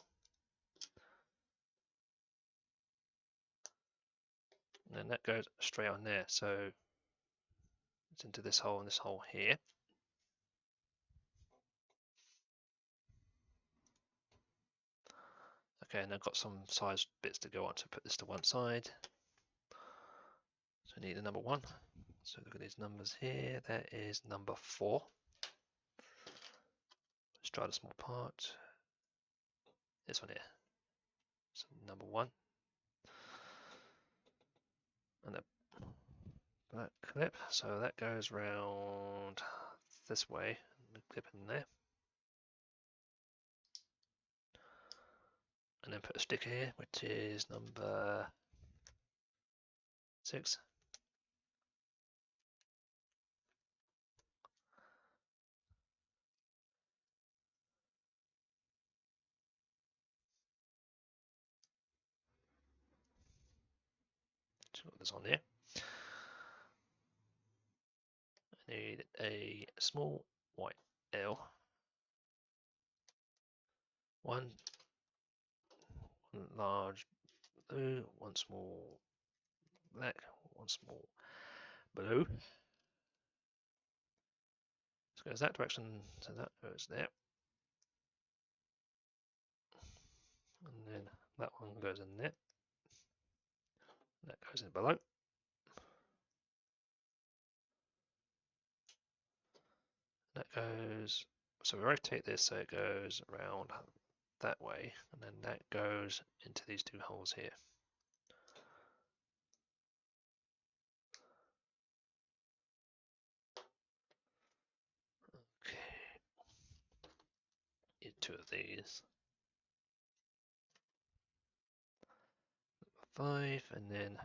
And then that goes straight on there. So it's into this hole and this hole here. Okay, and I've got some size bits to go on, so put this to one side. So I need a number 1. So look at these numbers here. That is number 4. Let's try the small part. This one here. So number 1. And a black clip. So that goes round this way. And the clip in there. And then put a sticker here, which is number 6. So put this on here. I need a small white L. One large blue, one small black, one small blue. So goes that direction, so that goes there. And then that one goes in there. That goes in below. That goes, so we rotate this so it goes around that way, and then that goes into these 2 holes here. Okay, need 2 of these. 5, and then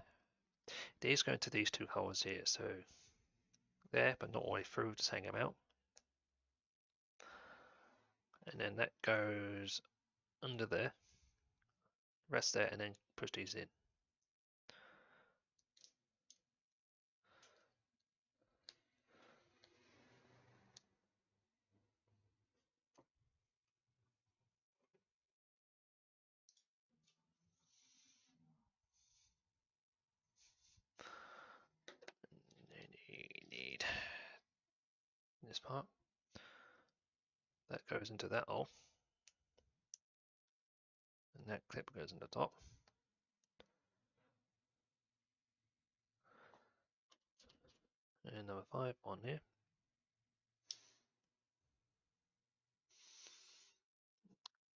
these go into these two holes here, so there, but not all the way through, just hang them out. And then that goes under there, rest there, and then push these in. And then you need this part. That goes into that hole. And that clip goes in the top. And number 5 on here.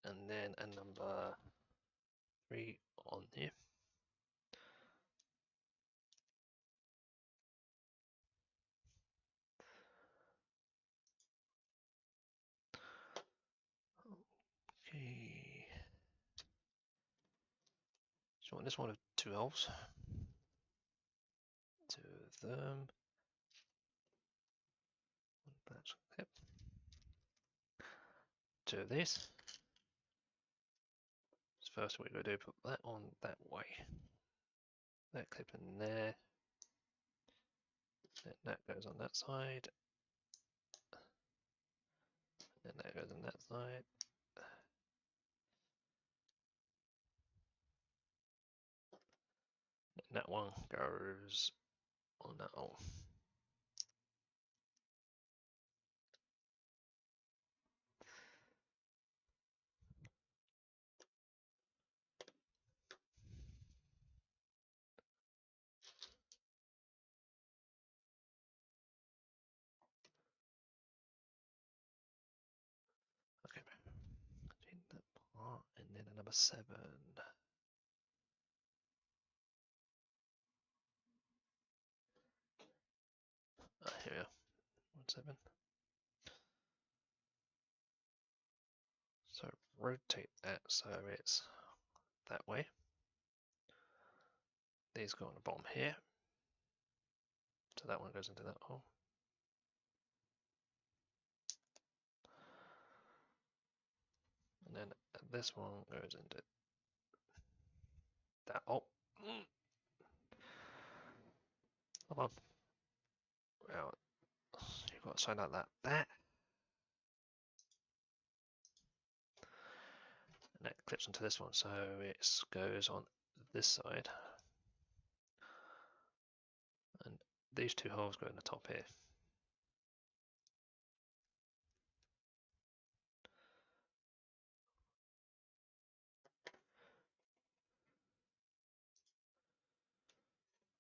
And then a number 3 on here. Okay. So you want this one with 2 holes. 2 of them. That's clip. 2 of these. So first what we're going to do, put that on that way. That clip in there. Then that goes on that side. Then that goes on that side. And that one goes on that hole. Okay, change that part, and then a number 7. Here we are, 1, 7. So rotate that so it's that way. These go on the bottom here. So that one goes into that hole. And then this one goes into that hole. Come on. Well, you've got to sign out that. And that clips onto this one, so it goes on this side. And these 2 holes go in the top here.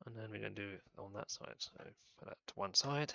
And then we're going to do it on that side. So put that to one side.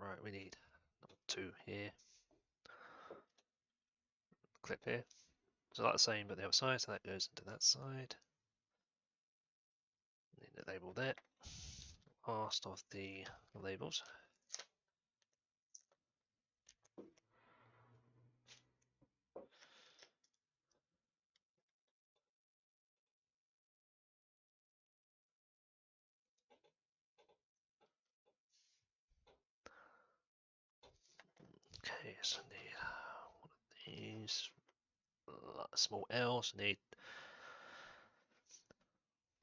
Right, we need number 2 here. Clip here. So like the same, but the other side, so that goes into that side. Need to label that. Last of the labels. Okay, so need one of these small L's. Need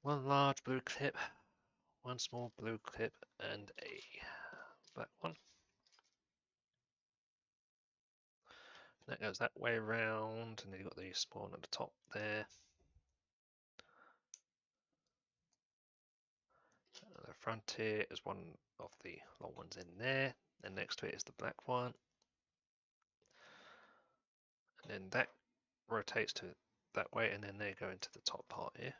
one large blue clip, one small blue clip, and a black one. That goes that way around, and then you've got the spawn at the top there. And the front here is one of the long ones in there, and next to it is the black one. And then that rotates to that way, and then they go into the top part here.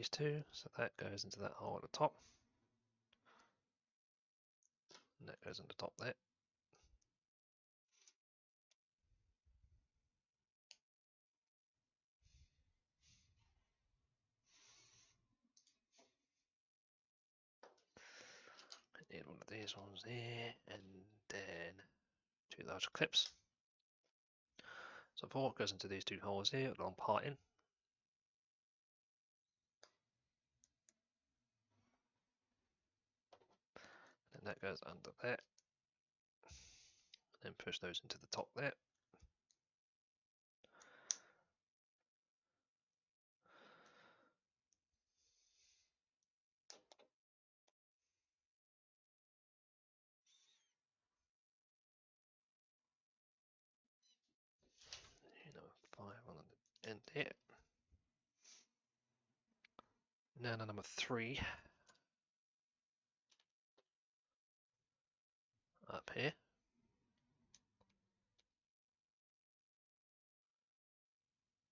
these two, so that goes into that hole at the top, and that goes on the top there. I need one of these ones here, and then two large clips. So 4 goes into these two holes here, along part in. And that goes under there. And push those into the top there. Number 5 on the end here. Now number 3 up here.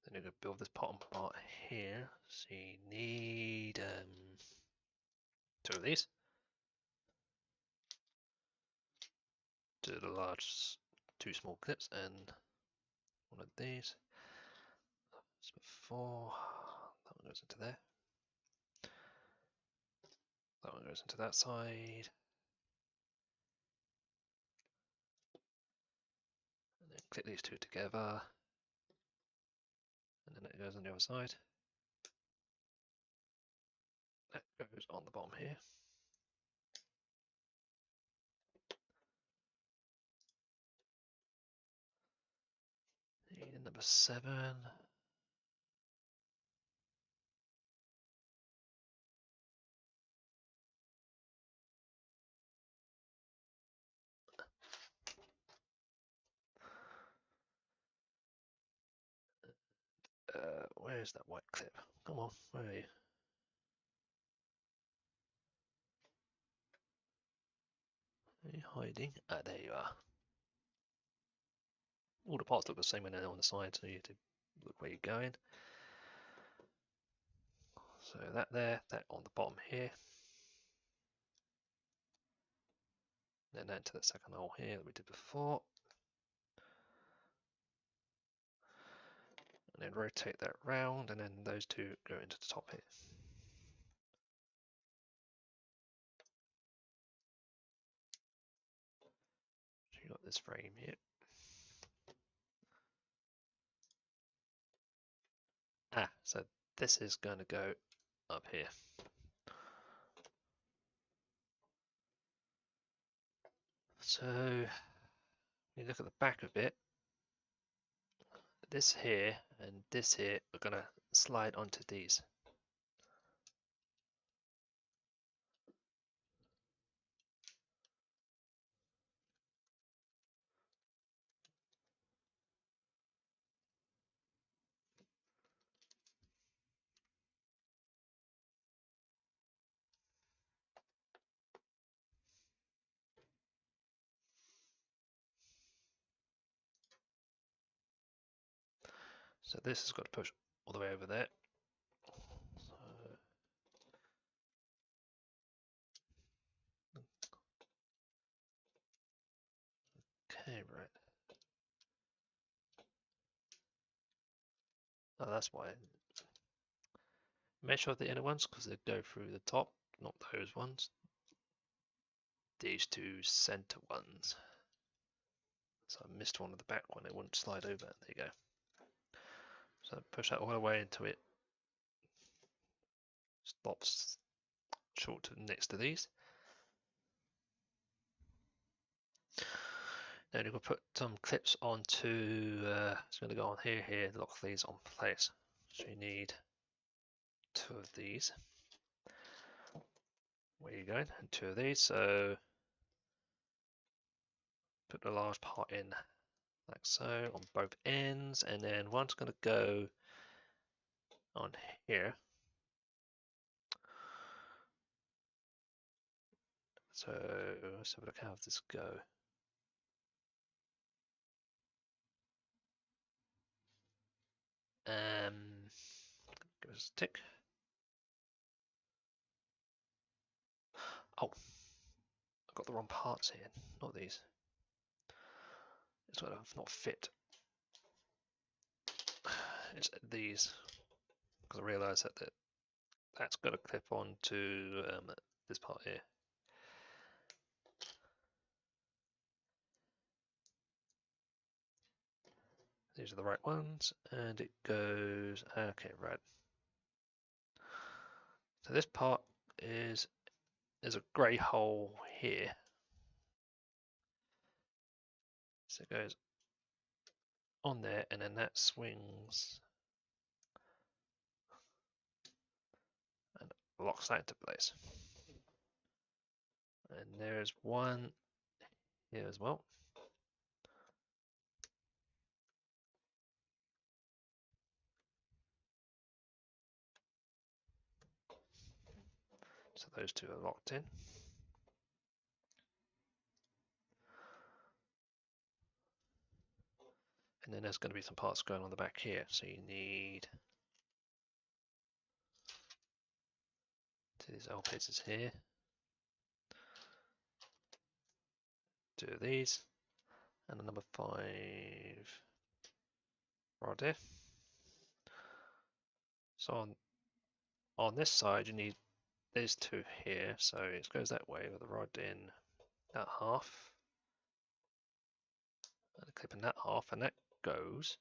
Then you're going to build this bottom part here. So you need 2 of these. Do the large 2 small clips and one of these. As before, that one goes into there. That one goes into that side. And then clip these 2 together. And then it goes on the other side. That goes on the bottom here. And number 7. Where's that white clip? Come on, where are you? Are you hiding? Ah, there you are. All the parts look the same when they're on the side, so you have to look where you're going. So that there, that on the bottom here. Then that to the second hole here that we did before. And then rotate that round, and then those 2 go into the top here. So you got this frame here. So this is going to go up here. So you look at the back of it, this here and this here are going to slide onto these. So this has got to push all the way over there. So, okay, right. Oh, that's why. Measure the inner ones because they go through the top, not those ones. These 2 center ones. So I missed one of the back one, it wouldn't slide over. There you go. So push that all the way into it. Stops short to next to these. Then you're going to put some clips onto, it's going to go on here, lock these on place. So you need 2 of these. Where are you going? And 2 of these. So put the large part in like so on both ends, and then one's going to go on here. So let's have a look how this go. Give us a tick. Oh, I've got the wrong parts here, not these. It's got to not fit. It's these, because I realised that that's got to clip on to this part here. These are the right ones, and it goes, okay, right. So this part is, there's a grey hole here. So it goes on there, and then that swings and locks that into place. And there's one here as well. So those two are locked in. And then there's going to be some parts going on the back here. So you need these L pieces here. Two of these. And a number 5 rod here. So on this side you need these two here. So it goes that way with the rod in that half. And clip in that half, and that goes.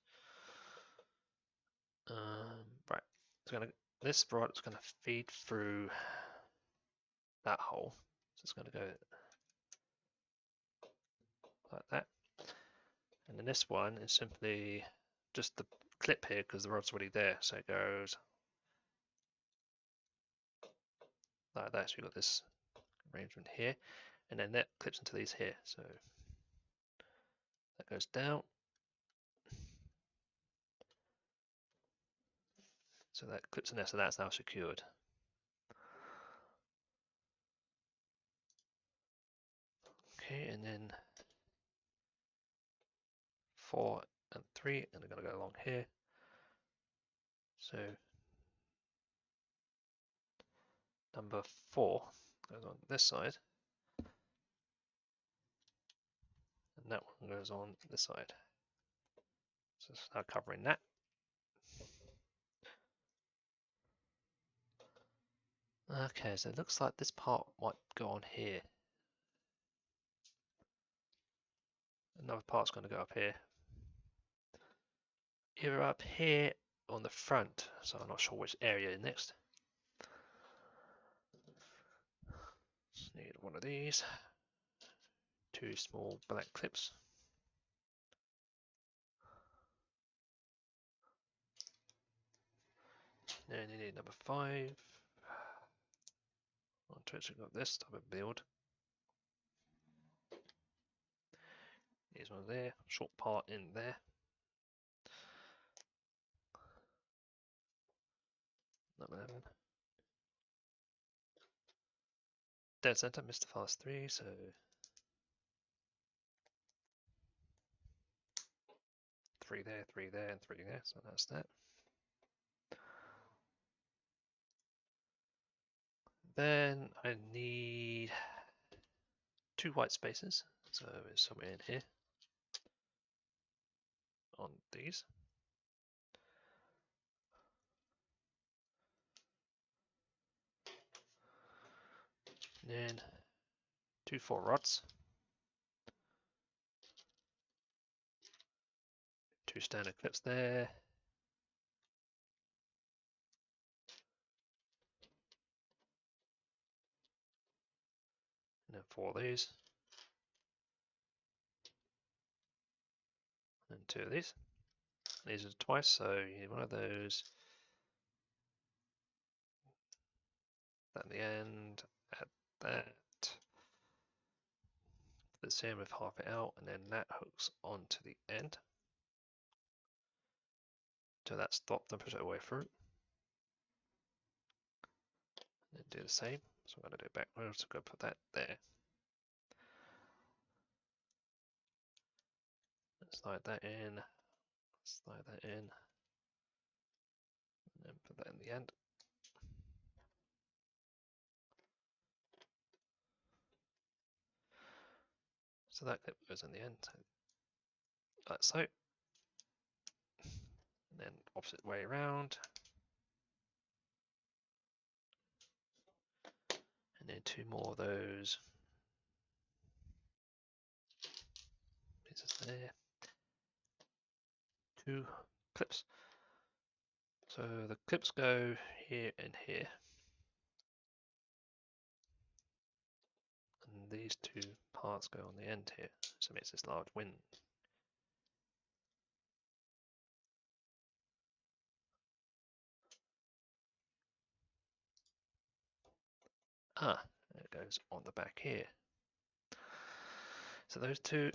Right. It's gonna, this rod is going to feed through that hole. So it's going to go like that. And then this one is simply just the clip here because the rod's already there. So it goes like that. So you've got this arrangement here. And then that clips into these here. So that goes down. So that clips in there. So that's now secured. Okay, and then 4 and 3, and they're going to go along here. So number 4 goes on this side, and that one goes on this side. So it's now covering that. Okay, so it looks like this part might go on here. Another part's going to go up here. Either up here on the front, so I'm not sure which area next. Just need one of these. 2 small black clips. Then you need number 5. Onto it, so we've got this type of build. Here's one there, short part in there. Number 11. Dead center, missed the fast 3, so 3 there, 3 there, and 3 there, so that's that. Then I need 2 white spaces, so it's somewhere in here on these. Then 2 4 rods, 2 standard clips there, and then 4 of these, and 2 of these. These are twice, so you need one of those. At the end, add that. The same with half it out, and then that hooks onto the end. So that's stopped and push it away through. And do the same. So I'm going to do it backwards, so go put that there. Slide that in, slide that in, and then put that in the end. So that clip goes in the end, like so. And then opposite way around. And then 2 more of those pieces there. 2 clips. So the clips go here and here. And these 2 parts go on the end here. So it makes this large wing. Ah, it goes on the back here. So those 2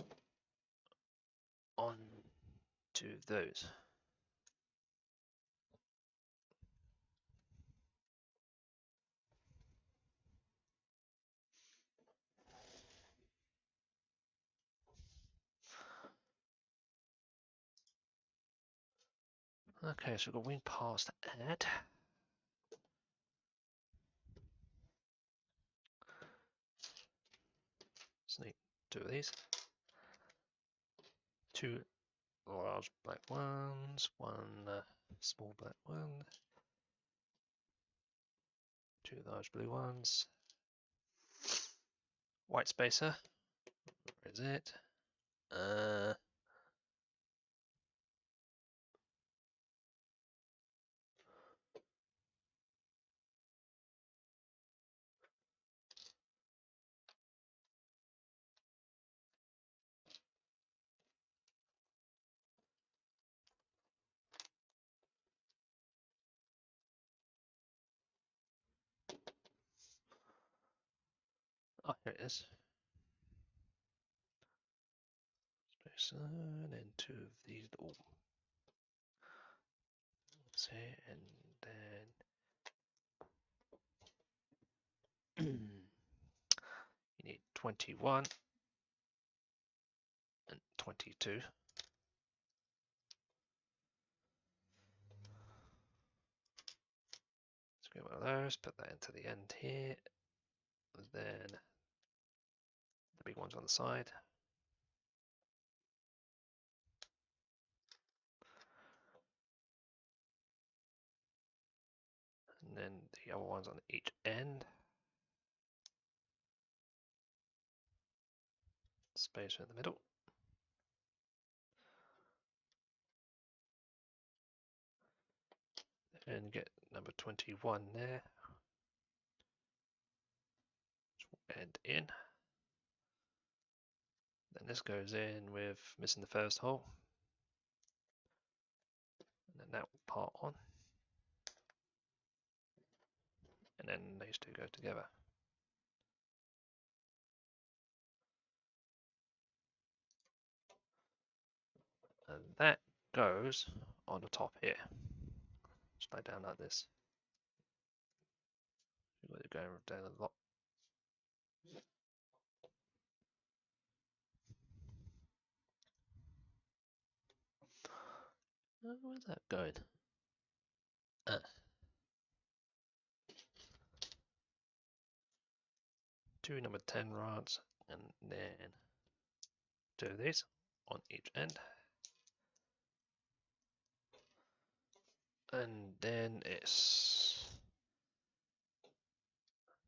on to those. Okay, so we've got wing parts to add. So need 2 of these. 2 large black ones, 1 small black one, 2 large blue ones. White spacer. Where is it? Oh, here it is. Spacer, and then 2 of these little. See, and then you need 21 and 22. Let's get one of those, put that into the end here. And then the big ones on the side. And then the other ones on each end. Spacer in the middle. And get number 21 there. And in. Then this goes in with missing the first hole. And then that part on. And then these 2 go together. And that goes on the top here. Slide down like this. You've got to go down a lot. Where's that going? 2 number 10 rods, and then 2 of these on each end. And then it's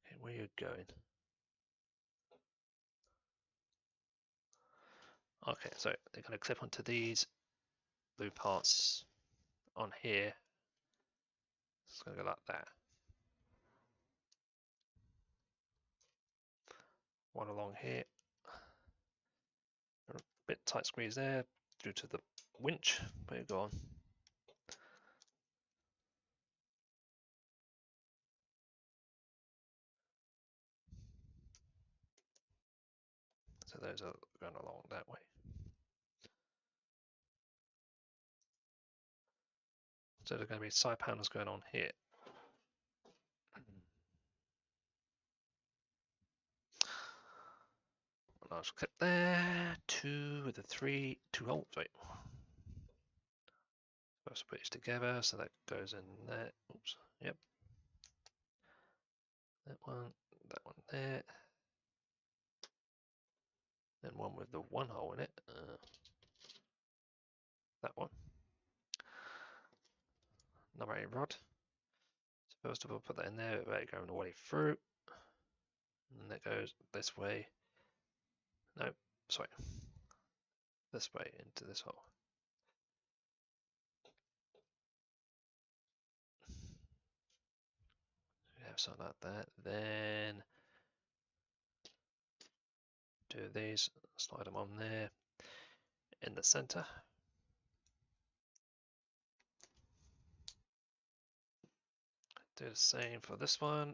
okay, where you're going. Okay, so they're going to clip onto these blue parts on here. It's going to go like that. One along here. A bit tight squeeze there due to the winch, but you go on. So those are going along that way. So there's going to be side panels going on here. A large clip there, 2 with the 3, 2 holes, right. First put it together, so that goes in there. Oops, yep. That one there. then one with the one hole in it. That one. Number 8 rod. So first of all, put that in there, about going all the way through. And that goes this way. No, sorry. This way into this hole. We have something like that. Then do these, slide them on there in the center. Do the same for this one.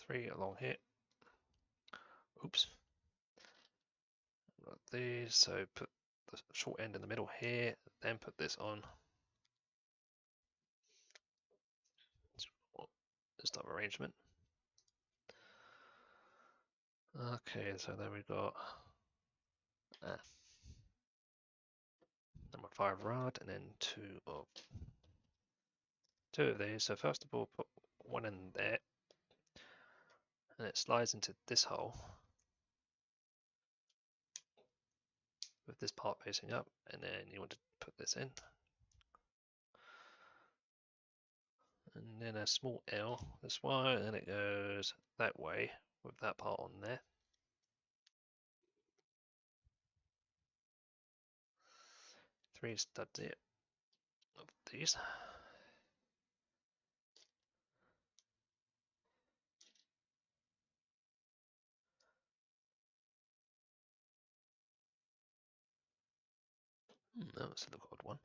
Three along here. Oops. Got these, so put the short end in the middle here, then put this on. This type of arrangement. Okay, so then we've got number 5 rod, and then two of these. So first of all, put one in there, and it slides into this hole with this part facing up, and then you want to put this in. And then a small L this way, and then it goes that way with that part on there. Three studs here of these. That was a odd one.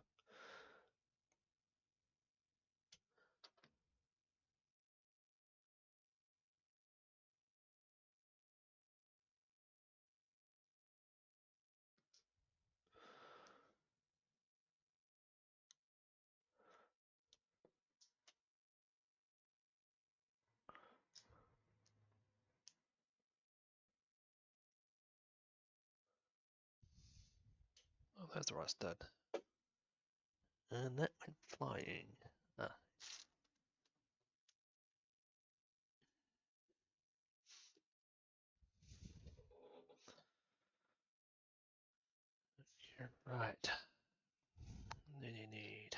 Oh, there's the right stud. And that went flying. Ah. Right. Then you need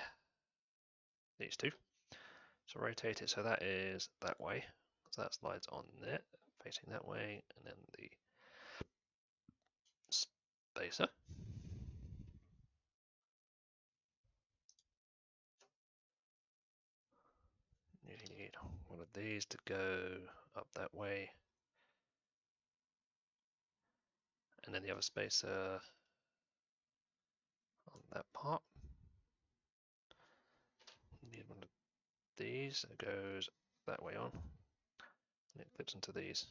these two. So rotate it so that is that way. So that slides on there, facing that way, and then the spacer. You need one of these to go up that way, and then the other spacer on that part. You need one of these that goes that way on, and it clips into these.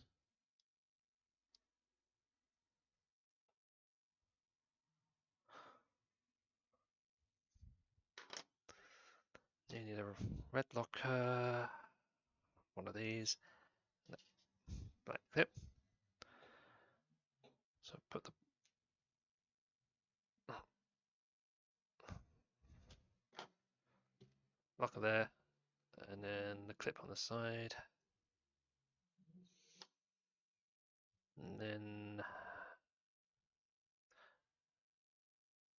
You need a red locker, one of these, black clip. So put the locker there, and then the clip on the side, and then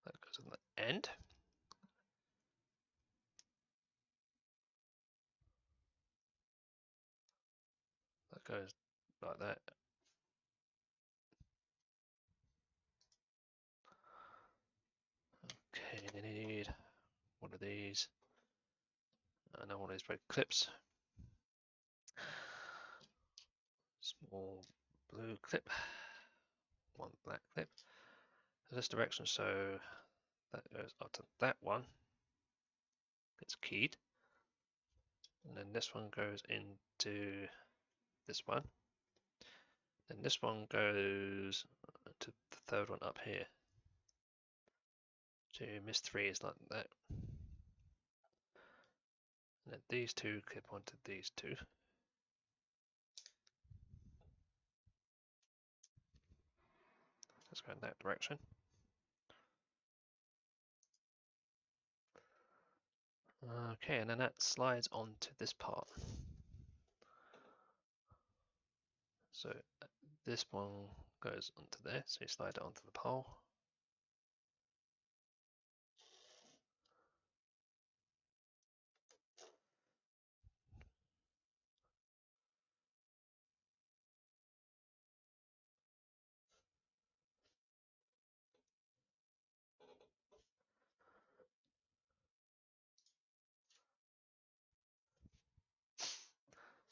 that goes on the end. That goes like that. Okay, you need one of these, and one of these red clips. Small blue clip, one black clip. In this direction, so that goes up to that one. It's keyed. And then this one goes into this one. Then this one goes to the third one up here. So you miss 3 is like that. And then these two clip onto these two. Let's go in that direction. Okay, and then that slides onto this part. So this one goes onto there, so you slide it onto the pole.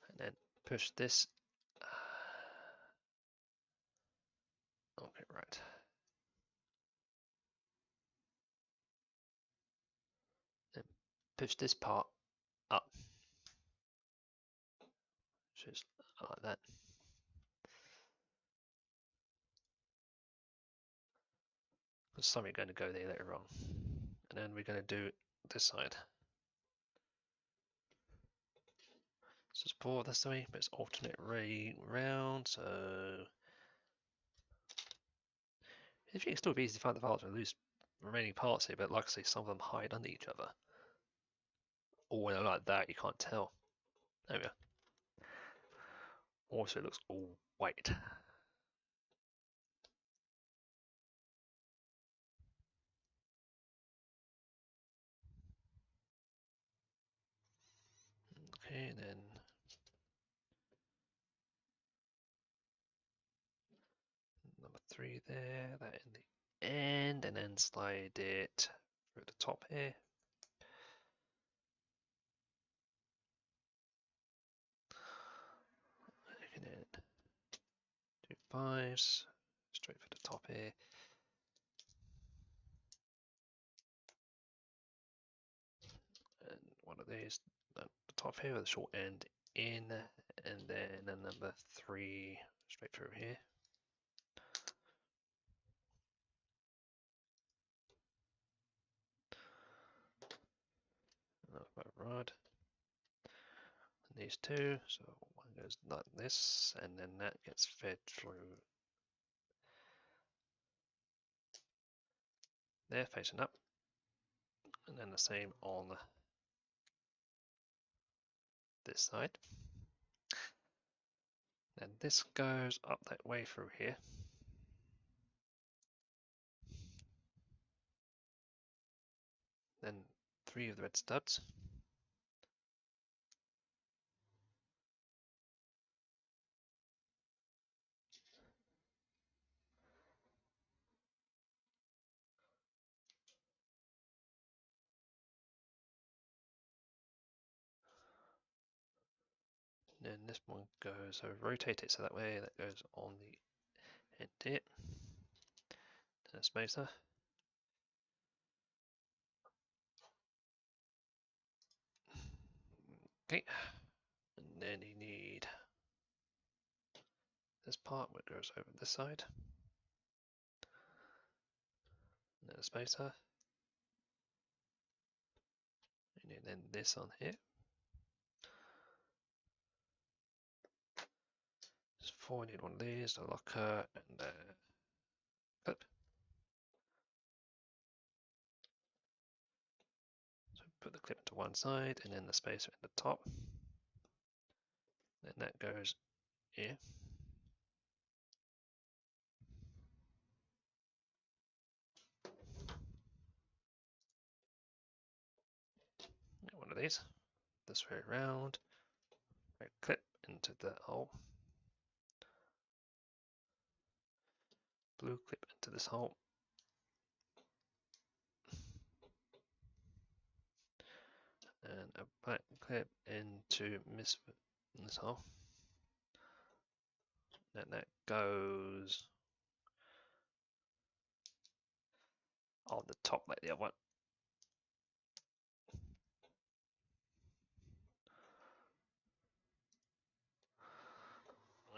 And then push this. Okay, right. Then push this part up. Just like that. There's something going to go there later on. And then we're going to do this side. So it's pull this way, but it's alternate round, so I think it'd still be easy to find the parts and lose remaining parts here, but like I say, some of them hide under each other. Or when they're like that, you can't tell. There we go. Also, it looks all white. Okay, then number 3 there, that in the end, and then slide it through the top here. And then do 5s, straight for the top here. And one of these, the top here with the short end in, and then a number 3 straight through here. Another rod. And these two, so one goes like this, and then that gets fed through there, facing up, and then the same on this side. Then this goes up that way through here. Then 3 of the red studs. And then this one goes, so rotate it so that way that goes on the end here. And a spacer. Okay, and then you need this part which goes over this side. And then a spacer. And then this on here. There's 4, you need one of these, a locker, and a clip. So put the clip to one side, and then the spacer at the top. Then that goes here. One of these, this way around. Clip into the hole. Blue clip into this hole. And a black clip into this hole. And that goes on the top like the other one.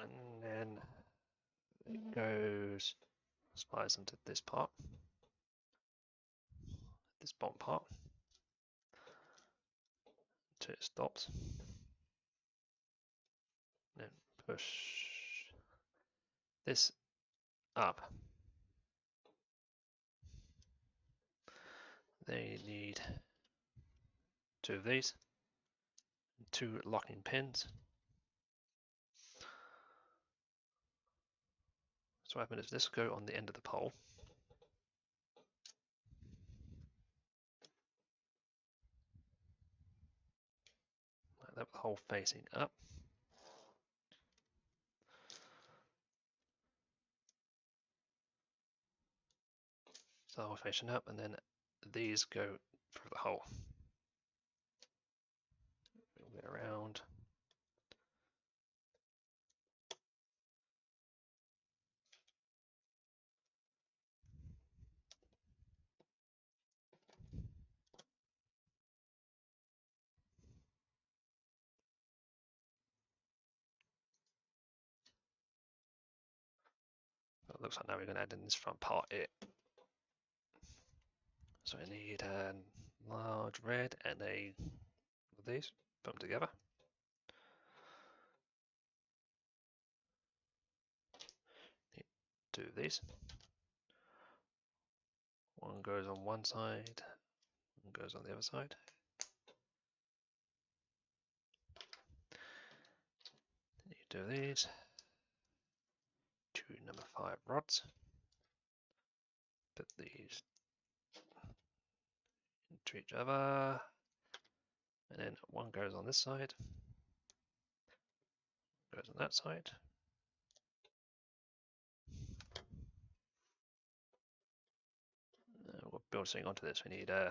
And then it goes, slides into this part, this bottom part, until it stops. Then push this up. Then you need two of these, two locking pins. So what happens is this go on the end of the pole. Like that, with the hole facing up. So the hole facing up, and then these go through the hole. Move it around. It looks like now we're going to add in this front part here. So I need a large red and a of these, put them together. Need two of these. One goes on one side, one goes on the other side. Need two of these. Two number 5 rods. Put these into each other. And then one goes on this side, goes on that side. We'll build something onto this. We need 3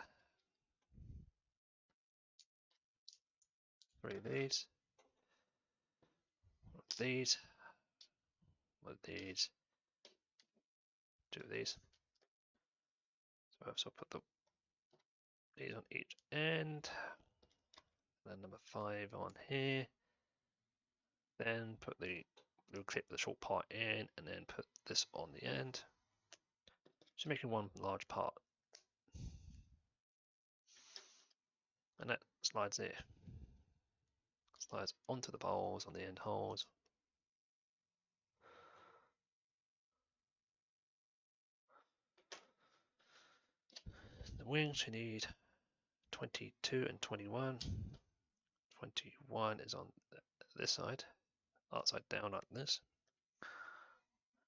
of these, 1 of these, 1 of these, 2 of these. So I'll put these on each end. And then number 5 on here. Then put we'll clip the short part in, and then put this on the end. So making one large part. And that slides there. Slides onto the poles on the end holes. The wings you need 22 and 21. 21 is on this side, upside down like this.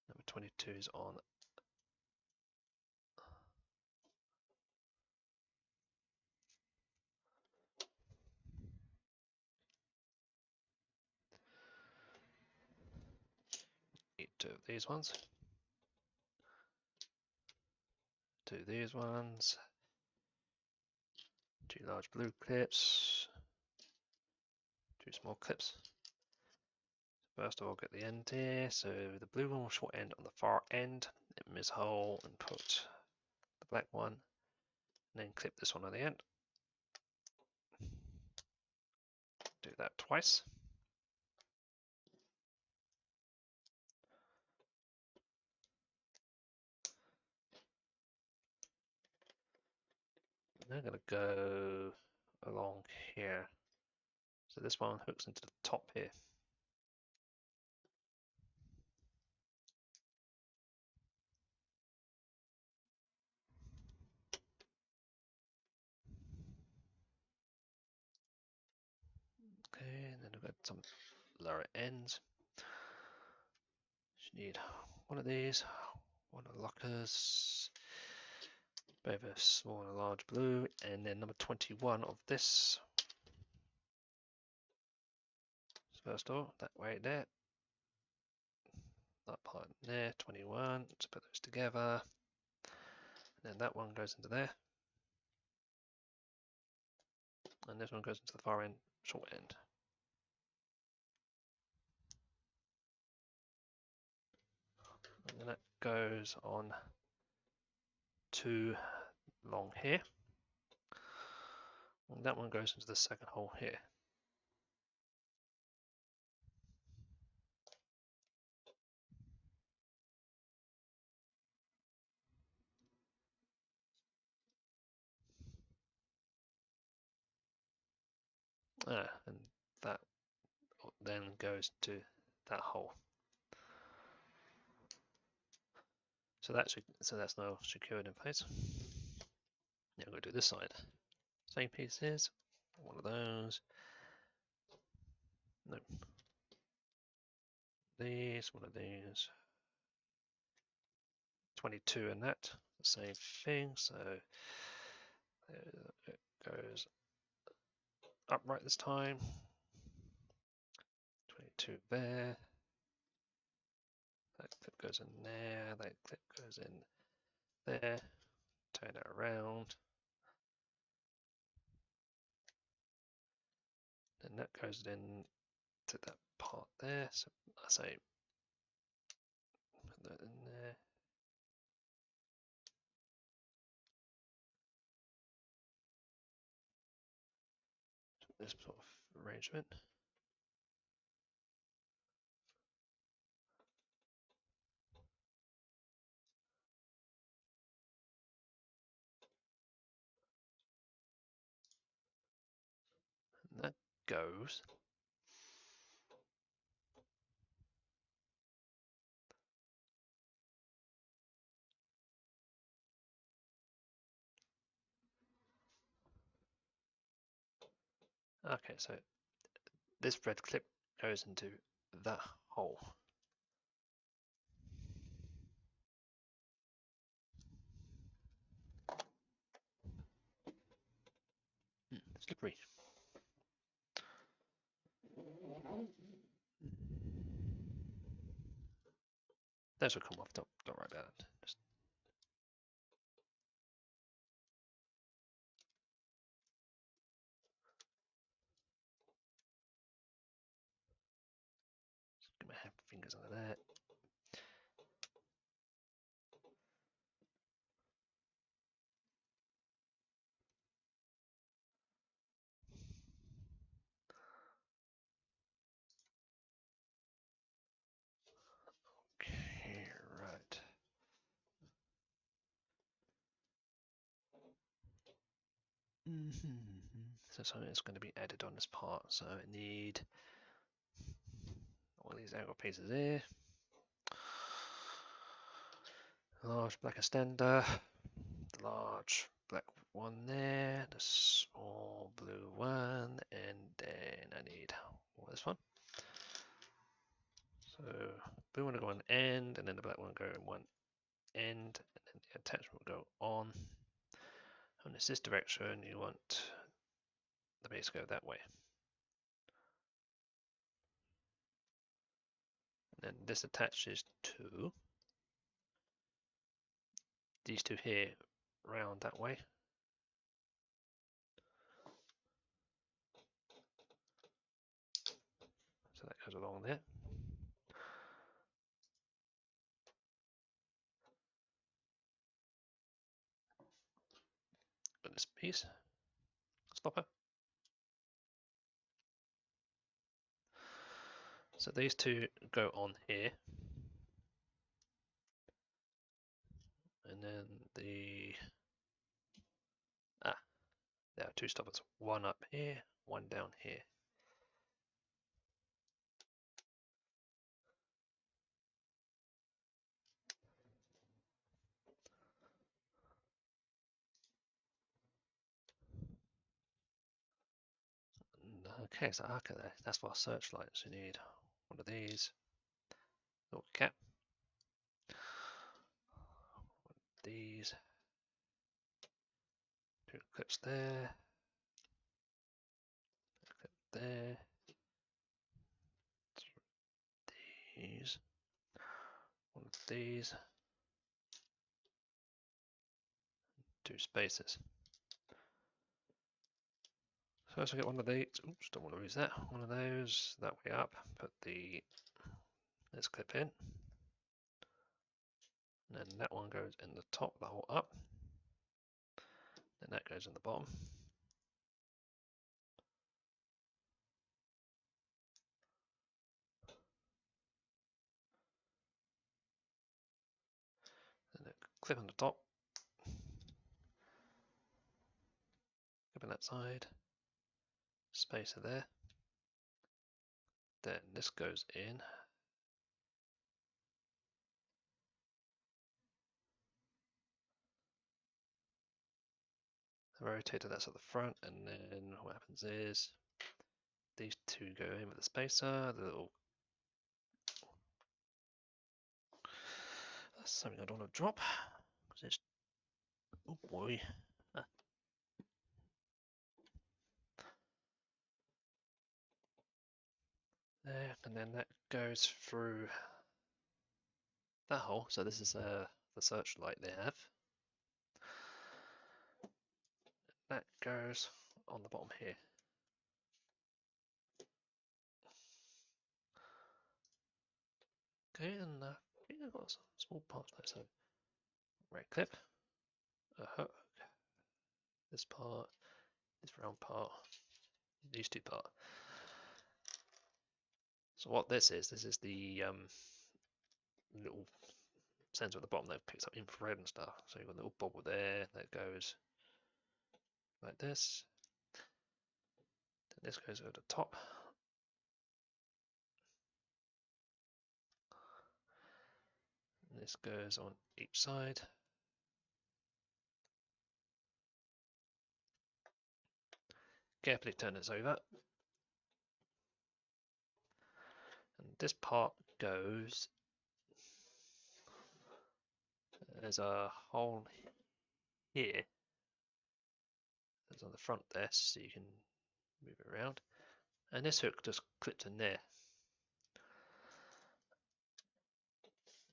Number 22 is on two of these ones, 2 of these ones, 2 large blue clips, 2 small clips. First of all, get the end here. So the blue one will short end on the far end, in this hole, and put the black one, and then clip this one on the end. Do that twice. Now I'm going to go along here. So this one hooks into the top here. Okay, and then we've got some lower ends. You need one of these, one of the lockers, both a small and a large blue, and then number 21 of this. So first of all, that way there, that part there, 21, let's put those together, and then that one goes into there, and this one goes into the far end, short end. And then that goes on to long here, and that one goes into the second hole here. And that then goes to that hole. So that's now secured in place. Now we're going to do this side. Same pieces, one of those. No. One of these. 22 in that, the same thing, so it goes upright this time. 22 there. That clip goes in there, that clip goes in there. Turn it around. Then that goes in to that part there. So I say put that in there. This sort of arrangement. And that goes. Okay, so this red clip goes into that hole. Slippery. Those will come off, don't worry about it. Just get my fingers under there. Okay, right. So something is going to be added on this part. So I need all these angle pieces here. Large black extender, the large black one there, the small blue one, and then I need this one. So blue one will go on end, and then the black one will go in one end, and then the attachment will go on. And it's this direction, you want the base to go that way. And then this attaches to these two here round that way. So that goes along there. Got this piece, stopper. So these two go on here. And then there are two stoppers, one up here, one down here. Okay, so okay, that's for searchlights. You need one of these, little cap, one of these, two clips there, a clip there, these, one of these, two spacers. So first I get one of these. Oops, don't want to lose that. One of those that way up. Put this clip in. And then that one goes in the top, the hole up. Then that goes in the bottom. And then clip on the top. Clip on that side. Spacer there. Then this goes in. rotator that's at the front, and then what happens is these two go in with the spacer, the little that's something I don't want to drop because it's oh boy. There, and then that goes through that hole. So this is the searchlight they have. That goes on the bottom here. Okay, and I think I've got some small parts there. So right clip, a hook, this part, this round part, these two parts. So what this is the little sensor at the bottom that picks up infrared and stuff. So you've got a little bobble there that goes like this. Then this goes over the top. And this goes on each side. Carefully turn this over. And this part goes, there's a hole here. That's on the front there, so you can move it around. And this hook just clips in there.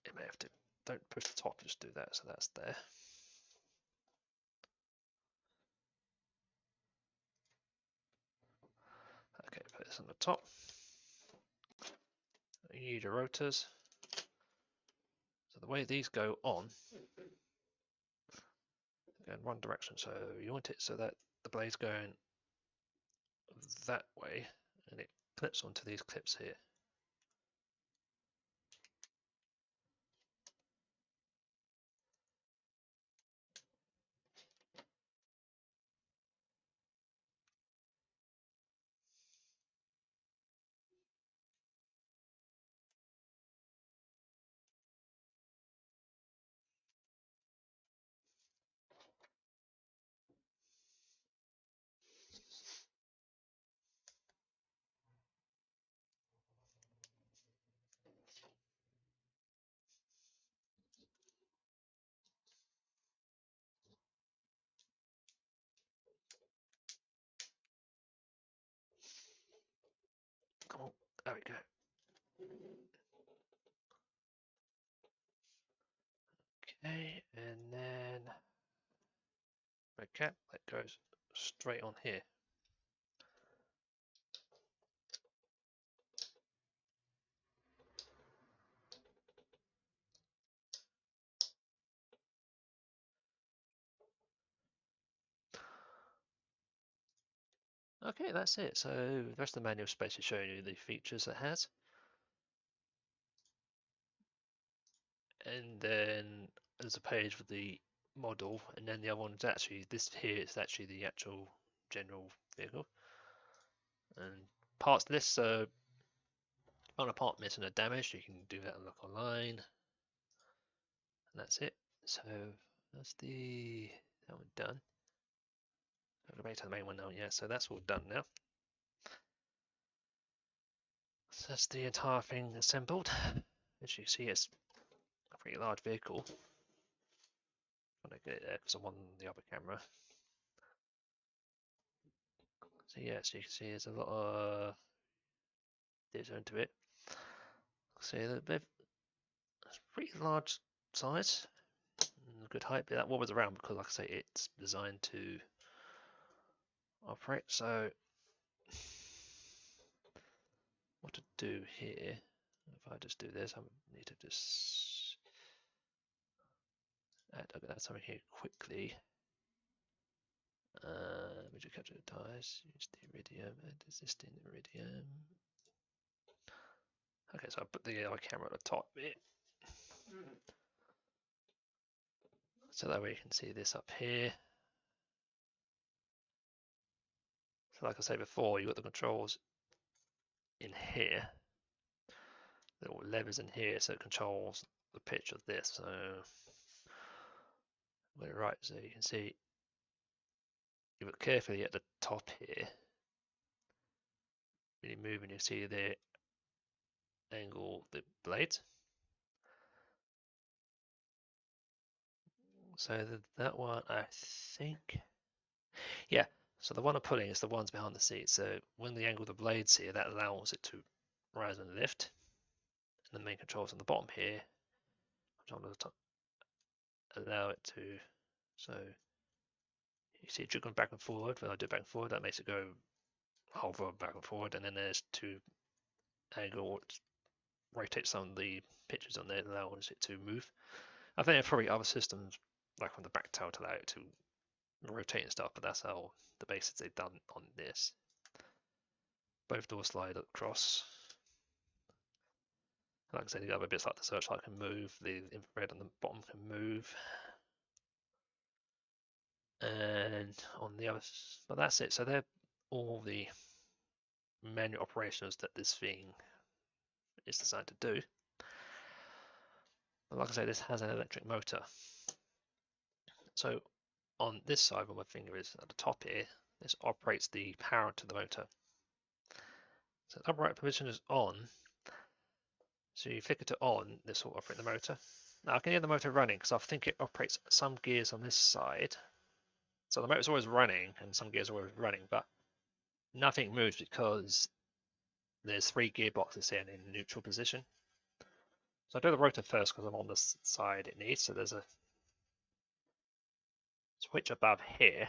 It may have to, don't push the top, just do that, so that's there. Okay, put this on the top. You need your rotors. So the way these go on, go in one direction. So you want it so that the blade's going that way, and it clips onto these clips here. Come on, there we go. Okay, and then red cap that goes straight on here. Okay, that's it. So the rest of the manual is basically showing you the features it has. And then there's a page with the model, and then the other one is actually, this here is actually the actual general vehicle. And parts list, so on a part missing or damaged, you can do that and look online. And that's it. So that's that one done. I'll go back to the main one now. Yeah, so that's all done now. So that's the entire thing assembled. As you can see, it's a pretty large vehicle. When I get it there, because I'm on the other camera. So yeah, so you can see there's a lot of detail into it. So they're pretty large size, good height. But that one was around because, like I say, it's designed to operate. So what to do here? If I just do this, I need to just add something here quickly. Would you capture the ties? Use the iridium and existing iridium. Okay, so I put the camera at the top bit. So that way you can see this up here. So like I said before, you've got the controls in here. Little levers in here, so it controls the pitch of this. So we're right, so you can see you look carefully at the top here, really move and you see the angle the blades. So that one, I think, yeah. So the one I'm pulling is the ones behind the seat. So when the angle of the blades here, that allows it to rise and lift. And the main controls on the bottom here, which on the top, allow it to. So you see it jiggling back and forward. When I do back and forward, that makes it go hover back and forward. And then there's two angle, which rotates some of the pictures on there, allows it to move. I think there are probably other systems like on the back tail to allow it to rotate and stuff, but that's how the basics they've done on this. Both doors slide across. Like I said, the other bits like the searchlight can move, the infrared on the bottom can move. And on the other, but that's it. So they're all the manual operations that this thing is designed to do. But like I say, this has an electric motor. So on this side where my finger is at the top here, this operates the power to the motor. So the upright position is on. So you flick it to on, this will operate the motor. Now I can hear the motor running because I think it operates some gears on this side. So the motor's always running and some gears are always running, but nothing moves because there's 3 gearboxes here in neutral position. So I do the rotor first because I'm on the side it needs. So there's a switch above here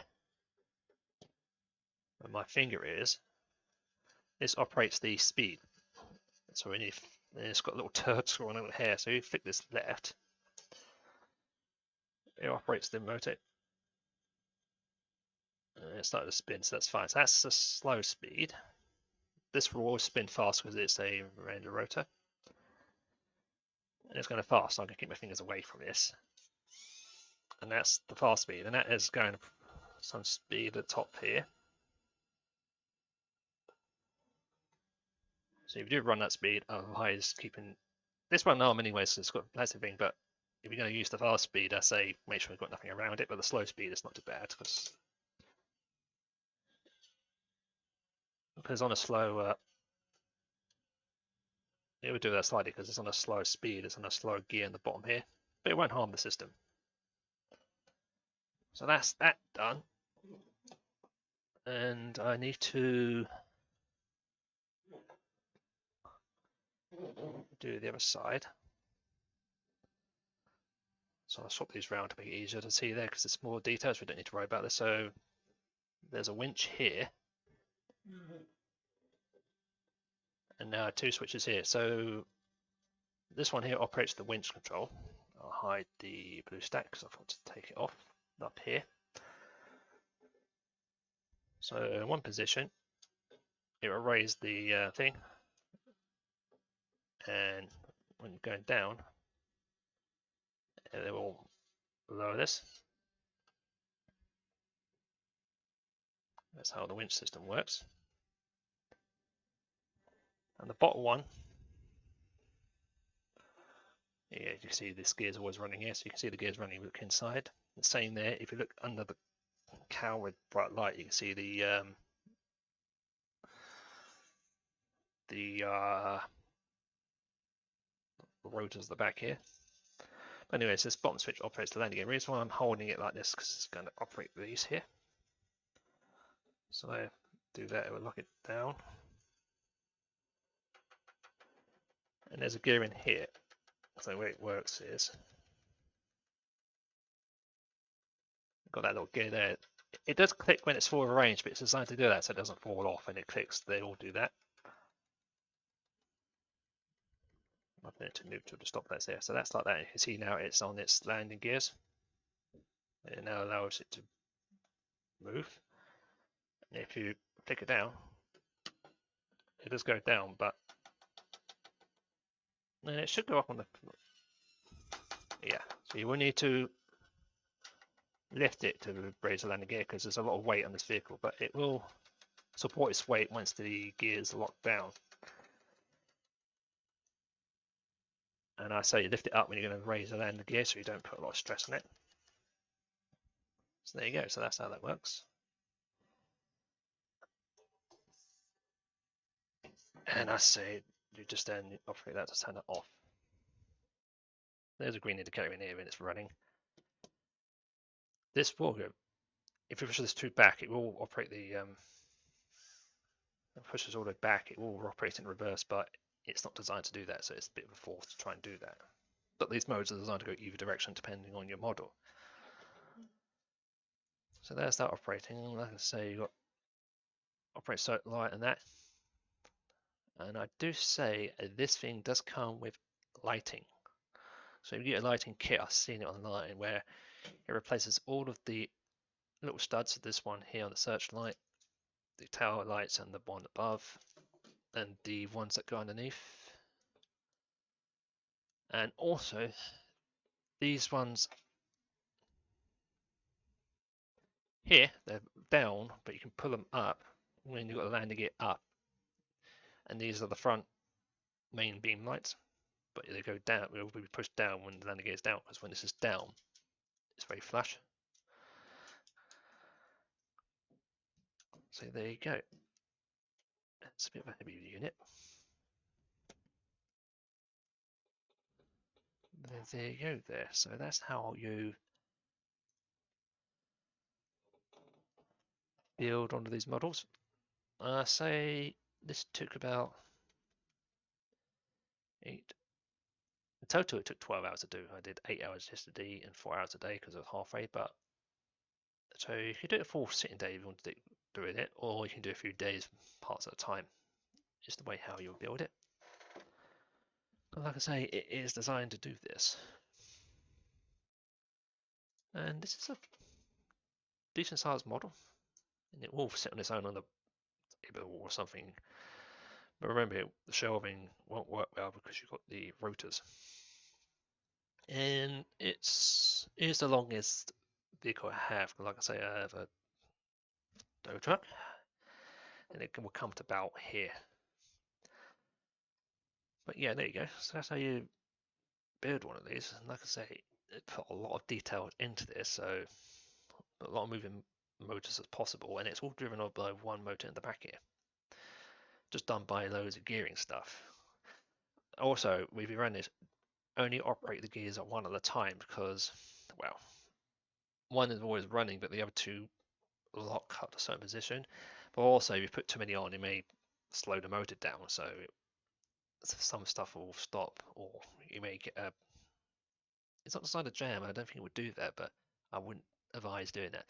where my finger is. This operates the speed. So when you, it's got a little turd scrolling over here. So you flick this left, it operates the motor. It's starting to spin, so that's fine. So that's the slow speed. This will always spin fast because it's a random rotor. And it's going to fast, so I'm going to keep my fingers away from this. And that's the fast speed, and that is going to some speed at the top here. So if you do run that speed, otherwise keeping this one arm anyway, so it's got a plastic thing, but if you're going to use the fast speed, I say make sure you've got nothing around it, but the slow speed is not too bad because on a slow, it would do that slightly because it's on a slow speed, it's on a slow gear in the bottom here, but it won't harm the system. So that's that done. And I need to do the other side. So I'll swap these around to make it easier to see there because it's more details. We don't need to worry about this. So there's a winch here. And now 2 switches here. So this one here operates the winch control. I'll hide the blue stack because I want to take it off up here. So in one position, it will raise the thing. And when you're going down, it will lower this. That's how the winch system works. And the bottom one, yeah, you can see this gear's always running here, so you can see the gears running look inside. The same there, if you look under the cowl with bright light, you can see the rotors at the back here. But anyways, this bottom switch operates the landing gear. The reason why I'm holding it like this because it's going to operate these here. So I do that, it will lock it down. And there's a gear in here. So the way it works is, got that little gear there. It does click when it's full of range, but it's designed to do that so it doesn't fall off and it clicks. They all do that. I've put it to neutral to stop that there. So that's like that. You can see now it's on its landing gears. It now allows it to move. And if you flick it down, it does go down, but then it should go up on the, yeah. So you will need to lift it to raise the landing gear because there's a lot of weight on this vehicle, but it will support its weight once the gears are locked down. And I say you lift it up when you're going to raise the landing gear so you don't put a lot of stress on it. So there you go, so that's how that works. And I say you just then operate that to turn it off. There's a green indicator in here and it's running. This will go, if you push this 2 back, it will operate the, pushes all the way back, it will operate in reverse, but it's not designed to do that, so it's a bit of a force to try and do that. But these modes are designed to go either direction depending on your model. So there's that operating. Like I say, you got operate certain light and that. And I do say this thing does come with lighting. So if you get a lighting kit, I've seen it online where it replaces all of the little studs of this one here on the searchlight, the tail lights and the one above, and the ones that go underneath. And also these ones here, they're down, but you can pull them up when you've got the landing gear up. And these are the front main beam lights, but they go down, will be pushed down when the landing gear is down, because when this is down, it's very flush. So there you go. It's a bit of a heavy unit. There you go there. So that's how you build onto these models. Say this took about 8. In total, it took 12 hours to do. I did 8 hours yesterday and 4 hours a day because of halfway. But so you can do it a full sitting day if you want to do it, or you can do a few days, parts at a time. Just the way how you'll build it. But like I say, it is designed to do this. And this is a decent sized model. And it will sit on its own on the table or something. But remember, the shelving won't work well because you've got the rotors. And it's the longest vehicle I have. Like I say, I have a tow truck, and it will come to about here. But yeah, there you go. So that's how you build one of these. And like I say, it put a lot of detail into this, so a lot of moving motors as possible, and it's all driven by one motor in the back here. Just done by loads of gearing stuff. Also, if you run this, only operate the gears at one at a time because, well, one is always running, but the other two lock up to a certain position. But also, if you put too many on, it may slow the motor down, so some stuff will stop, or you may get a. It's not designed to jam. I don't think it would do that, but I wouldn't advise doing that.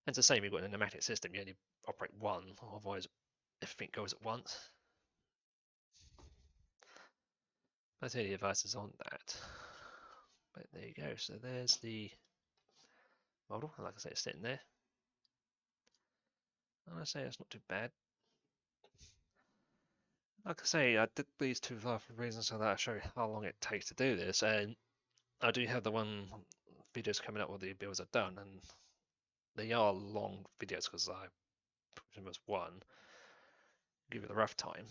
And it's the same. If you've got a pneumatic system, you only operate one, otherwise everything goes at once. That's the advice is on that. But there you go. So there's the model. Like I say, it's sitting there. And I say it's not too bad. Like I say, I did these two for reasons so that I show you how long it takes to do this. And I do have the one videos coming up where the builds are done, and they are long videos because I put them as one. Give it a rough time.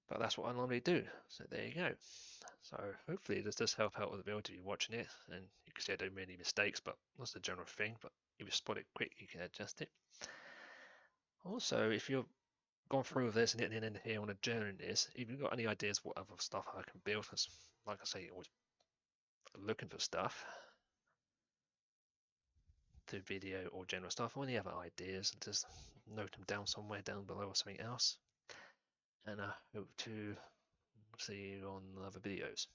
But that's what I normally do. So there you go. So hopefully this does help out with the build if you're watching it, and you can see I don't make any mistakes, but that's the general thing. But if you spot it quick, you can adjust it. Also, if you've gone through this and getting in here on a journey this, if you've got any ideas what other stuff I can build, because like I say, always looking for stuff to video or general stuff, or any other ideas, just note them down somewhere down below or something else. And I hope to see you on other videos.